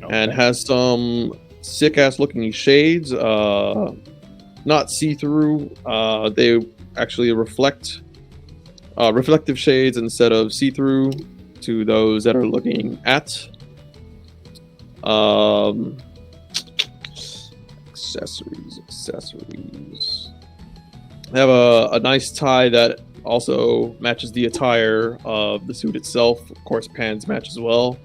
and Okay. has some sick ass looking shades. Not see through. They actually reflect reflective shades instead of see through to those that are looking at. Accessories. They have a nice tie that also matches the attire of the suit itself. Of course, pants match as well.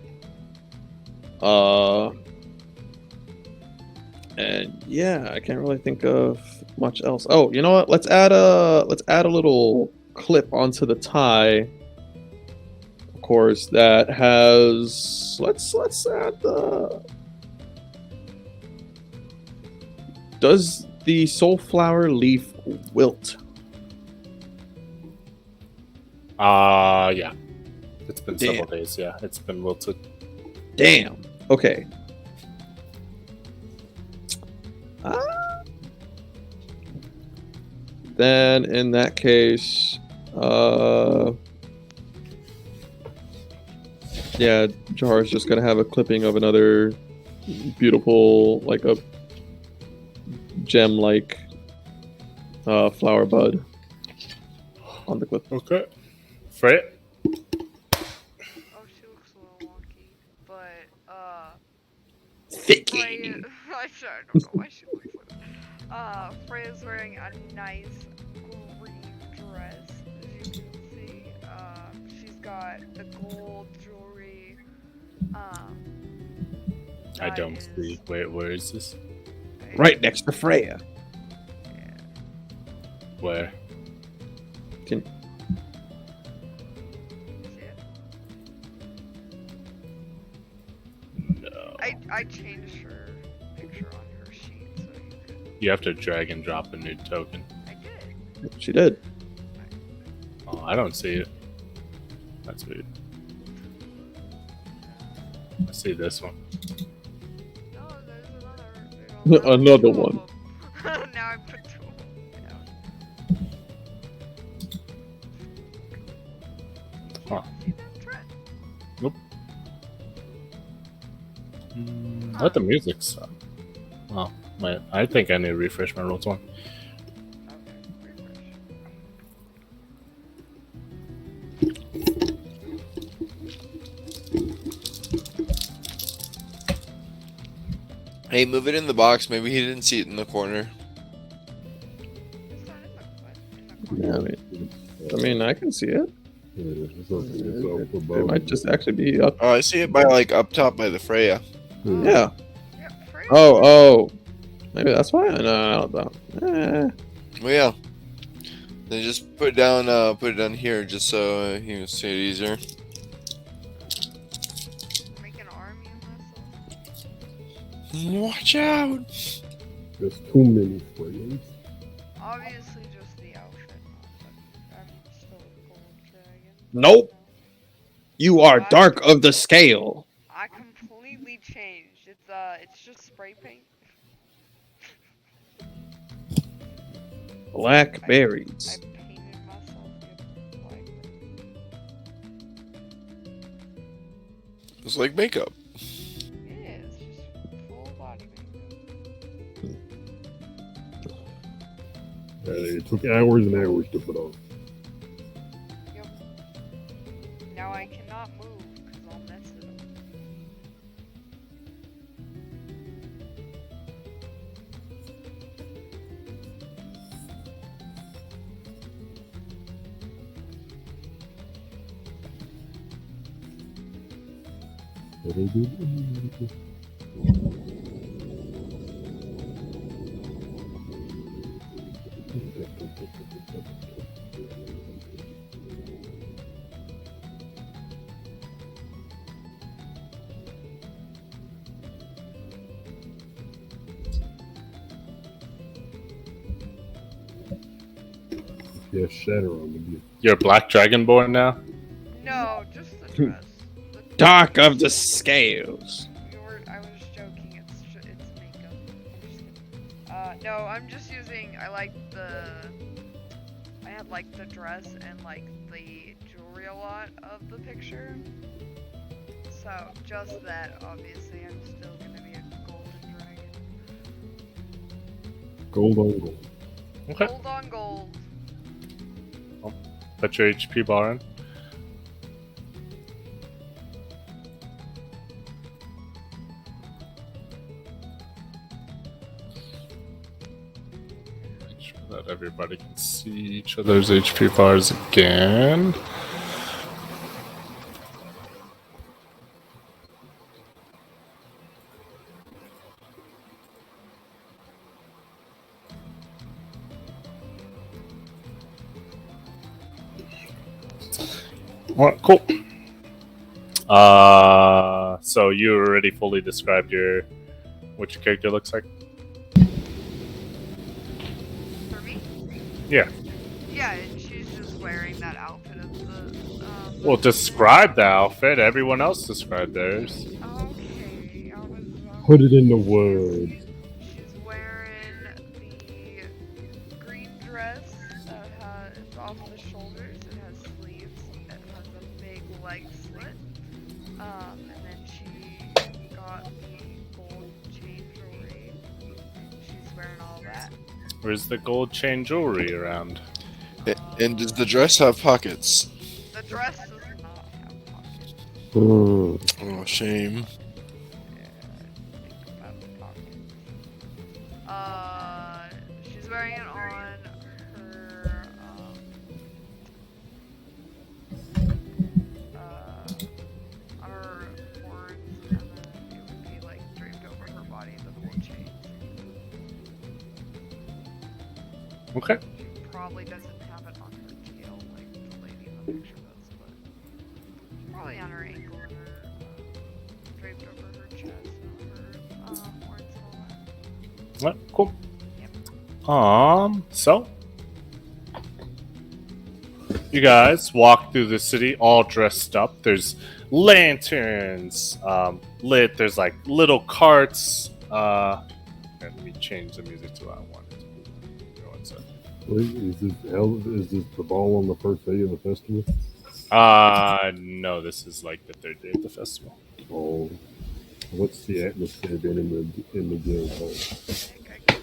And yeah, I can't really think of much else. Oh, you know what? Let's add a little clip onto the tie. Of course, that has let's add the the soulflower leaf wilt? Yeah. It's been Damn. several days. Yeah, it's been wilted. Damn. Okay. Then in that case, yeah, Jahar's just gonna have a clipping of another beautiful, like a gem-like flower bud on the clip. Okay. Freya? Oh, she looks a little wonky, but Freya, Thinking. I don't know why she looks like that. Freya's wearing a nice green dress, as you can see. She's got the gold jewelry. I that don't is- see. Where is this? Right next to Freya. Where? See it? No. I changed her picture on her sheet so you could. You have to drag and drop a new token. I did. She did. Oh, I don't see it. That's weird. I see this one. No, there's another. Another two of one. them. Now I put two of them down. Huh. See that trend? Let the music stop. Oh, wait. I think I need to refresh my roll 1. Okay, refresh. Hey, move it in the box. Maybe he didn't see it in the corner. It's not in the Yeah, I mean, I can see it. It might just actually be up. Oh, I see it by like up top by the Freya. Yeah. Yeah, Freya. Oh. Maybe that's why. No, I don't know. Well, yeah. Then just put it down here, just so you can see it easier. Make an army of myself. Watch out! There's too many Freyas. Obviously, just the outfit. But I'm still a gold dragon. Nope. You are dark of the scale. I completely changed. It's just spray paint. Black I berries. painted myself with black. It's like makeup. It is just full body makeup. It took hours and hours to put on. Yep. Now I cannot move because I'll mess it up. Yeah, shatter on the You're a black dragonborn now? No, just the dress. The Dark of the scales. I was joking. It's makeup. I'm just kidding. No, I'm just using. I had like the dress and like the jewelry a lot of the picture. So just that. Obviously, I'm still gonna be a golden dragon. gold on gold. Okay. Gold on gold. Put your HP bar in. Make sure that everybody can see each other's HP bars again. Alright, cool. So you already fully described what your character looks like? Yeah. Yeah, and she's just wearing that outfit of the. Well, describe the outfit. Everyone else described theirs. Okay, Put it into words. She's wearing the green dress that has off the shoulders. It has sleeves. It has a big leg slit. And then she got the gold chain jewelry. She's wearing all that. Where's the gold chain jewelry around? And does the dress have pockets? The dress does not have pockets. Hmm. Oh, shame. Think about the pockets. She's wearing it on her horns, and then it would be like draped over her body, the gold chains. Okay. She probably doesn't have it on her tail like the lady in the picture does, but probably on her ankle and her draped over her chest and her horns and all that. Right, cool. Yep. So you guys walk through the city all dressed up. There's lanterns lit. There's like little carts. Let me change the music to what I want it to be. Give me 1 second. Wait, is this the ball on the first day of the festival? No, this is like the 3rd day of the festival. Oh, what's the atmosphere been in the guild hall? I think I can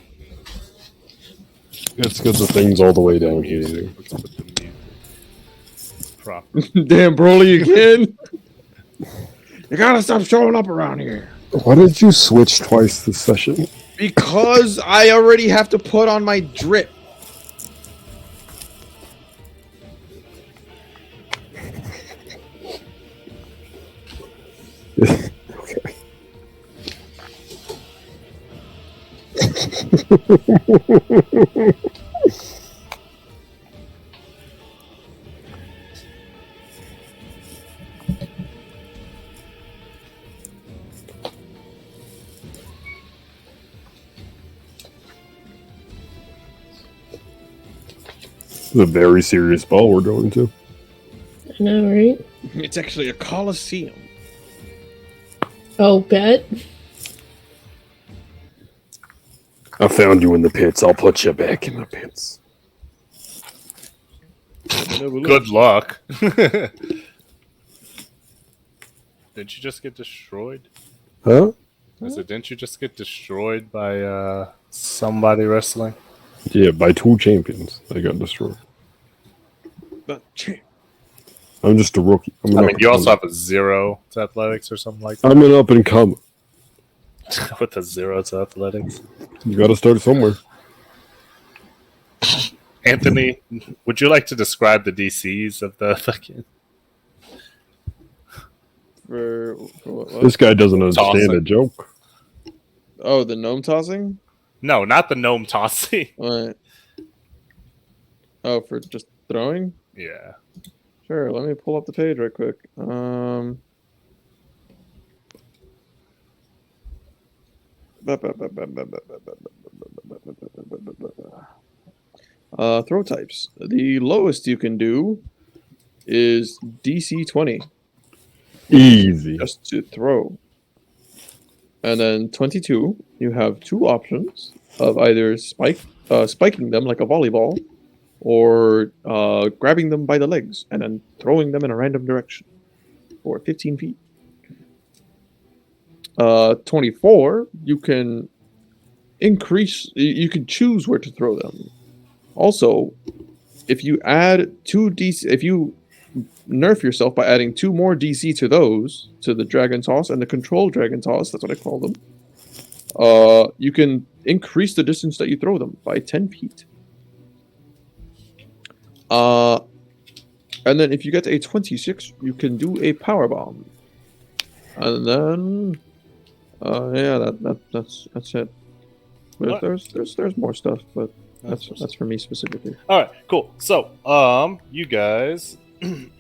change It's because the thing's all the way down here. Music. Let's put the music. Prop. Damn, Broly again. You gotta stop showing up around here. Why did you switch twice this session? Because I already have to put on my drip. Okay. This is a very serious ball we're going to. I know, right? It's actually a coliseum. Oh, bet. I found you in the pits. I'll put you back in the pits. Good luck. Did you just get destroyed? Huh? I said, didn't you just get destroyed by somebody wrestling? Yeah, by 2 champions. I got destroyed. But I'm just a rookie. I mean, you also have a 0 to athletics or something like that. I'm an up and comer. With a 0 to athletics. You got to start somewhere. Anthony, would you like to describe the DCs of the fucking for what? This guy doesn't understand Tossing. a joke. Oh, the gnome tossing? No, not the gnome tossing. What? Oh, for just throwing? Yeah. Sure, let me pull up the page right quick. Throw types. The lowest you can do is DC 20, Easy. just to throw. And then 22, you have 2 options of either spiking them like a volleyball, or grabbing them by the legs and then throwing them in a random direction for 15 feet. 24, you can you can choose where to throw them. Also, if you add 2 DC, if you nerf yourself by adding 2 more DC to those, to the dragon toss and the control dragon toss, that's what I call them, you can increase the distance that you throw them by 10 feet. And then if you get a 26, you can do a power bomb. And then yeah, that's it. But there's more stuff, but that's for me specifically. All right, cool. So, you guys,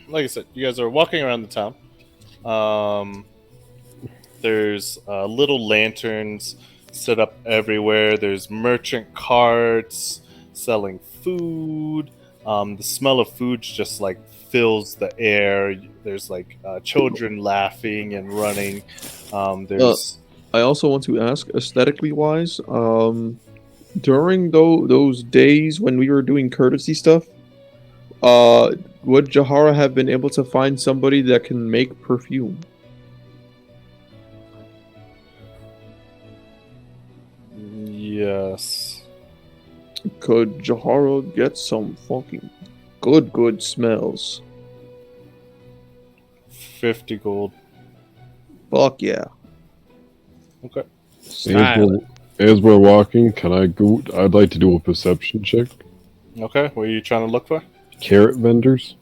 like I said, you guys are walking around the town. There's little lanterns set up everywhere. There's merchant carts selling food. The smell of food just like fills the air. There's like children laughing and running. There's I also want to ask, aesthetically wise, during those days when we were doing courtesy stuff, would Jahara have been able to find somebody that can make perfume? yes. Could Jahara get some fucking good smells? 50 gold. Fuck yeah. Okay. As we're walking, can I go? I'd like to do a perception check. Okay, what are you trying to look for? Carrot vendors.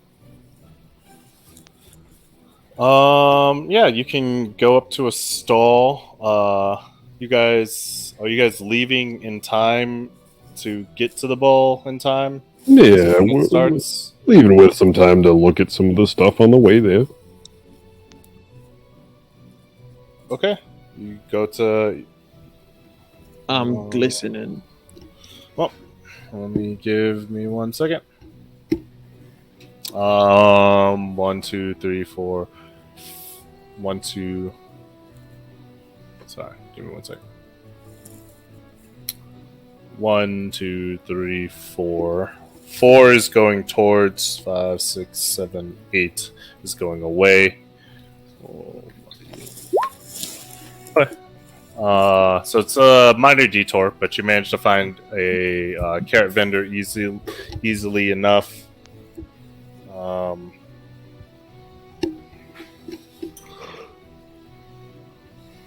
Yeah, you can go up to a stall. Are you guys leaving in time to get to the ball in time? Yeah, When it we're starts. leaving with some time to look at some of the stuff on the way there. Okay. You go to. I'm glistening. Well, give me 1 second. 1, 2, 3, 4. 1, 2. Sorry, give me 1 second. 1, 2, 3, 4. 4 is going towards 5, 6, 7, 8 is going away. So it's a minor detour, but you managed to find a carrot vendor easily enough.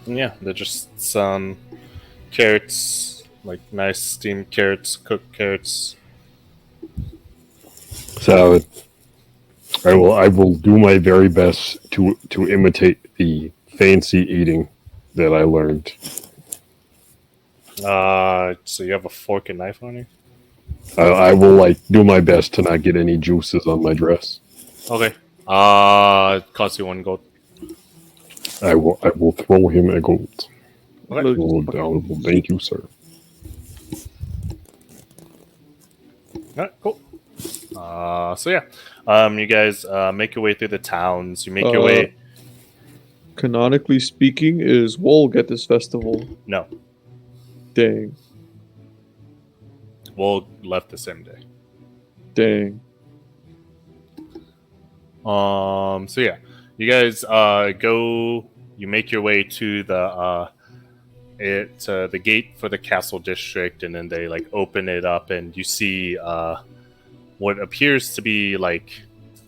Yeah, they're just some carrots, like nice steamed carrots, cooked carrots. Salad. I will do my very best to imitate the fancy eating that I learned. So you have a fork and knife on you? I will do my best to not get any juices on my dress. Okay. Costs you 1 gold. I will throw him a gold. Okay. Oh, thank you, sir. Alright, cool. So yeah. You guys make your way through the towns. You make your way. Canonically speaking, is Wolg at this festival? No. Dang. Wolg left the same day. Dang. So yeah, you guys go. You make your way to the gate for the castle district, and then they open it up, and you see what appears to be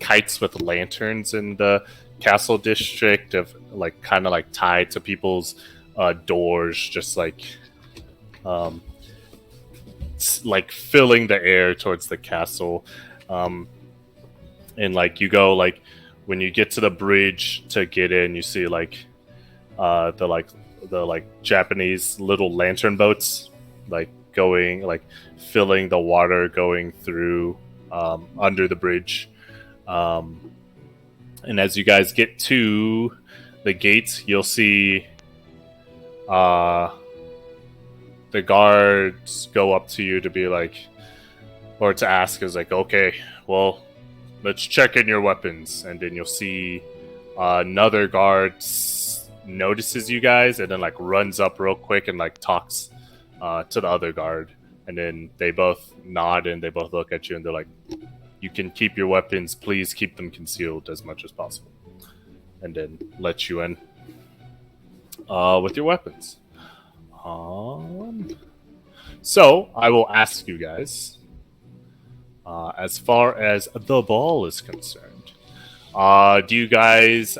kites with lanterns in the castle district, of kind of tied to people's doors, just filling the air towards the castle. And you go when you get to the bridge to get in, you see the Japanese little lantern boats going filling the water going through under the bridge. And as you guys get to the gates, you'll see the guards go up to you to be or to ask, is okay, well, let's check in your weapons. And then you'll see another guard notices you guys and then runs up real quick and talks to the other guard. And then they both nod and they both look at you and they're you can keep your weapons, please keep them concealed as much as possible. And then let you in with your weapons. So I will ask you guys, as far as the ball is concerned, do you guys,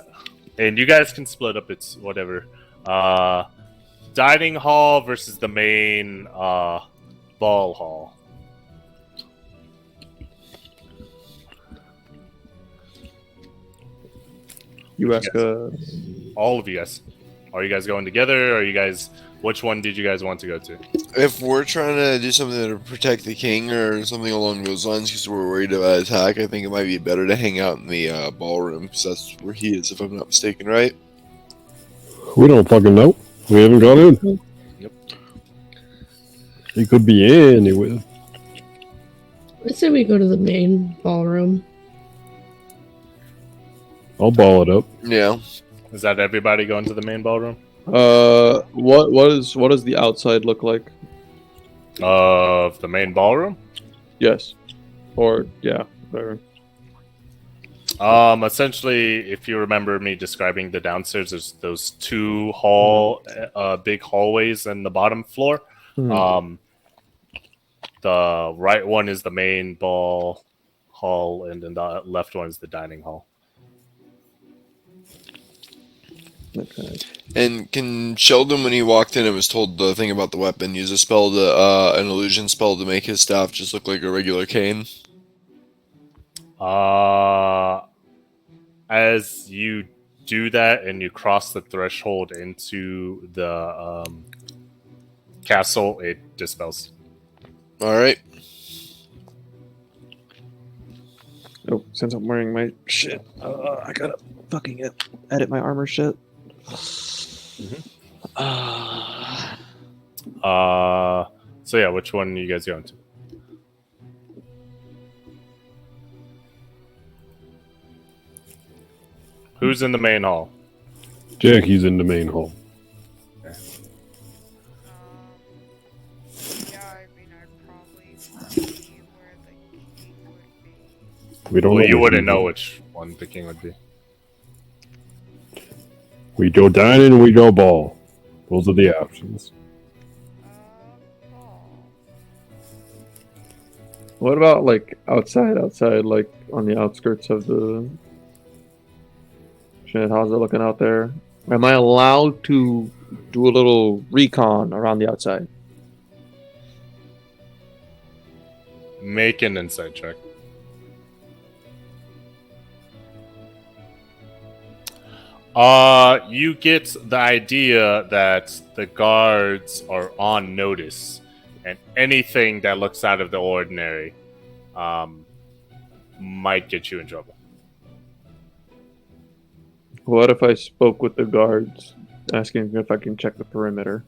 and you guys can split up, it's whatever, dining hall versus the main ball hall? You ask all of you guys. Are you guys going together? Which one did you guys want to go to? If we're trying to do something to protect the king or something along those lines because we're worried about attack, I think it might be better to hang out in the ballroom because that's where he is, if I'm not mistaken, right? We don't fucking know. We haven't gone in. Yep. He could be anywhere. I say we go to the main ballroom. I'll ball it up. Yeah. Is that everybody going to the main ballroom? What does the outside look like? Of the main ballroom? Yes. Or yeah, whatever. Essentially, if you remember me describing the downstairs, there's those two big hallways in the bottom floor. Mhm. The right one is the main ball hall, and then the left one is the dining hall. Okay. And can Sheldon, when he walked in and was told the thing about the weapon, use a spell to an illusion spell to make his staff just look like a regular cane? As you do that and you cross the threshold into the castle, it dispels. All right. Oh, since I'm wearing my shit, I gotta fucking edit my armor shit. So yeah, which one are you guys going to? Who's in the main hall? Jackie's in the main hall. Yeah, I mean, I'd probably see where the king would be. We don't Well, know you which wouldn't one. know which one the king would be. We go dining, we go ball. Those are the options. Oh. What about like outside, like on the outskirts of the shit? How's it looking out there? Am I allowed to do a little recon around the outside? Make an insight check. You get the idea that the guards are on notice, and anything that looks out of the ordinary might get you in trouble. What if I spoke with the guards, asking if I can check the perimeter?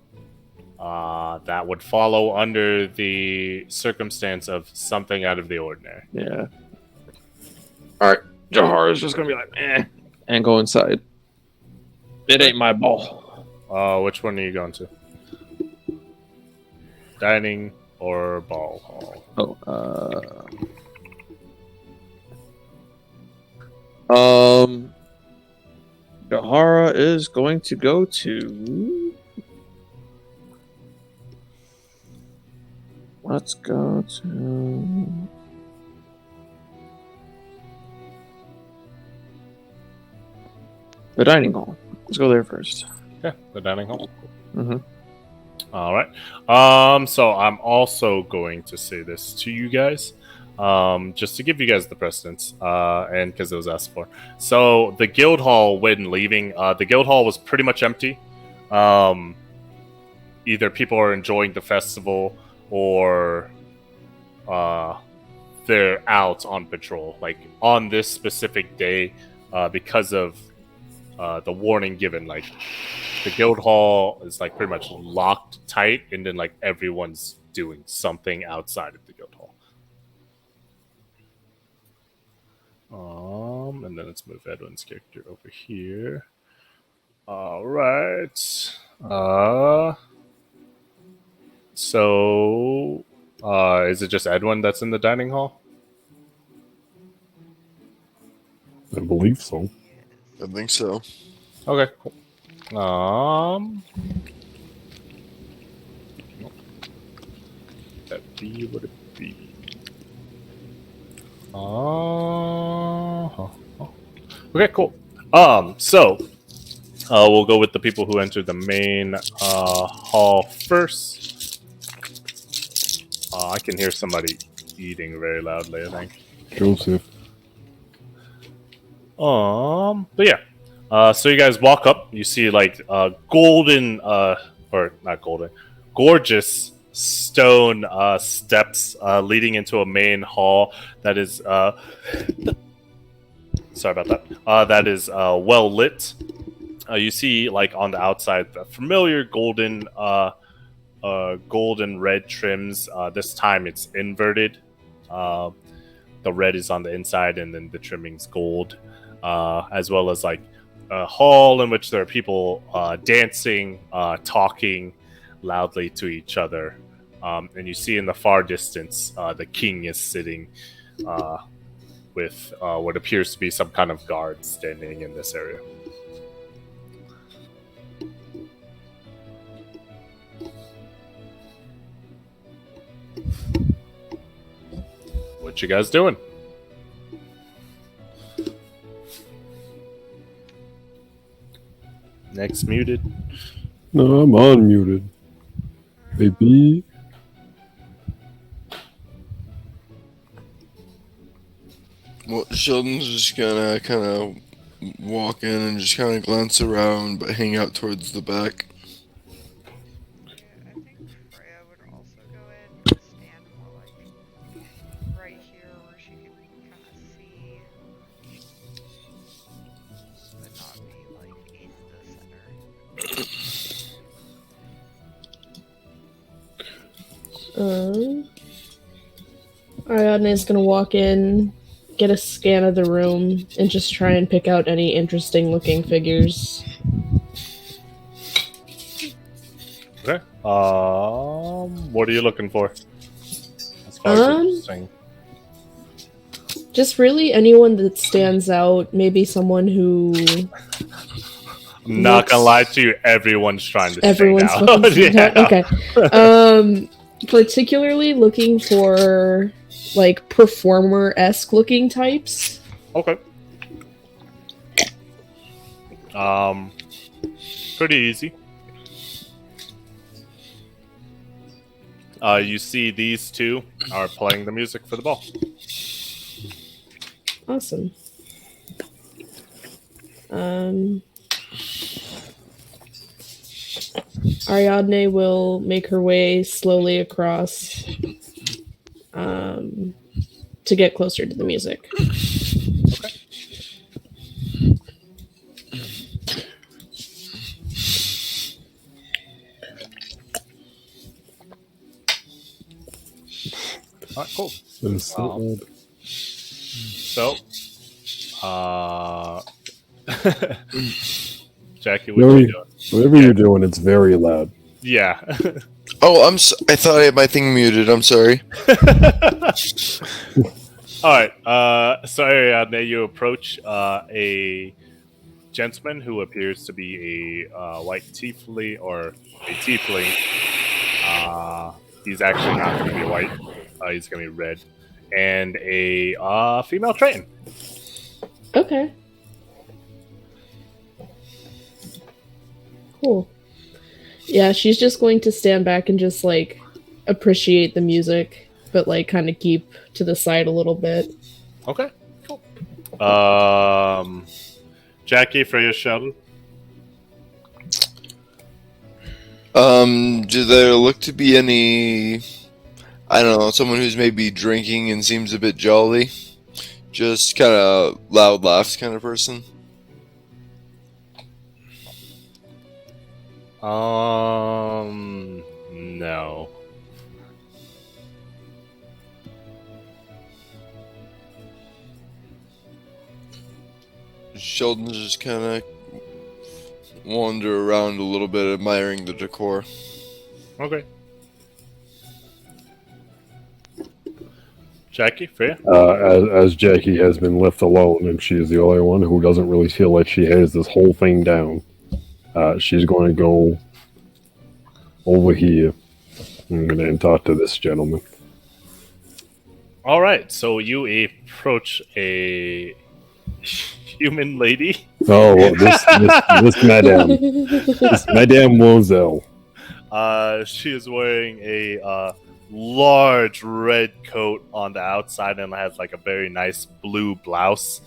That would follow under the circumstance of something out of the ordinary. Yeah. All right, Jahar is just gonna be like, and go inside. It ain't my ball. Which one are you going to? Dining or ball hall? Jahara is going to go to. Let's go to. The dining hall. Let's go there first. Yeah, the dining hall. Mm-hmm. All right. So I'm also going to say this to you guys, just to give you guys the precedence, and because it was asked for. So the guild hall, when leaving, the guild hall was pretty much empty. Either people are enjoying the festival or they're out on patrol. Like on this specific day, because of the warning given, like the guild hall is like pretty much locked tight, and then like everyone's doing something outside of the guild hall. And then let's move Edwin's character over here. All right. So is it just Edwin that's in the dining hall? I believe so. I think so. Okay, cool. That be what it be. Okay, cool. So we'll go with the people who entered the main hall first. I can hear somebody eating very loudly, I think. Joseph. But yeah. So you guys walk up, you see like golden, or not golden, gorgeous stone steps leading into a main hall that is, sorry about that, that is well lit. You see like on the outside the familiar golden red trims. This time it's inverted. The red is on the inside, and then the trimming's gold, as well as like a hall in which there are people dancing, talking loudly to each other. And you see in the far distance, the king is sitting with what appears to be some kind of guard standing in this area. What you guys doing? Next muted. No, I'm unmuted. Baby. Well, Sheldon's just gonna kind of walk in and just kind of glance around, but hang out towards the back. Okay, I think Freya would also go in and stand more like right here where she can kind of see, but not be like in the center. Ariadne is gonna walk in, get a scan of the room, and just try and pick out any interesting looking figures. Okay. What are you looking for? As far as interesting. Just really anyone that stands out. Maybe someone who I'm not gonna lie to you. Everyone's trying to everyone's stand out. fucking stand out. Yeah. Okay. Particularly looking for like performer-esque looking types. Okay. Pretty easy. You see these two are playing the music for the ball. Awesome. Ariadne will make her way slowly across to get closer to the music. Alright, cool. That's so odd. So, Jackie, what No, are you doing? Whatever you're doing, it's very loud. Yeah. Oh, I thought I had my thing muted. I'm sorry. Alright, so Ariadne, you approach a gentleman who appears to be a white tiefling, or a tiefling. He's actually not going to be white. He's going to be red. And a female Triton. Okay. Cool. Yeah, she's just going to stand back and just like appreciate the music, but like kind of keep to the side a little bit. Okay, cool. Jackie, Freya, Sheldon. Do there look to be any, I don't know, someone who's maybe drinking and seems a bit jolly? Just kind of loud laughs kind of person? No. Sheldon's just kind of wander around a little bit, admiring the decor. Okay. Jackie, Freya? As Jackie has been left alone, and she is the only one who doesn't really feel like she has this whole thing down, she's going to go over here and talk to this gentleman. All right, so you approach a human lady. Oh, well, this madame. This Madame Moselle. She is wearing a large red coat on the outside and has like a very nice blue blouse.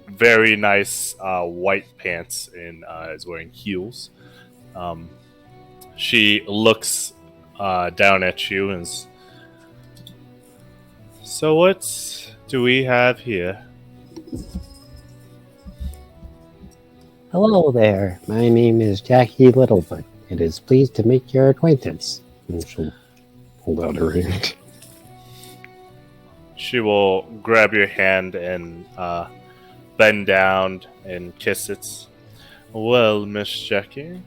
Very nice white pants, and is wearing heels. She looks down at you and is, so what do we have here? Hello there. My name is Jackie Littlefoot. It is pleased to make your acquaintance. And she'll hold out her hand. she will grab your hand and bend down and kiss it. Well, Miss Jackie,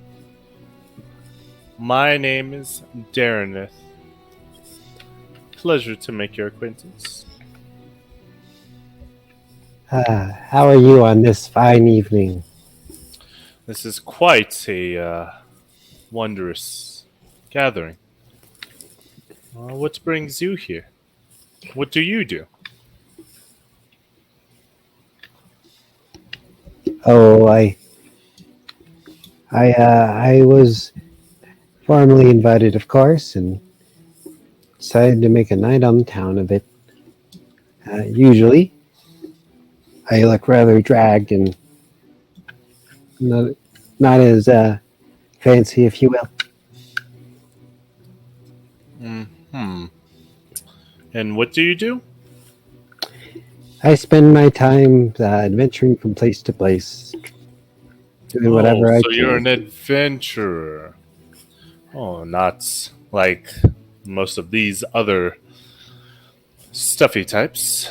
my name is Darenith. Pleasure to make your acquaintance. How are you on this fine evening? This is quite a wondrous gathering. What brings you here? What do you do? Oh, I was formally invited, of course, and decided to make a night on the town of it. Usually, I look rather dragged and not as fancy, if you will. Hmm. And what do you do? I spend my time adventuring from place to place, doing whatever I So can. you're an adventurer. Oh, not like most of these other stuffy types.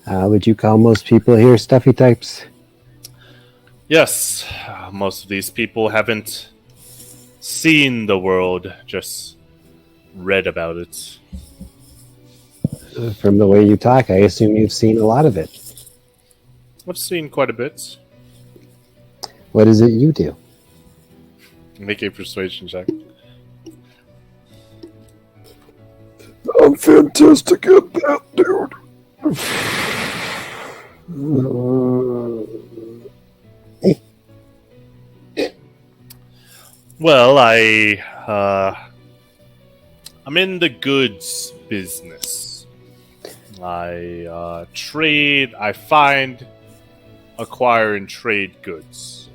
Would you call most people here stuffy types? Yes, most of these people haven't seen the world, just read about it. From the way you talk, I assume you've seen a lot of it. I've seen quite a bit. What is it you do? Make a persuasion check. I'm fantastic at that, dude. Well, I'm in the goods business. I trade, I find, acquire, and trade goods.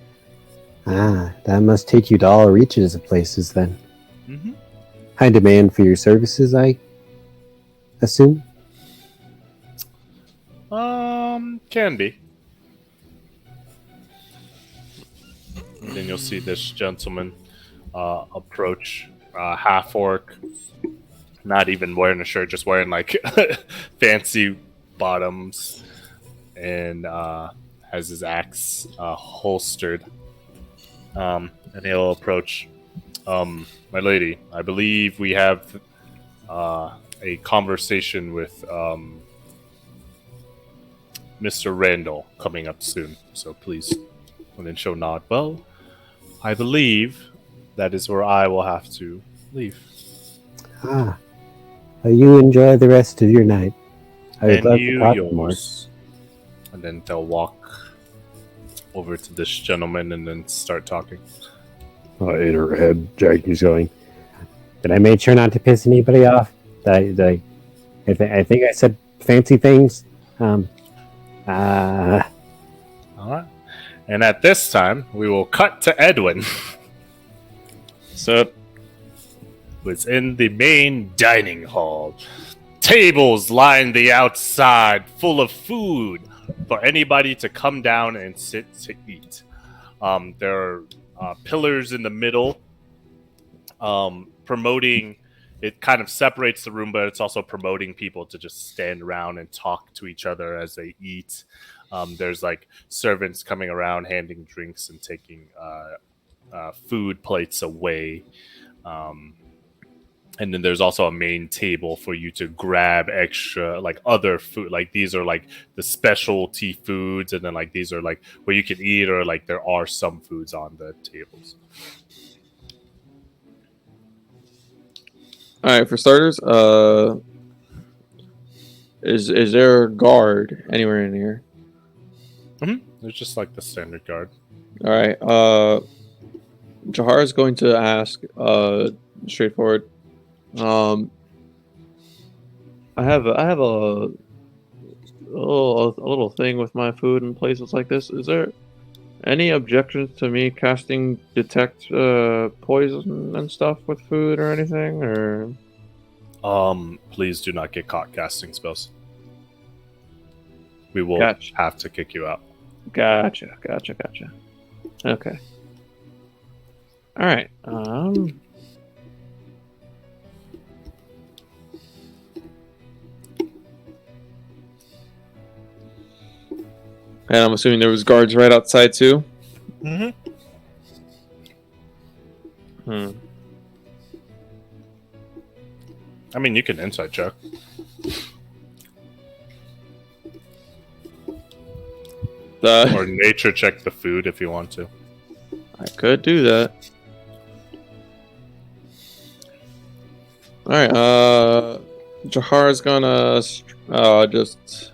That must take you to all reaches of places then. Mm-hmm. High demand for your services, I assume? Can be. And then you'll see this gentleman approach, half orc, not even wearing a shirt, just wearing like fancy bottoms, and has his axe holstered. And he'll approach, my lady. I believe we have a conversation with Mr. Randall coming up soon, so please. And then she'll nod. Well, I believe that is where I will have to leave. Well, you enjoy the rest of your night. I would And love you to talk more. yours. And then they'll walk over to this gentleman and then start talking. In her head, Jackie's going, But I made sure not to piss anybody off. I think I said fancy things. Alright. And at this time, we will cut to Edwin. So, Was in the main dining hall. Tables line the outside, full of food for anybody to come down and sit to eat. There are pillars in the middle, promoting. It kind of separates the room, but it's also promoting people to just stand around and talk to each other as they eat. There's like servants coming around handing drinks and taking food plates away. And then there's also a main table for you to grab extra, like other food. Like these are like the specialty foods, and then like these are like where you can eat, or like there are some foods on the tables. all right, for starters, is there a guard anywhere in here? There's just like the standard guard. All right, Jahar is going to ask, straightforward. I have a little thing with my food in places like this. Is there any objections to me casting detect poison and stuff with food or anything? Or Please do not get caught casting spells. We will Gotcha. have to kick you out. Gotcha. Okay. All right. And I'm assuming there was guards right outside too. Mm-hmm. Hmm. I mean, you can inside check. Or nature check the food if you want to. I could do that. All right. Jahar's gonna just.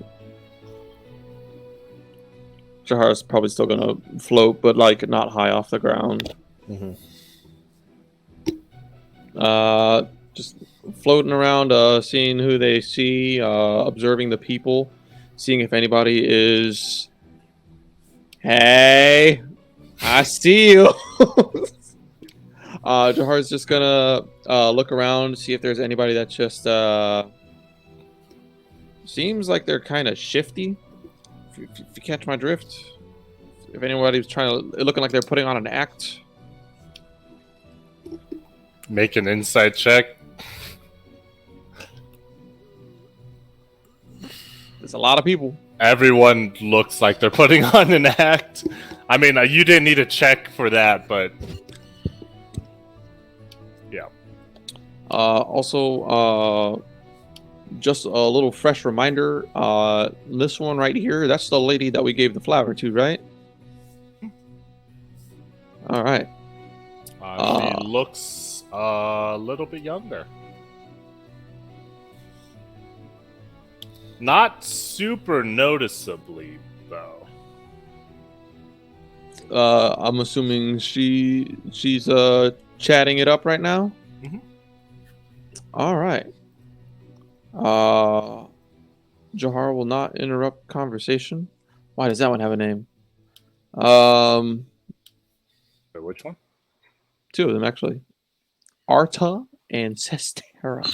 Jahar's probably still gonna float, but like not high off the ground. Mhm. Just floating around, seeing who they see, observing the people, seeing if anybody is. Hey, I see you. Jahar's just gonna look around, see if there's anybody that just seems like they're kind of shifty. If you catch my drift, if anybody's looking like they're putting on an act. Make an inside check. There's a lot of people. Everyone looks like they're putting on an act. I mean, you didn't need a check for that, but yeah. Also, just a little fresh reminder. This one right here, that's the lady that we gave the flower to, right? All right. She looks a little bit younger. Not super noticeably, though. I'm assuming she's chatting it up right now. Mhm. All right. Jahar will not interrupt conversation. Why does that one have a name? Which one? Two of them actually. Arta and Sestera.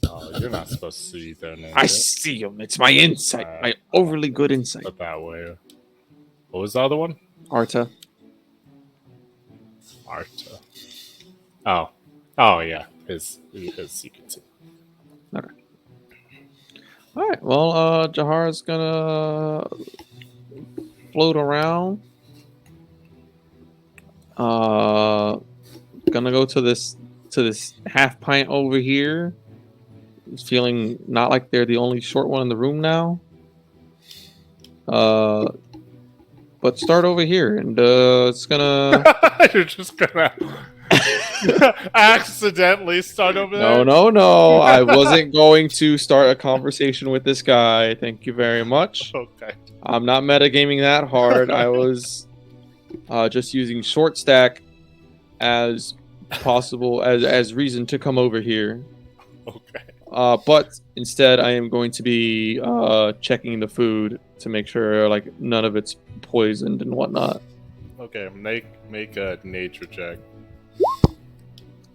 Oh, you're not supposed to see their names. I see them. It's my insight. My overly good insight. Put that way. What was the other one? Arta. Arta. Oh yeah. His you can see. Okay. All right. Well, Jahar's gonna float around. Gonna go to this half pint over here. Feeling not like they're the only short one in the room now. But start over here, and it's gonna. You're just gonna accidentally start over there. No. I wasn't going to start a conversation with this guy. Thank you very much. Okay. I'm not metagaming that hard. I was just using short stack as possible as reason to come over here. Okay. But instead, I am going to be checking the food to make sure like none of it's poisoned and whatnot. Okay. Make a nature check.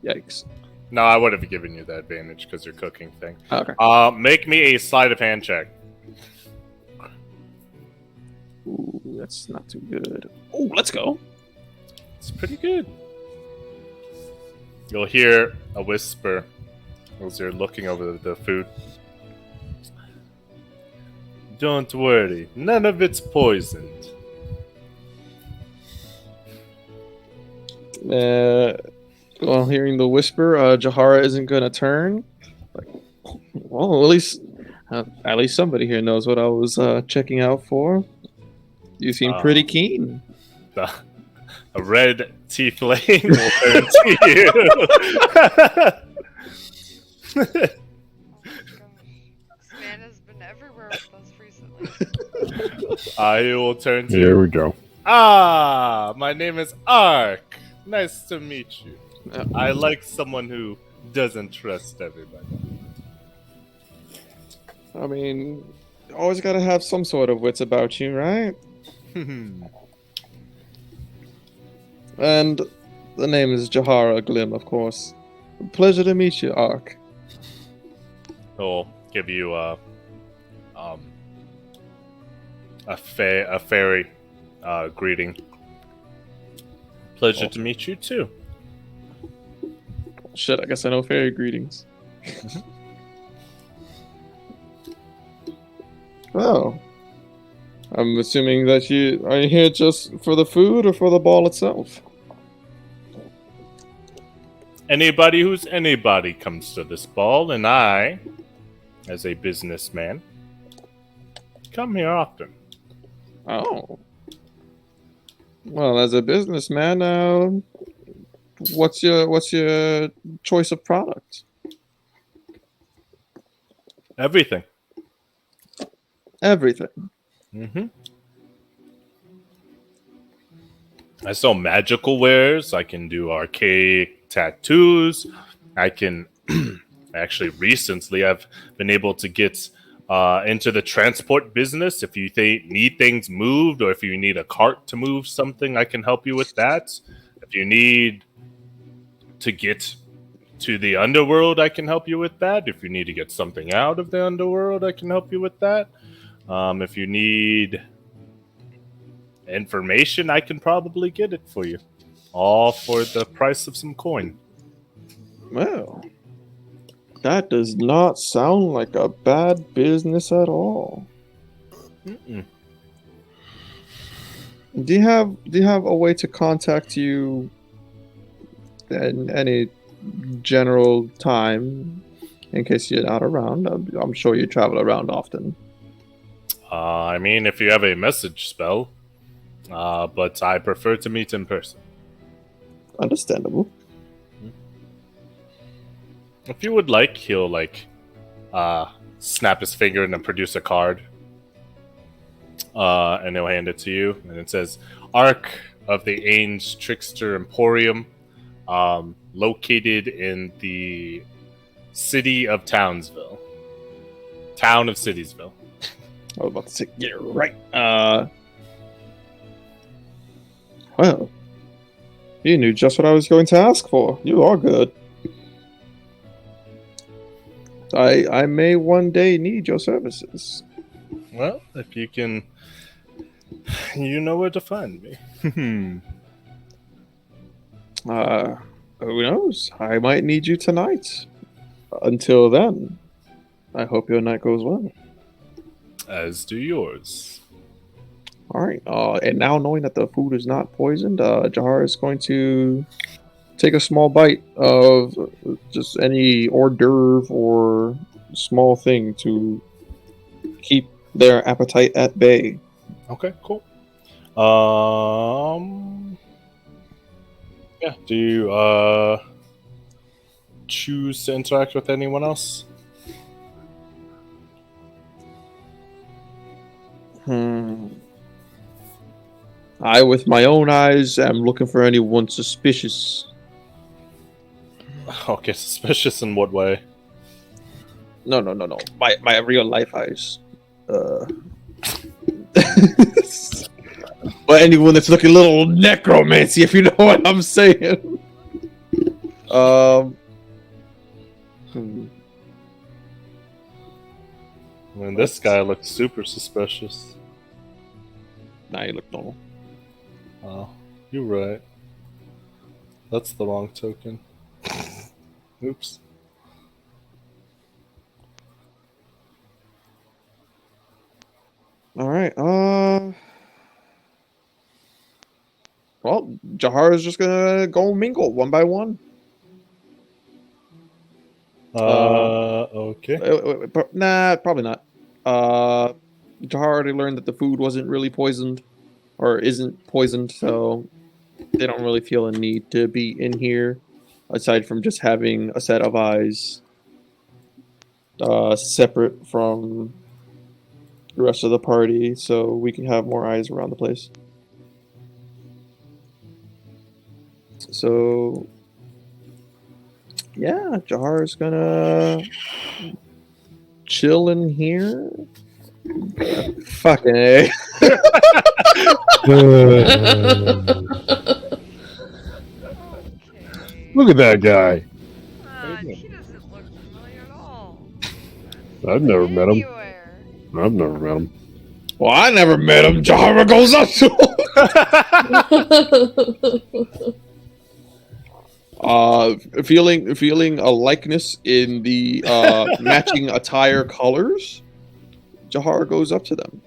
Yikes! No, I would have given you the advantage because you're cooking thing. Okay. Make me a sleight of hand check. Ooh, that's not too good. Oh, let's go. It's pretty good. You'll hear a whisper as you're looking over the food. Don't worry, none of it's poisoned. Well, hearing the whisper, Jahara isn't gonna turn. Like, well, at least somebody here knows what I was checking out for. You seem pretty keen. A red tiefling will turn to you. Oh my gosh. This man has been everywhere with us recently. He will turn to Here you. we go. My name is Ark. Nice to meet you. I like someone who doesn't trust everybody. I mean, you always gotta have some sort of wits about you, right? And the name is Jahara Glim, of course. Pleasure to meet you, Ark. He'll give you a fairy greeting. Pleasure to meet you too. Shit, I guess I know fairy greetings. Oh. I'm assuming that you are you here just for the food or for the ball itself? Anybody who's anybody comes to this ball, and I, as a businessman, come here often. Oh. Well, as a businessman, what's your choice of product? Everything. Everything. Mm-hmm. I sell magical wares. I can do archaic tattoos. I can actually recently I've been able to get into the transport business. If you need things moved, or if you need a cart to move something, I can help you with that. If you need to get to the underworld, I can help you with that. If you need to get something out of the underworld, I can help you with that. If you need information, I can probably get it for you. All for the price of some coin. Well, that does not sound like a bad business at all. Mm-mm. Do you have a way to contact you in any general time in case you're not around? I'm sure you travel around often. I mean, if you have a message spell, but I prefer to meet in person. Understandable. If you would like, he'll snap his finger and then produce a card, and he'll hand it to you, and it says Ark of the Ainge Trickster Emporium, located in the city of Townsville. Town of Citiesville. I was about to say, get it right. Well, you knew just what I was going to ask for. You are good. I may one day need your services. Well, if you can, you know where to find me. Who knows? I might need you tonight. Until then, I hope your night goes well. As do yours. All right. And now knowing that the food is not poisoned, Jahar is going to take a small bite of just any hors d'oeuvre or small thing to keep their appetite at bay. Okay, cool. Yeah. Do you choose to interact with anyone else? I, with my own eyes, am looking for anyone suspicious. Okay, suspicious in what way? No. My real life eyes. But anyone that's looking a little necromancy, if you know what I'm saying. I mean, this guy looks super suspicious. Nah, you look normal. Oh, you're right. That's the wrong token. Oops. All right. Well, Jahar is just gonna go mingle one by one. Okay. Nah, probably not. Jahar already learned that the food wasn't really poisoned, or isn't poisoned, so they don't really feel a need to be in here, aside from just having a set of eyes separate from the rest of the party, so we can have more eyes around the place. So, yeah, Jahar's gonna chill in here. Fucking A. Okay. Look at that guy. He doesn't look familiar at all. I've never met him. Anywhere. I've never met him. Well, I never met him. Jahara goes up to him. Feeling a likeness in the matching attire colors, Jahara goes up to them.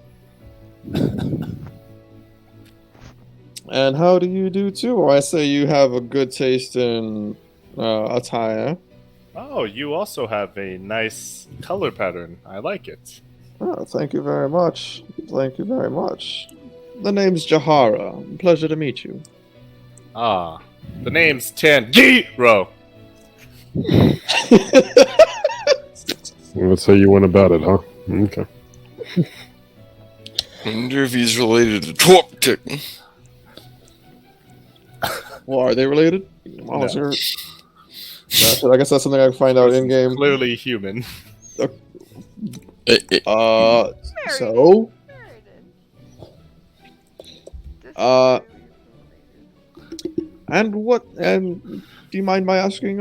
And how do you do too? I say you have a good taste in attire. Oh, you also have a nice color pattern. I like it. Oh, thank you very much. Thank you very much. The name's Jahara. Pleasure to meet you. Ah, the name's Tanjiro. Let's say you went about it, huh? Okay. Wonder if he's related to Twop Kick. Well, are they related? Well, No. is there- Gotcha. I guess that's something I can find out in game. Clearly human. Eh, So and what? And do you mind my asking?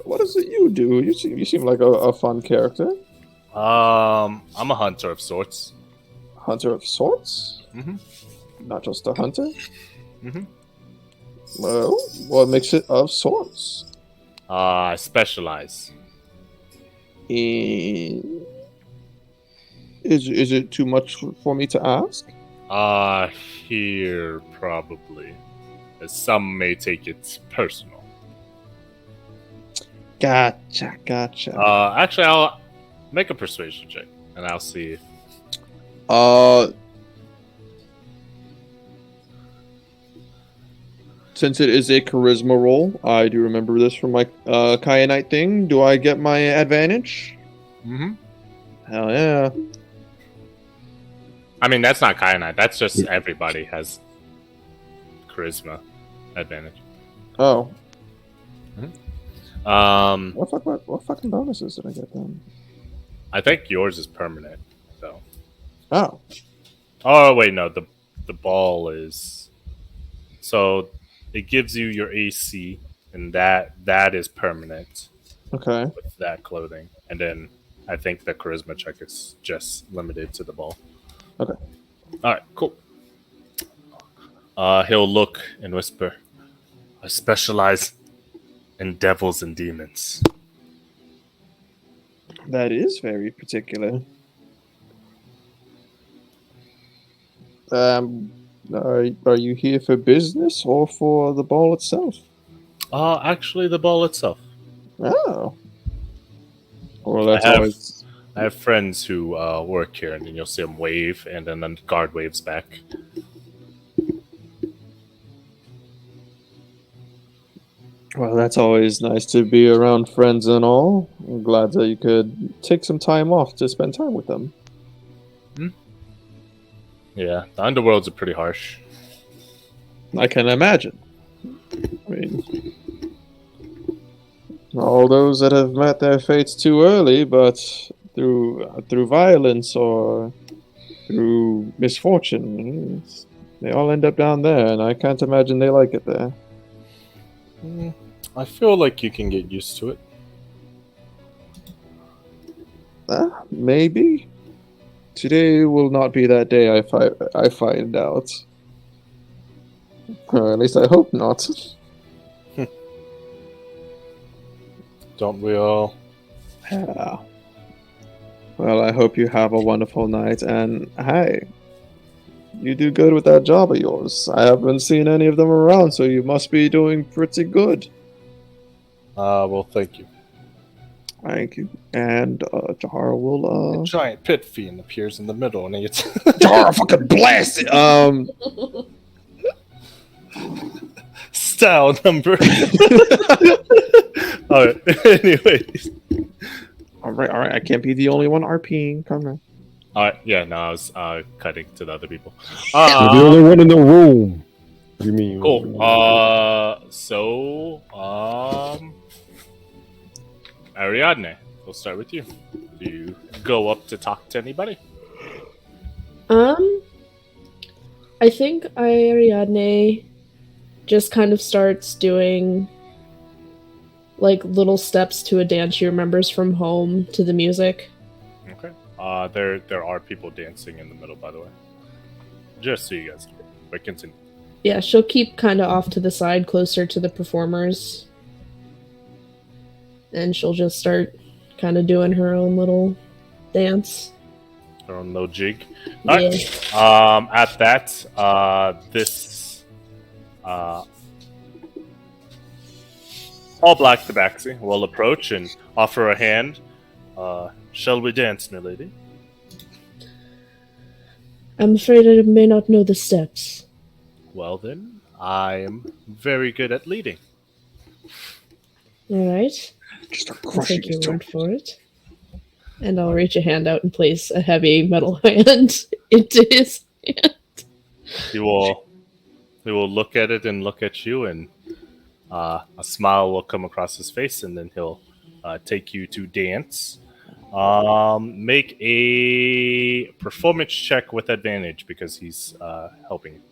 What is it you do? You seem like a fun character. I'm a hunter of sorts. Hunter of sorts. Mhm. Not just a hunter. Mhm. Well, what makes it of sorts? I specialize. Is it too much for me to ask? Here probably. As some may take it personal. Gotcha. Actually, I'll make a persuasion check, and I'll see. Since it is a charisma roll, I do remember this from my Kyanite thing. Do I get my advantage? Mm-hmm. Hell yeah. I mean, that's not Kyanite. That's just everybody has charisma advantage. Oh, Um, what fucking bonuses did I get then? I think yours is permanent, though. Oh, Oh wait, no. The ball is so it gives you your AC, and that is permanent okay. with that clothing. And then I think the charisma check is just limited to the ball. Okay. All right. Cool. He'll look and whisper, "I specialize in devils and demons." That is very particular. Are you here for business or for the ball itself? Actually, the ball itself. Oh. Well, that's I have- always. I have friends who work here, and then you'll see them wave, and then the guard waves back. Well, that's always nice to be around friends and all. I'm glad that you could take some time off to spend time with them. Yeah, the underworlds are pretty harsh. I can imagine. I mean, all those that have met their fates too early, but through violence or through misfortune, they all end up down there, and I can't imagine they like it there. I feel like you can get used to it. Maybe. Today will not be that day I find out. Or at least I hope not. Don't we all? Yeah. Well, I hope you have a wonderful night, and hey, you do good with that job of yours. I haven't seen any of them around, so you must be doing pretty good. Well, thank you. Thank you. And Jahara will A giant pit fiend appears in the middle, and it's Jahara fucking blast it! style number. All right. Anyways. Alright, I can't be the only one RPing. Come on. All right. Yeah. No, I was cutting to the other people. You're the only one in the room. What do you mean? Cool. Ariadne, we'll start with you. Do you go up to talk to anybody? I think Ariadne just kind of starts doing like little steps to a dance she remembers from home to the music. Okay. There are people dancing in the middle, by the way. Just so you guys know. But continue. Yeah, she'll keep kind of off to the side, closer to the performers. And she'll just start kind of doing her own little dance. They're on no jig. Yeah. Alright. At that, this all black tabaxi will approach and offer a hand. Shall we dance, milady? I'm afraid I may not know the steps. Well then, I am very good at leading. All right. Just start I'll crushing take your his word toes. for it. And I'll reach a hand out and place a heavy metal hand into his hand. He will look at it and look at you, and a smile will come across his face, and then he'll take you to dance. Make a performance check with advantage because he's helping.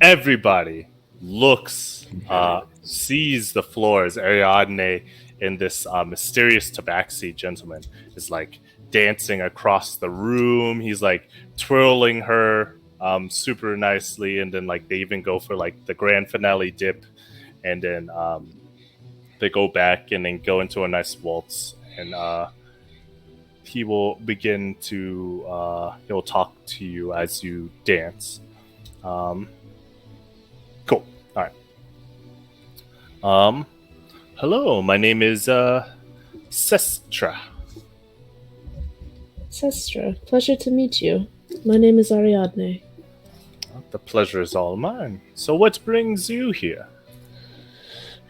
Everybody looks, sees the floor as Ariadne and this mysterious tabaxi gentleman is like dancing across the room. He's like twirling her super nicely, and then like they even go for like the grand finale dip, and then they go back and then go into a nice waltz, and he will begin to he'll talk to you as you dance. Cool. All right. Hello, my name is Sestra. Sestra, pleasure to meet you. My name is Ariadne. The pleasure is all mine. So what brings you here?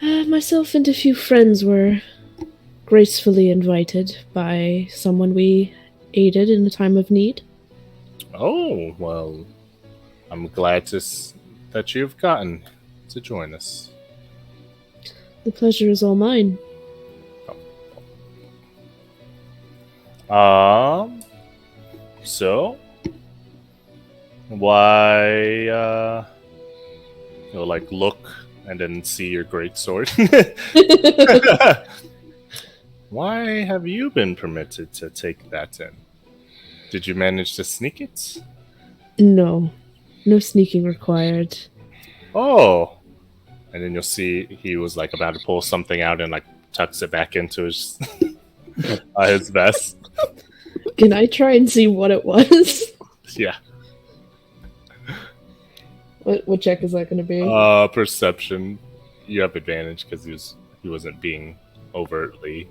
Myself and a few friends were gracefully invited by someone we aided in a time of need. Oh, well, I'm glad that you've gotten to join us. The pleasure is all mine. So why you'll like look and then see your great sword. Why have you been permitted to take that in? Did you manage to sneak it? No. No sneaking required. Oh. And then you'll see he was like about to pull something out and like tucks it back into his his vest. Can I try and see what it was? Yeah. What check is that going to be? Perception. You have advantage because he wasn't being overtly.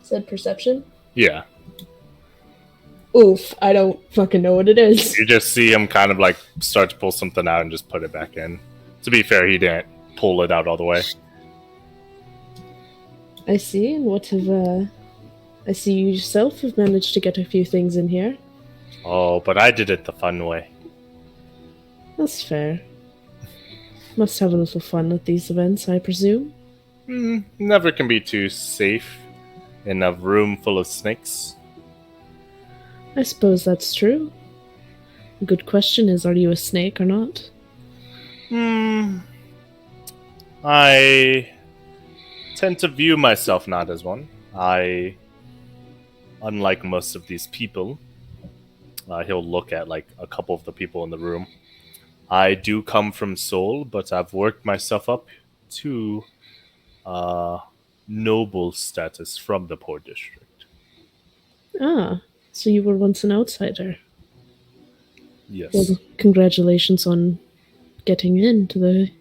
Said perception? Yeah. Oof, I don't fucking know what it is. You just see him kind of like start to pull something out and just put it back in. To be fair, he didn't pull it out all the way. I see, and what have, I see you yourself have managed to get a few things in here. Oh, but I did it the fun way. That's fair. Must have a little fun at these events, I presume. Never can be too safe in a room full of snakes. I suppose that's true. A good question is, are you a snake or not? I tend to view myself not as one. Unlike most of these people, he'll look at like a couple of the people in the room. I do come from Seoul, but I've worked myself up to noble status from the poor district. Ah, so you were once an outsider. Yes. Well, congratulations on getting into the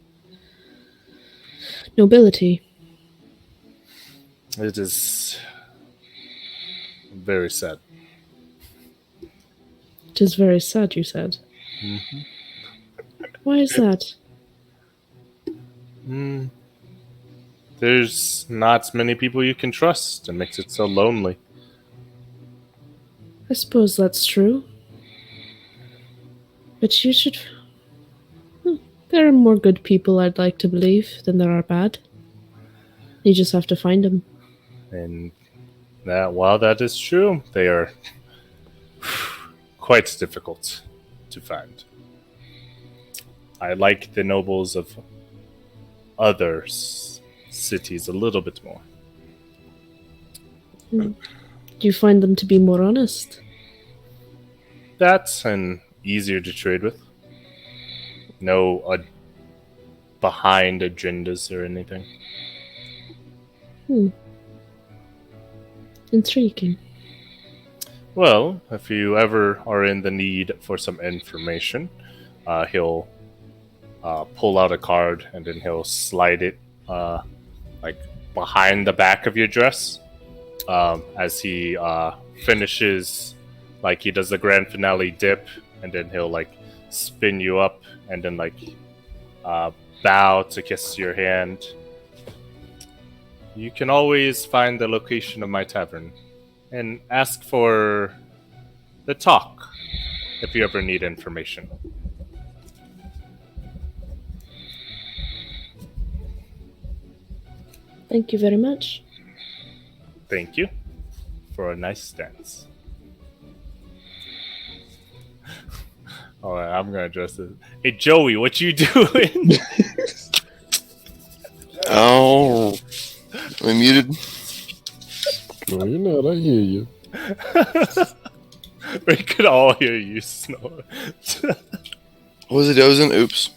nobility. It is very sad. It is very sad, you said. Mm-hmm. Why is that? There's not many people you can trust. It makes it so lonely. I suppose that's true. But you should... There are more good people, I'd like to believe, than there are bad. You just have to find them. And while that is true, they are quite difficult to find. I like the nobles of other cities a little bit more. Do you find them to be more honest? That's and easier to trade with. No behind agendas or anything. Intriguing. Well, if you ever are in the need for some information, he'll pull out a card and then he'll slide it like behind the back of your dress as he finishes, like he does the grand finale dip, and then he'll like spin you up and then like bow to kiss your hand. You can always find the location of my tavern and ask for the talk if you ever need information. Thank you very much. Thank you for a nice dance. Alright, I'm gonna address this. Hey Joey, what you doing? Oh, am I muted? No, you're not. I hear you. We could all hear you snore. What was it? I was in oops.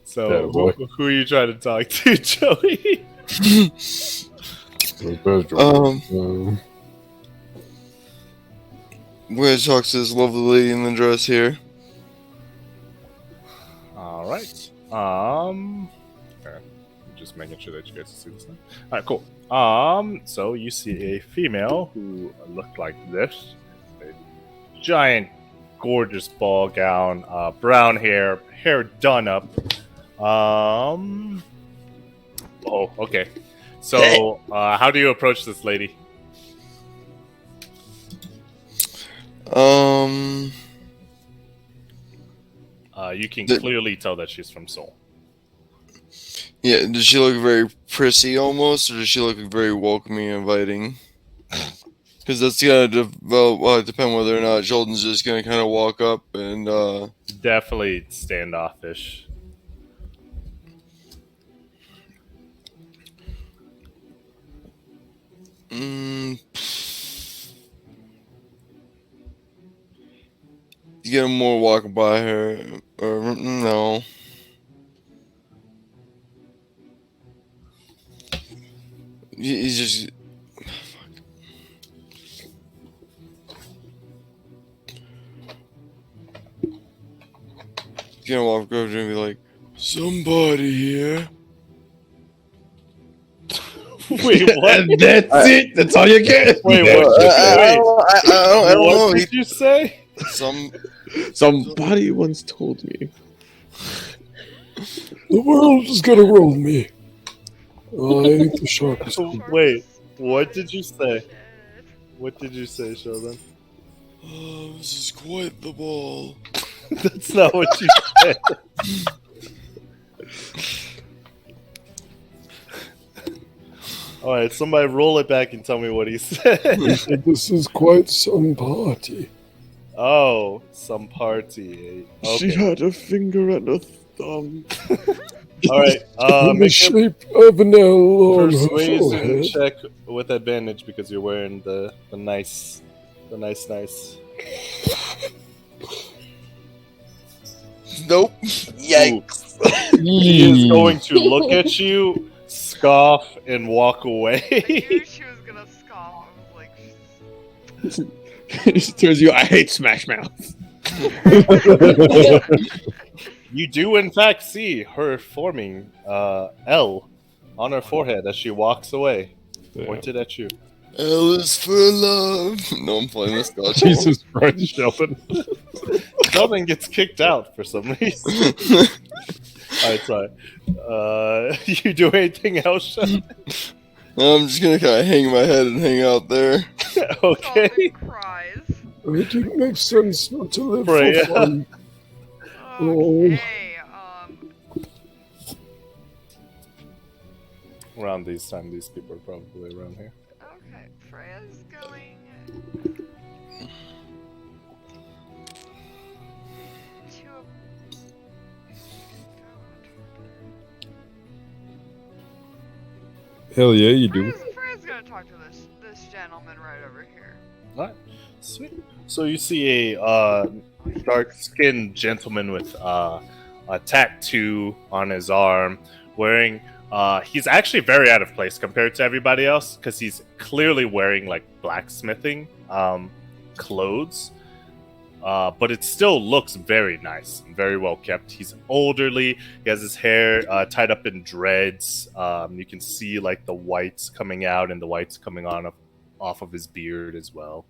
So, Yeah, boy. who are you trying to talk to, Joey? We're gonna talk to this lovely lady in the dress here. All right. Okay. Just making sure that you guys see this thing. All right, cool. So you see a female who looked like this, a giant, gorgeous ball gown, brown hair done up. Oh, okay. So, how do you approach this lady? You can clearly tell that she's from Seoul. Yeah, does she look very prissy almost, or does she look very welcoming and inviting? Because that's gonna depend whether or not Jolden's just gonna kind of walk up and Definitely standoffish. You get more walking by her, or no? He's just. He's gonna walk over and be like, "Somebody here." Wait, what? That's it. That's all you get. Wait, I what? don't know. What did you say? Somebody once told me. The world is gonna roll me. I ain't the sharpest. Wait, what did you say? What did you say, Sheldon? Oh, this is quite the ball. That's not what you said. Alright, somebody roll it back and tell me what he said. This is quite some party. Oh, some party. Okay. She had a finger and a thumb. Alright, In the make a shape of an L on her persuasion forehead. check with advantage because you're wearing the nice. Nope. Yikes. He is going to look at you, scoff, and walk away. I knew she was gonna scoff. I was like, She turns to you. I hate Smash Mouth. You do, in fact, see her forming L on her forehead as she walks away, pointed at you. L is for love. No, I'm playing this dodge. Jesus Christ, Sheldon. Sheldon gets kicked out for some reason. Alright, sorry. You do anything else, Sheldon? I'm just gonna kind of hang my head and hang out there. Okay. Sheldon cries. It didn't make sense not to live Freya. for fun. Okay, Around these time, these people are probably around here. okay, Freya's going to Hell yeah, you do. Freya's gonna talk to this gentleman right over here. Alright, sweet. So you see a dark-skinned gentleman with a tattoo on his arm, wearing. He's actually very out of place compared to everybody else because he's clearly wearing like blacksmithing clothes, but it still looks very nice and very well kept. He's elderly. He has his hair tied up in dreads. You can see like the whites coming out and the whites coming on off of his beard as well.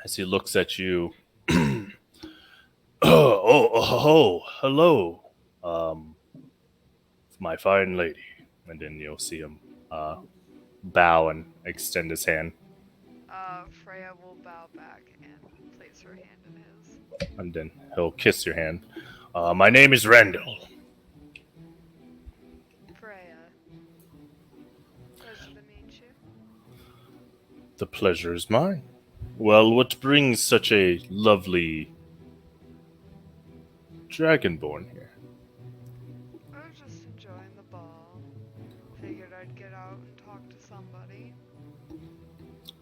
As he looks at you, hello. My fine lady. And then you'll see him bow and extend his hand. Freya will bow back and place her hand in his. And then he'll kiss your hand. My name is Randall. Freya. Pleasure to meet you. The pleasure is mine. Well, what brings such a lovely dragonborn here? I was just enjoying the ball. Figured I'd get out and talk to somebody.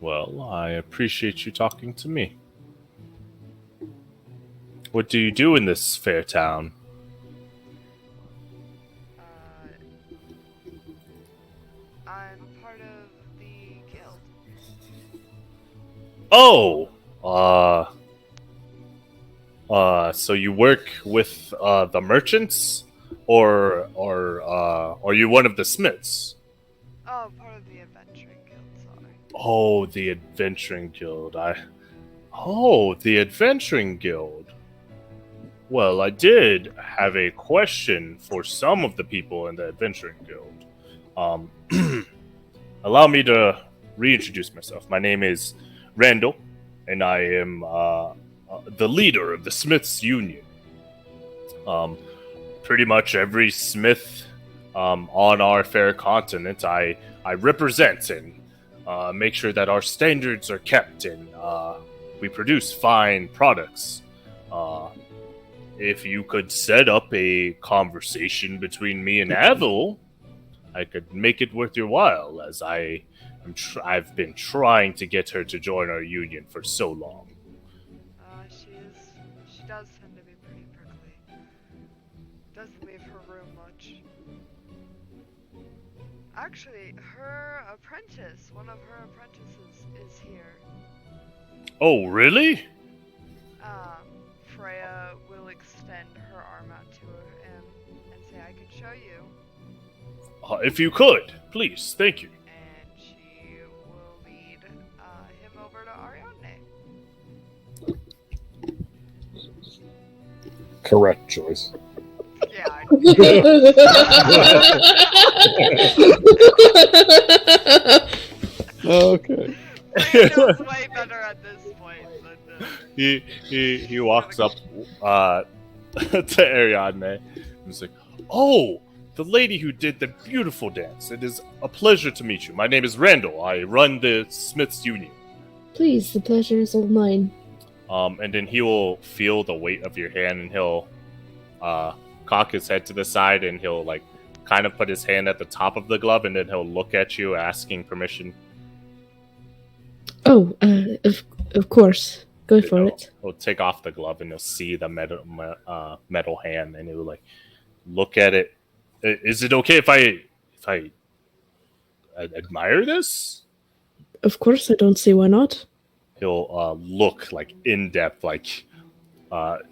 Well, I appreciate you talking to me. What do you do in this fair town? I'm part of the guild. Oh! So you work with the merchants? Or are you one of the smiths? Oh, part of the adventuring guild, sorry. Oh, the adventuring guild. The adventuring guild. Well, I did have a question for some of the people in the adventuring guild. Allow me to reintroduce myself. My name is Randall, and I am the leader of the Smiths Union. Pretty much every smith on our fair continent, I represent and make sure that our standards are kept and we produce fine products. If you could set up a conversation between me and Avil, I could make it worth your while, as I've been trying to get her to join our union for so long. She does tend to be pretty prickly. Doesn't leave her room much. Actually, her apprentice, one of her apprentices, is here. Oh, really? Freya will extend her arm out to him and say, I could show you. If you could, please, thank you. And she will lead him over to Ariadne. Correct choice. Yeah, I Okay. Freya knows way better at this point than He walks up to Ariadne and is like, "Oh, the lady who did the beautiful dance. It is a pleasure to meet you. My name is Randall. I run the Smiths Union." Please, the pleasure is all mine. And then he will feel the weight of your hand, and he'll cock his head to the side, and he'll like kind of put his hand at the top of the glove, and then he'll look at you, asking permission. Oh, of course. Go for it. He'll take off the glove, and he'll see the metal hand, and he'll like look at it. Is it okay if I admire this? Of course, I don't see why not. He'll look like in depth, like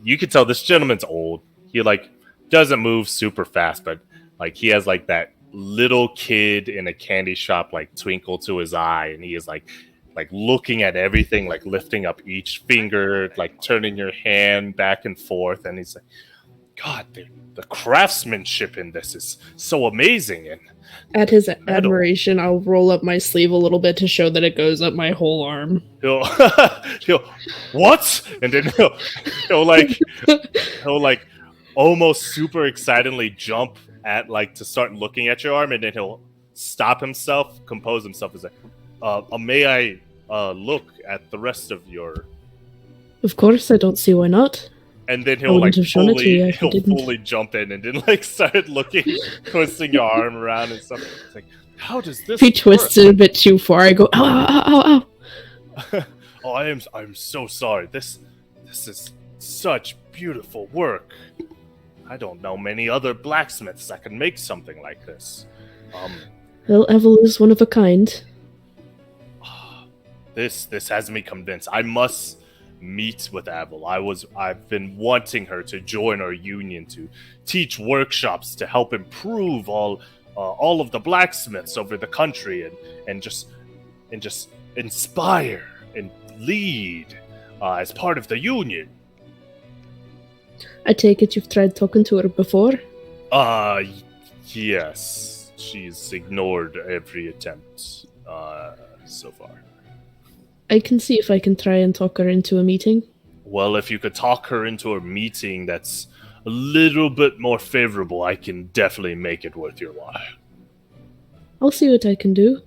you can tell this gentleman's old. He like doesn't move super fast, but like he has like that little kid in a candy shop like twinkle to his eye, and he is like looking at everything, like lifting up each finger, like turning your hand back and forth, and he's like, God, the craftsmanship in this is so amazing. And at his admiration, I'll roll up my sleeve a little bit to show that it goes up my whole arm. He'll what? And then he'll like almost super excitedly jump at like to start looking at your arm, and then he'll stop himself, compose himself, and say, may I look at the rest of your... Of course, I don't see why not. And then he'll like fully jump in and then like start looking, twisting your arm around and stuff. It's like, how does this? If he twists it a bit too far, I go, ow, ow, ow, ow. Oh, I'm so sorry. This This is such beautiful work. I don't know many other blacksmiths that can make something like this. Well, Evel is one of a kind. This has me convinced. I must meet with Avel. I've been wanting her to join our union to teach workshops to help improve all of the blacksmiths over the country and just inspire and lead as part of the union. I take it you've tried talking to her before? Yes. She's ignored every attempt so far. I can see if I can try and talk her into a meeting. Well, if you could talk her into a meeting that's a little bit more favorable, I can definitely make it worth your while. I'll see what I can do.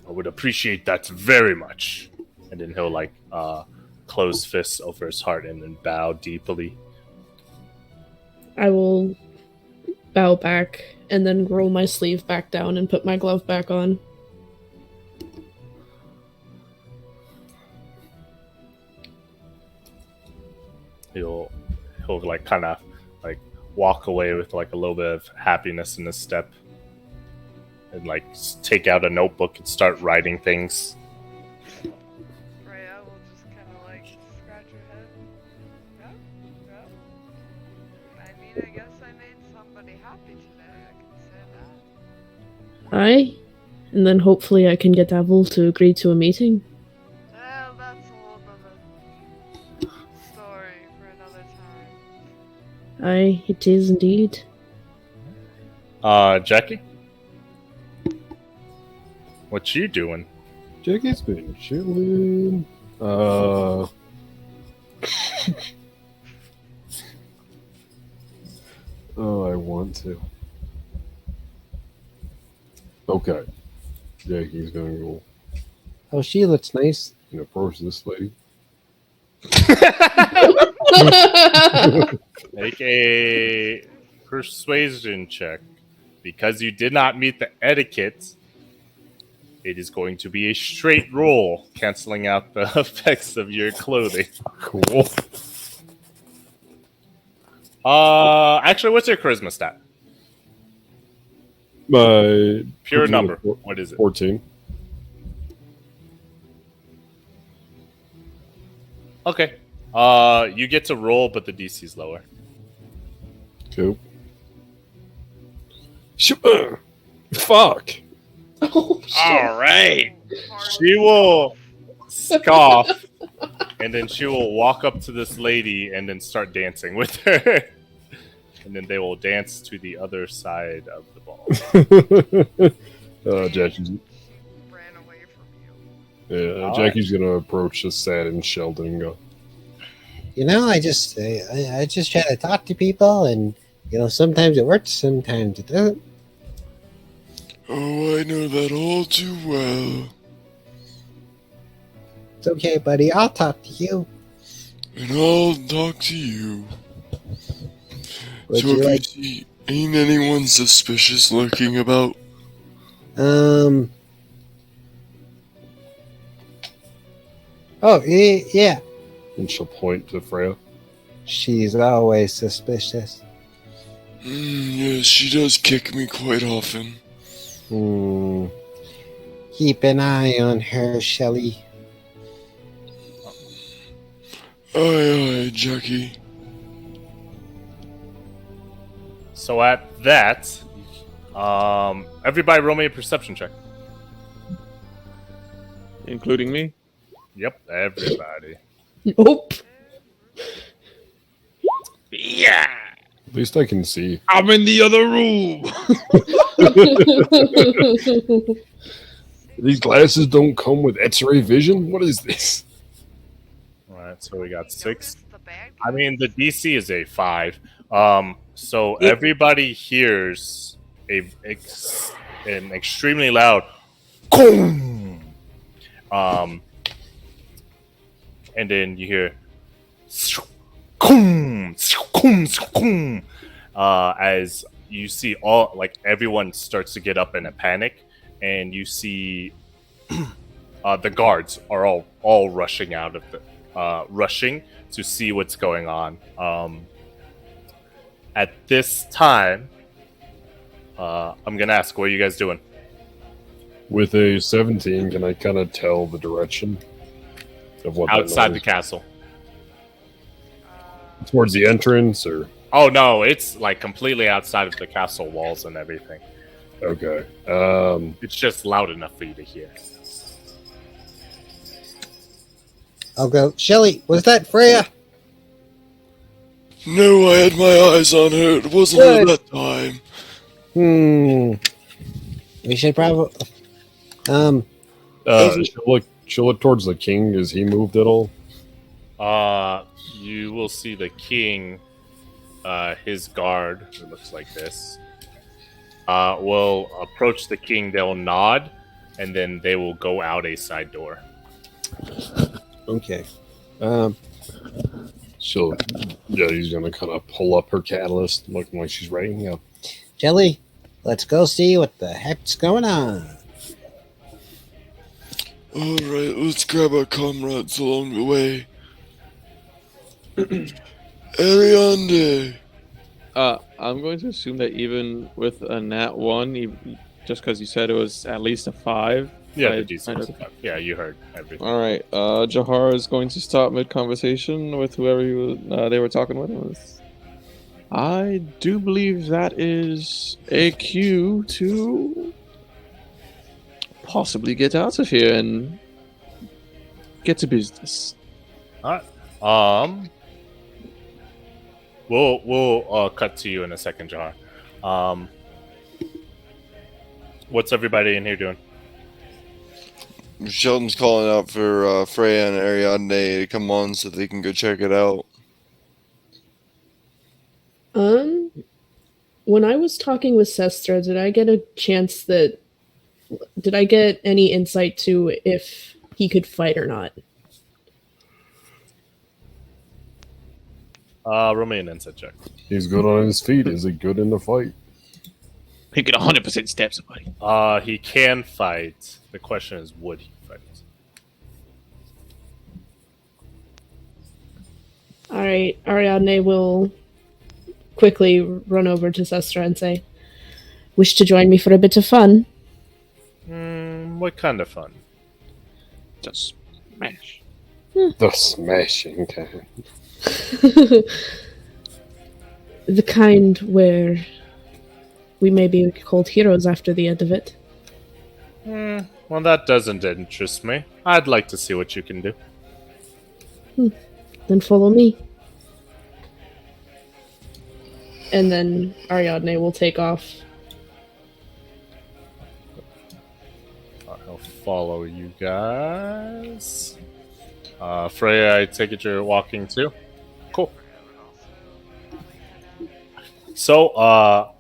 I would appreciate that very much. And then he'll close fists over his heart and then bow deeply. I will bow back and then roll my sleeve back down and put my glove back on. He'll kind of walk away with a little bit of happiness in his step and take out a notebook and start writing things. Freya will just kind of scratch her head. Yeah. I mean, I guess I made somebody happy today. I can say that. Aye. And then hopefully I can get Avel to agree to a meeting. Well, that's a whole nother story for another time. Aye, it is indeed. Jackie? What you doing? Jackie's been chilling. Oh, I want to. Okay. Jackie's gonna go Oh, she looks nice. and approach this lady. Make a persuasion check. Because you did not meet the etiquette, it is going to be a straight roll, canceling out the effects of your clothing. Cool. Actually, what's your charisma stat? My Pure number. What is it? 14. Okay. You get to roll, but the DC is lower. Cool. Fuck. Oh, shit. All right. She will scoff, and then she will walk up to this lady and then start dancing with her. And then they will dance to the other side of the ball. Jackie's. Ran away from you. Yeah, All Jackie's gonna approach the sad and Sheldon and go, I just try to talk to people, and sometimes it works, sometimes it doesn't. Oh, I know that all too well. It's okay, buddy. I'll talk to you. And I'll talk to you. Would So you if like? you see, ain't anyone suspicious lurking about? Oh, yeah. and she'll point to Freya. She's always suspicious. Yes, she does kick me quite often. Keep an eye on her, Shelley. Aye, Jackie. So at that, everybody roll me a perception check. Including me. Yep, everybody. Nope. Yeah. At least I can see. I'm in the other room. These glasses don't come with X-ray vision? What is this? All right, so we got You 6. noticed the bad I mean, the guys? DC is a 5. So everybody hears an extremely loud "Koom!" And then you hear "Koom! Koom! Koom!" As you see everyone starts to get up in a panic, and you see the guards are all rushing out of rushing to see what's going on. At this time, I'm gonna ask, what are you guys doing? With a 17, can I kind of tell the direction of what that Outside the noise- castle. towards the entrance, or Oh no, it's like completely outside of the castle walls and everything. okay? It's just loud enough for you to hear. I'll go. Shelly, was that Freya? No, I had my eyes on her. It wasn't Good. at that time. We should probably. She'll look towards the king. Is he moved at all? You will see the king, his guard, who looks like this, will approach the king. They'll nod, and then they will go out a side door. Okay. He's gonna kind of pull up her catalyst, looking like she's ready. Yeah. Shelly, let's go see what the heck's going on. Alright, let's grab our comrades along the way. Ariande! I'm going to assume that even with a nat 1, just because you said it was at least a 5. Yeah, I- the DC. Yeah, you heard everything. All right. Jahar is going to stop mid-conversation with whoever they were talking with. I do believe that is a cue to possibly get out of here and get to business. All right. We'll cut to you in a second, Jahar. What's everybody in here doing? Shelton's calling out for Freya and Ariadne to come on so they can go check it out. When I was talking with Sestra, did I get any insight to if he could fight or not? Roll me an insight check. He's good on his feet. Is he good in the fight? He could 100% stab somebody. He can fight. The question is, would he fight? Alright, Ariadne will quickly run over to Sestra and say, "Wish to join me for a bit of fun?" What kind of fun? Just smash. The smashing kind. The kind where we may be called heroes after the end of it. Well, that doesn't interest me. I'd like to see what you can do. Then follow me. And then Ariadne will take off. I'll follow you guys. Freya, I take it you're walking too? Cool. So,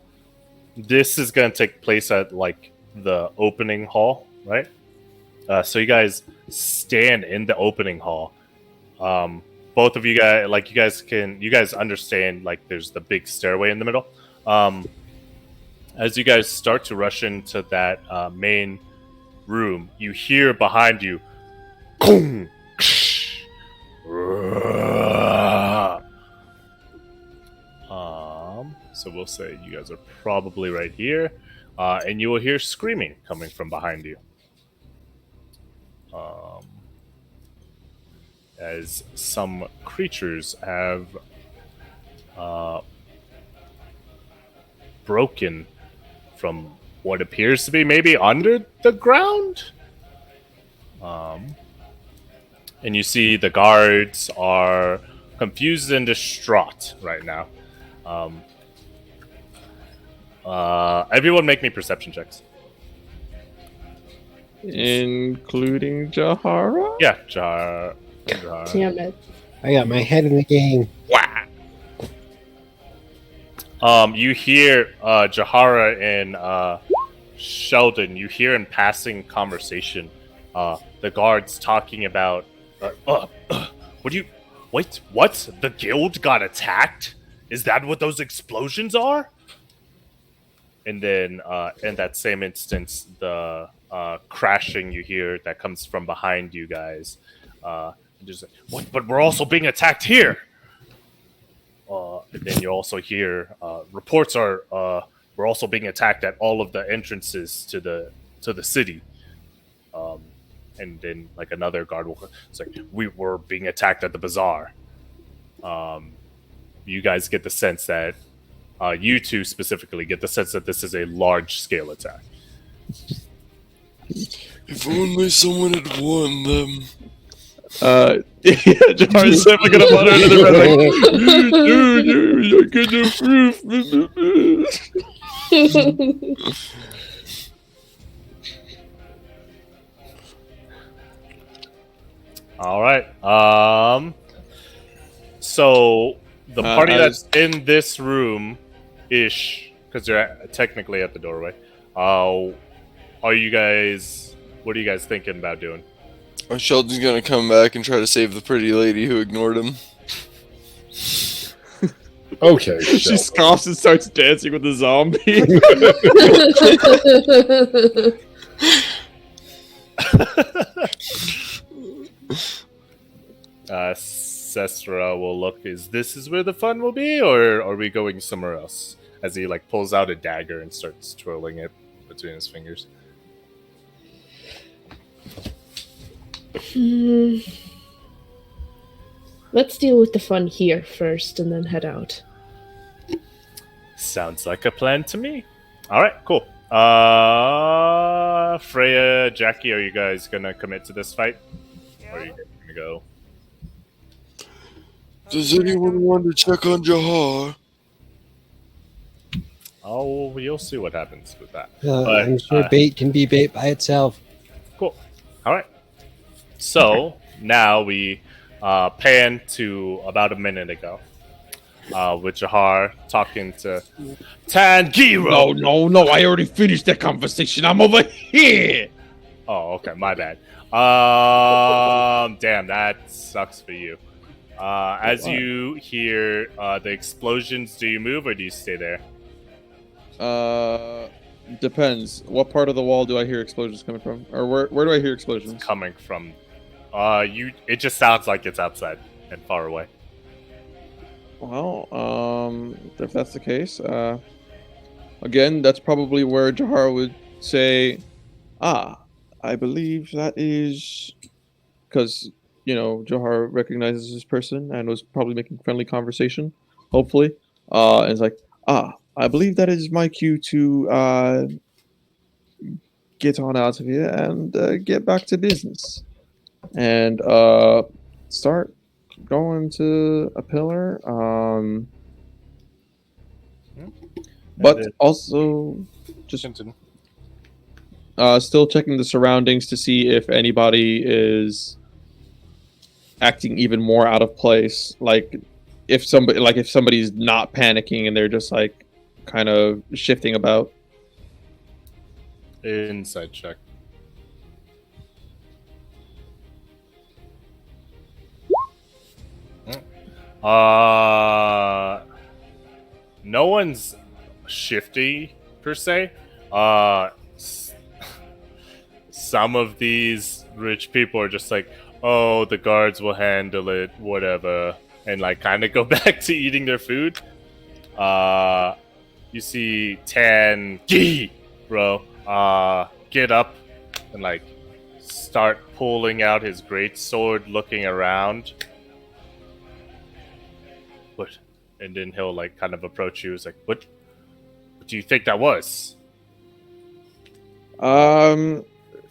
this is going to take place at, like, the opening hall, right? So you guys stand in the opening hall. Both of you guys, like, you guys understand, like, there's the big stairway in the middle. As you guys start to rush into that main room, you hear behind you, Kong! So we'll say you guys are probably right here, and you will hear screaming coming from behind you. As some creatures have broken from what appears to be maybe under the ground. And you see the guards are confused and distraught right now. Everyone make me perception checks. Including Jahara? Yeah, Jahara. Damn it. I got my head in the game. You hear Jahara and Sheldon, you hear in passing conversation the guards talking about what? The guild got attacked? Is that what those explosions are? And then in that same instance, the crashing you hear that comes from behind you guys. Just like, what? But we're also being attacked here. And then you also hear reports are we're also being attacked at all of the entrances to the city. And then like another guard will. It's like we were being attacked at the bazaar. You guys get the sense that you two specifically get the sense that this is a large scale attack. If only someone had warned them. Yeah, Jahar's definitely gonna mutter into the red like, I get no proof. All right. So the party that's in this room, ish, because you're technically at the doorway. Are you guys? What are you guys thinking about doing? Or Sheldon's gonna come back and try to save the pretty lady who ignored him. Okay. She Sheldon. scoffs and starts dancing with the zombie. Sestra will look. Is this where the fun will be, or are we going somewhere else? As he like pulls out a dagger and starts twirling it between his fingers. Let's deal with the fun here first, and then head out. Sounds like a plan to me. All right, cool. Freya, Jackie, are you guys gonna commit to this fight, or are you guys gonna go? Does anyone want to check on Jahar? Oh, you'll see what happens with that. But, I'm sure bait can be bait by itself. Cool. All right. So now we pan to about a minute ago, with Jahar talking to Tanjiro. No, I already finished that conversation. I'm over here. Oh, okay, my bad. Damn, that sucks for you. As you hear the explosions, do you move or do you stay there? Depends. What part of the wall do I hear explosions coming from? Or where do I hear explosions? It's coming from it just sounds like it's outside and far away. Well, if that's the case, again, that's probably where Jahar would say, I believe that is because, Jahar recognizes this person and was probably making friendly conversation, hopefully. And it's like, I believe that is my cue to get on out of here and get back to business. And start going to a pillar. But also just still checking the surroundings to see if anybody is acting even more out of place. Like if somebody's not panicking and they're just like kind of shifting about. Insight check. No one's shifty per se. Some of these rich people are just like, oh, the guards will handle it, whatever, and like kind of go back to eating their food. You see Tanjiro, get up and like start pulling out his great sword, looking around. What? And then he'll like kind of approach you. He's like, what do you think that was?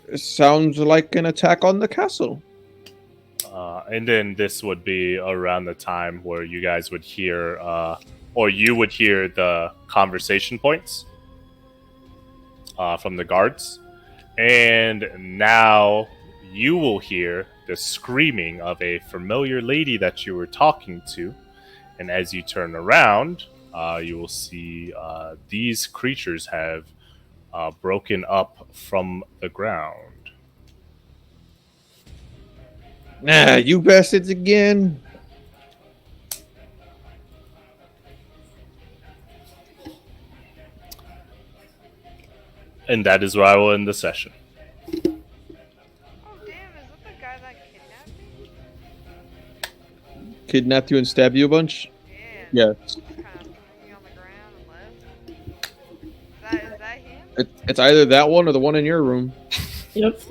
It sounds like an attack on the castle. And then this would be around the time where you guys would hear, or you would hear the conversation points from the guards. And now you will hear the screaming of a familiar lady that you were talking to. And as you turn around, you will see these creatures have broken up from the ground. You bastards again. And that is where I will end the session. Oh damn, is that the guy that kidnapped me? kidnapped you and stabbed you a bunch? Yeah. Yeah. Just kind of threw me on the ground and left. Is that him? It's either that one or the one in your room. Yep.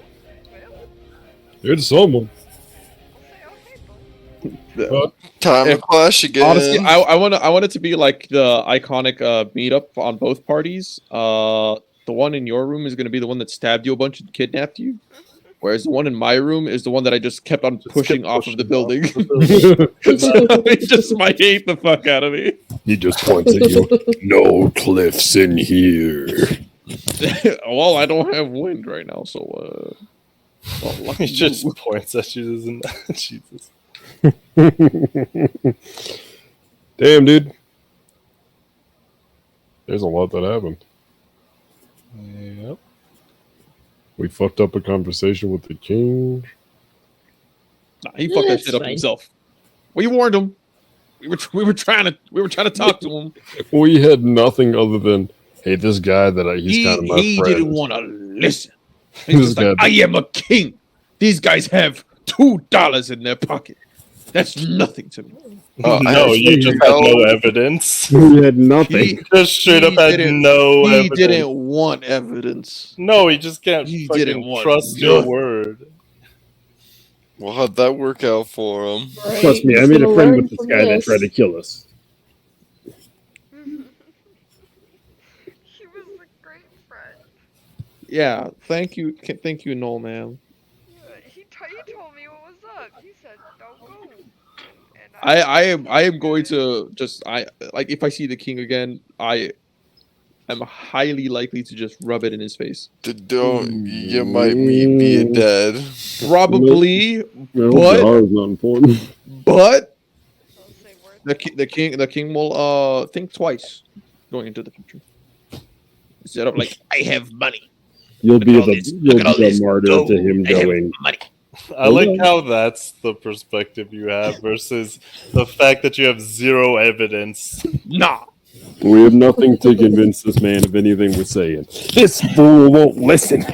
Well, It's someone. I'll say okay, bud. Time If- to clash again. Honestly, I want it to be like the iconic meetup on both parties. The one in your room is going to be the one that stabbed you a bunch and kidnapped you, whereas the one in my room is the one that I just kept on pushing off of the building. So he just might hate the fuck out of me. He just points at you. No cliffs in here. Well, I don't have wind right now, so well, lucky He just you. points at you, doesn't Jesus. Damn, dude. There's a lot that happened. Yep. We fucked up a conversation with the king. Nah, he fucked that That's shit up fine. himself. We warned him. We were trying to talk to him. We had nothing other than, hey, this guy that he's kind of my he friend. didn't want to listen. He's This just like, guy- I am a king. These guys have $2 in their pocket. That's nothing to me. No, actually, you just had no evidence. We had nothing. He, Just straight up He had didn't- no he evidence. didn't want evidence. No, he just can't He fucking didn't want trust your nothing. word. Well, how'd that work out for him? Trust me, I He's made a gonna friend learn with this from guy that this. tried to kill us. He was a great friend. Yeah, thank you, Noel, man. Yeah, he told me what was up. He said, "Don't go." And I am going to just if I see the king again, I am highly likely to just rub it in his face. Don't you might be dead. Probably, No, But- Jar is not important. but I'll say words. the king will think twice going into the future. Instead of like, I have money. You'll be all this- look at all this martyr gold. to him I have going, money. I like how that's the perspective you have versus the fact that you have zero evidence. Nah. we have nothing to convince this man of anything we're saying. This fool won't listen.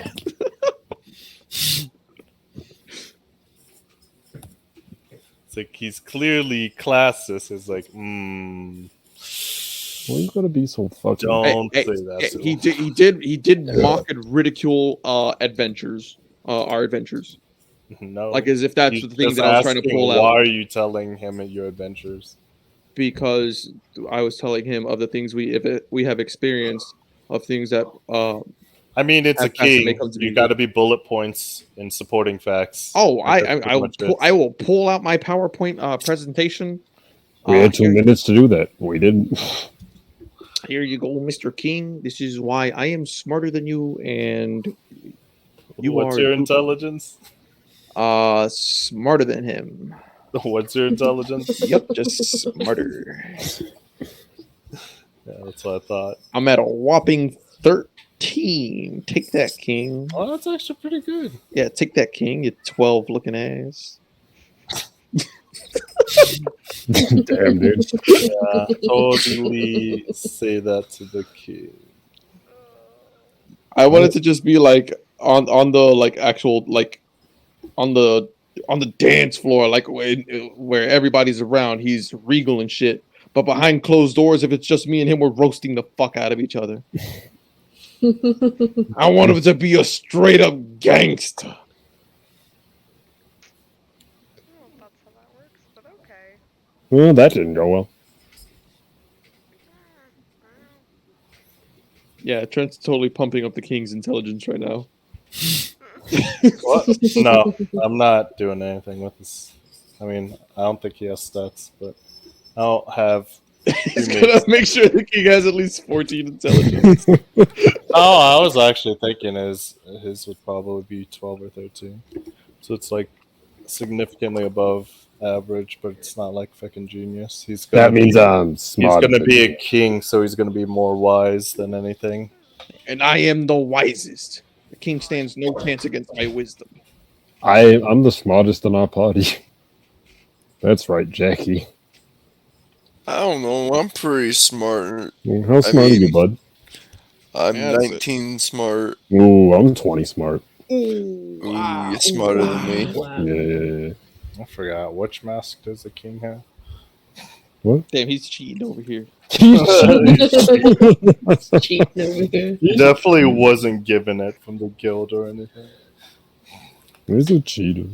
It's like he's clearly classist. It's like, Why you gotta be so fucking? don't Hey, say that. He Sue. did mock and ridicule our adventures. No, Like as if that's he's the thing just that I was trying to asking, pull why out. are you telling him your adventures? Because I was telling him of the things we have experienced, of things that I mean, it's a As fast as they king. come to You me. got to be bullet points in supporting facts. oh Like, that's pretty much it. I will pull out my PowerPoint presentation. We had 2 Here- minutes to do that. We didn't. Here you go, Mr. King. This is why I am smarter than you, and you What's are your intelligence? smarter than him. What's your intelligence? Yep, just smarter. Yeah, that's what I thought. I'm at a whopping 13. Take that, King. Oh, that's actually pretty good. Yeah, take that, King. You 12 looking ass. Damn, dude. Yeah, totally say that to the kid. I wanted to just be like on the like actual like on the dance floor, like where everybody's around. He's regal and shit. But behind closed doors, if it's just me and him, we're roasting the fuck out of each other. I want him to be a straight up gangster. I don't know if that's how that works, but okay. Well, that didn't go well. Yeah, Trent's totally pumping up the king's intelligence right now. What? No, I'm not doing anything with this. I mean, I don't think he has stats, but I don't have. He's gonna make sure the king has at least 14 intelligence. Oh, I was actually thinking his would probably be 12 or 13. So it's like significantly above average, but it's not like fucking genius. He's gonna That means I'm he's smart. gonna be a king, so he's gonna be more wise than anything. And I am the wisest. The king stands no chance against my wisdom. I'm the smartest in our party. That's right, Jackie. I don't know. I'm pretty smart. Well, how smart are you, mean- bud? I'm Yeah, that's it. 19 smart. Ooh, I'm 20 smart. Ooh, Ooh, you're smarter than me. Yeah. I forgot which mask does the king have. Damn, he's cheating over here. Cheating over here. He definitely wasn't given it from the guild or anything. He's a cheater.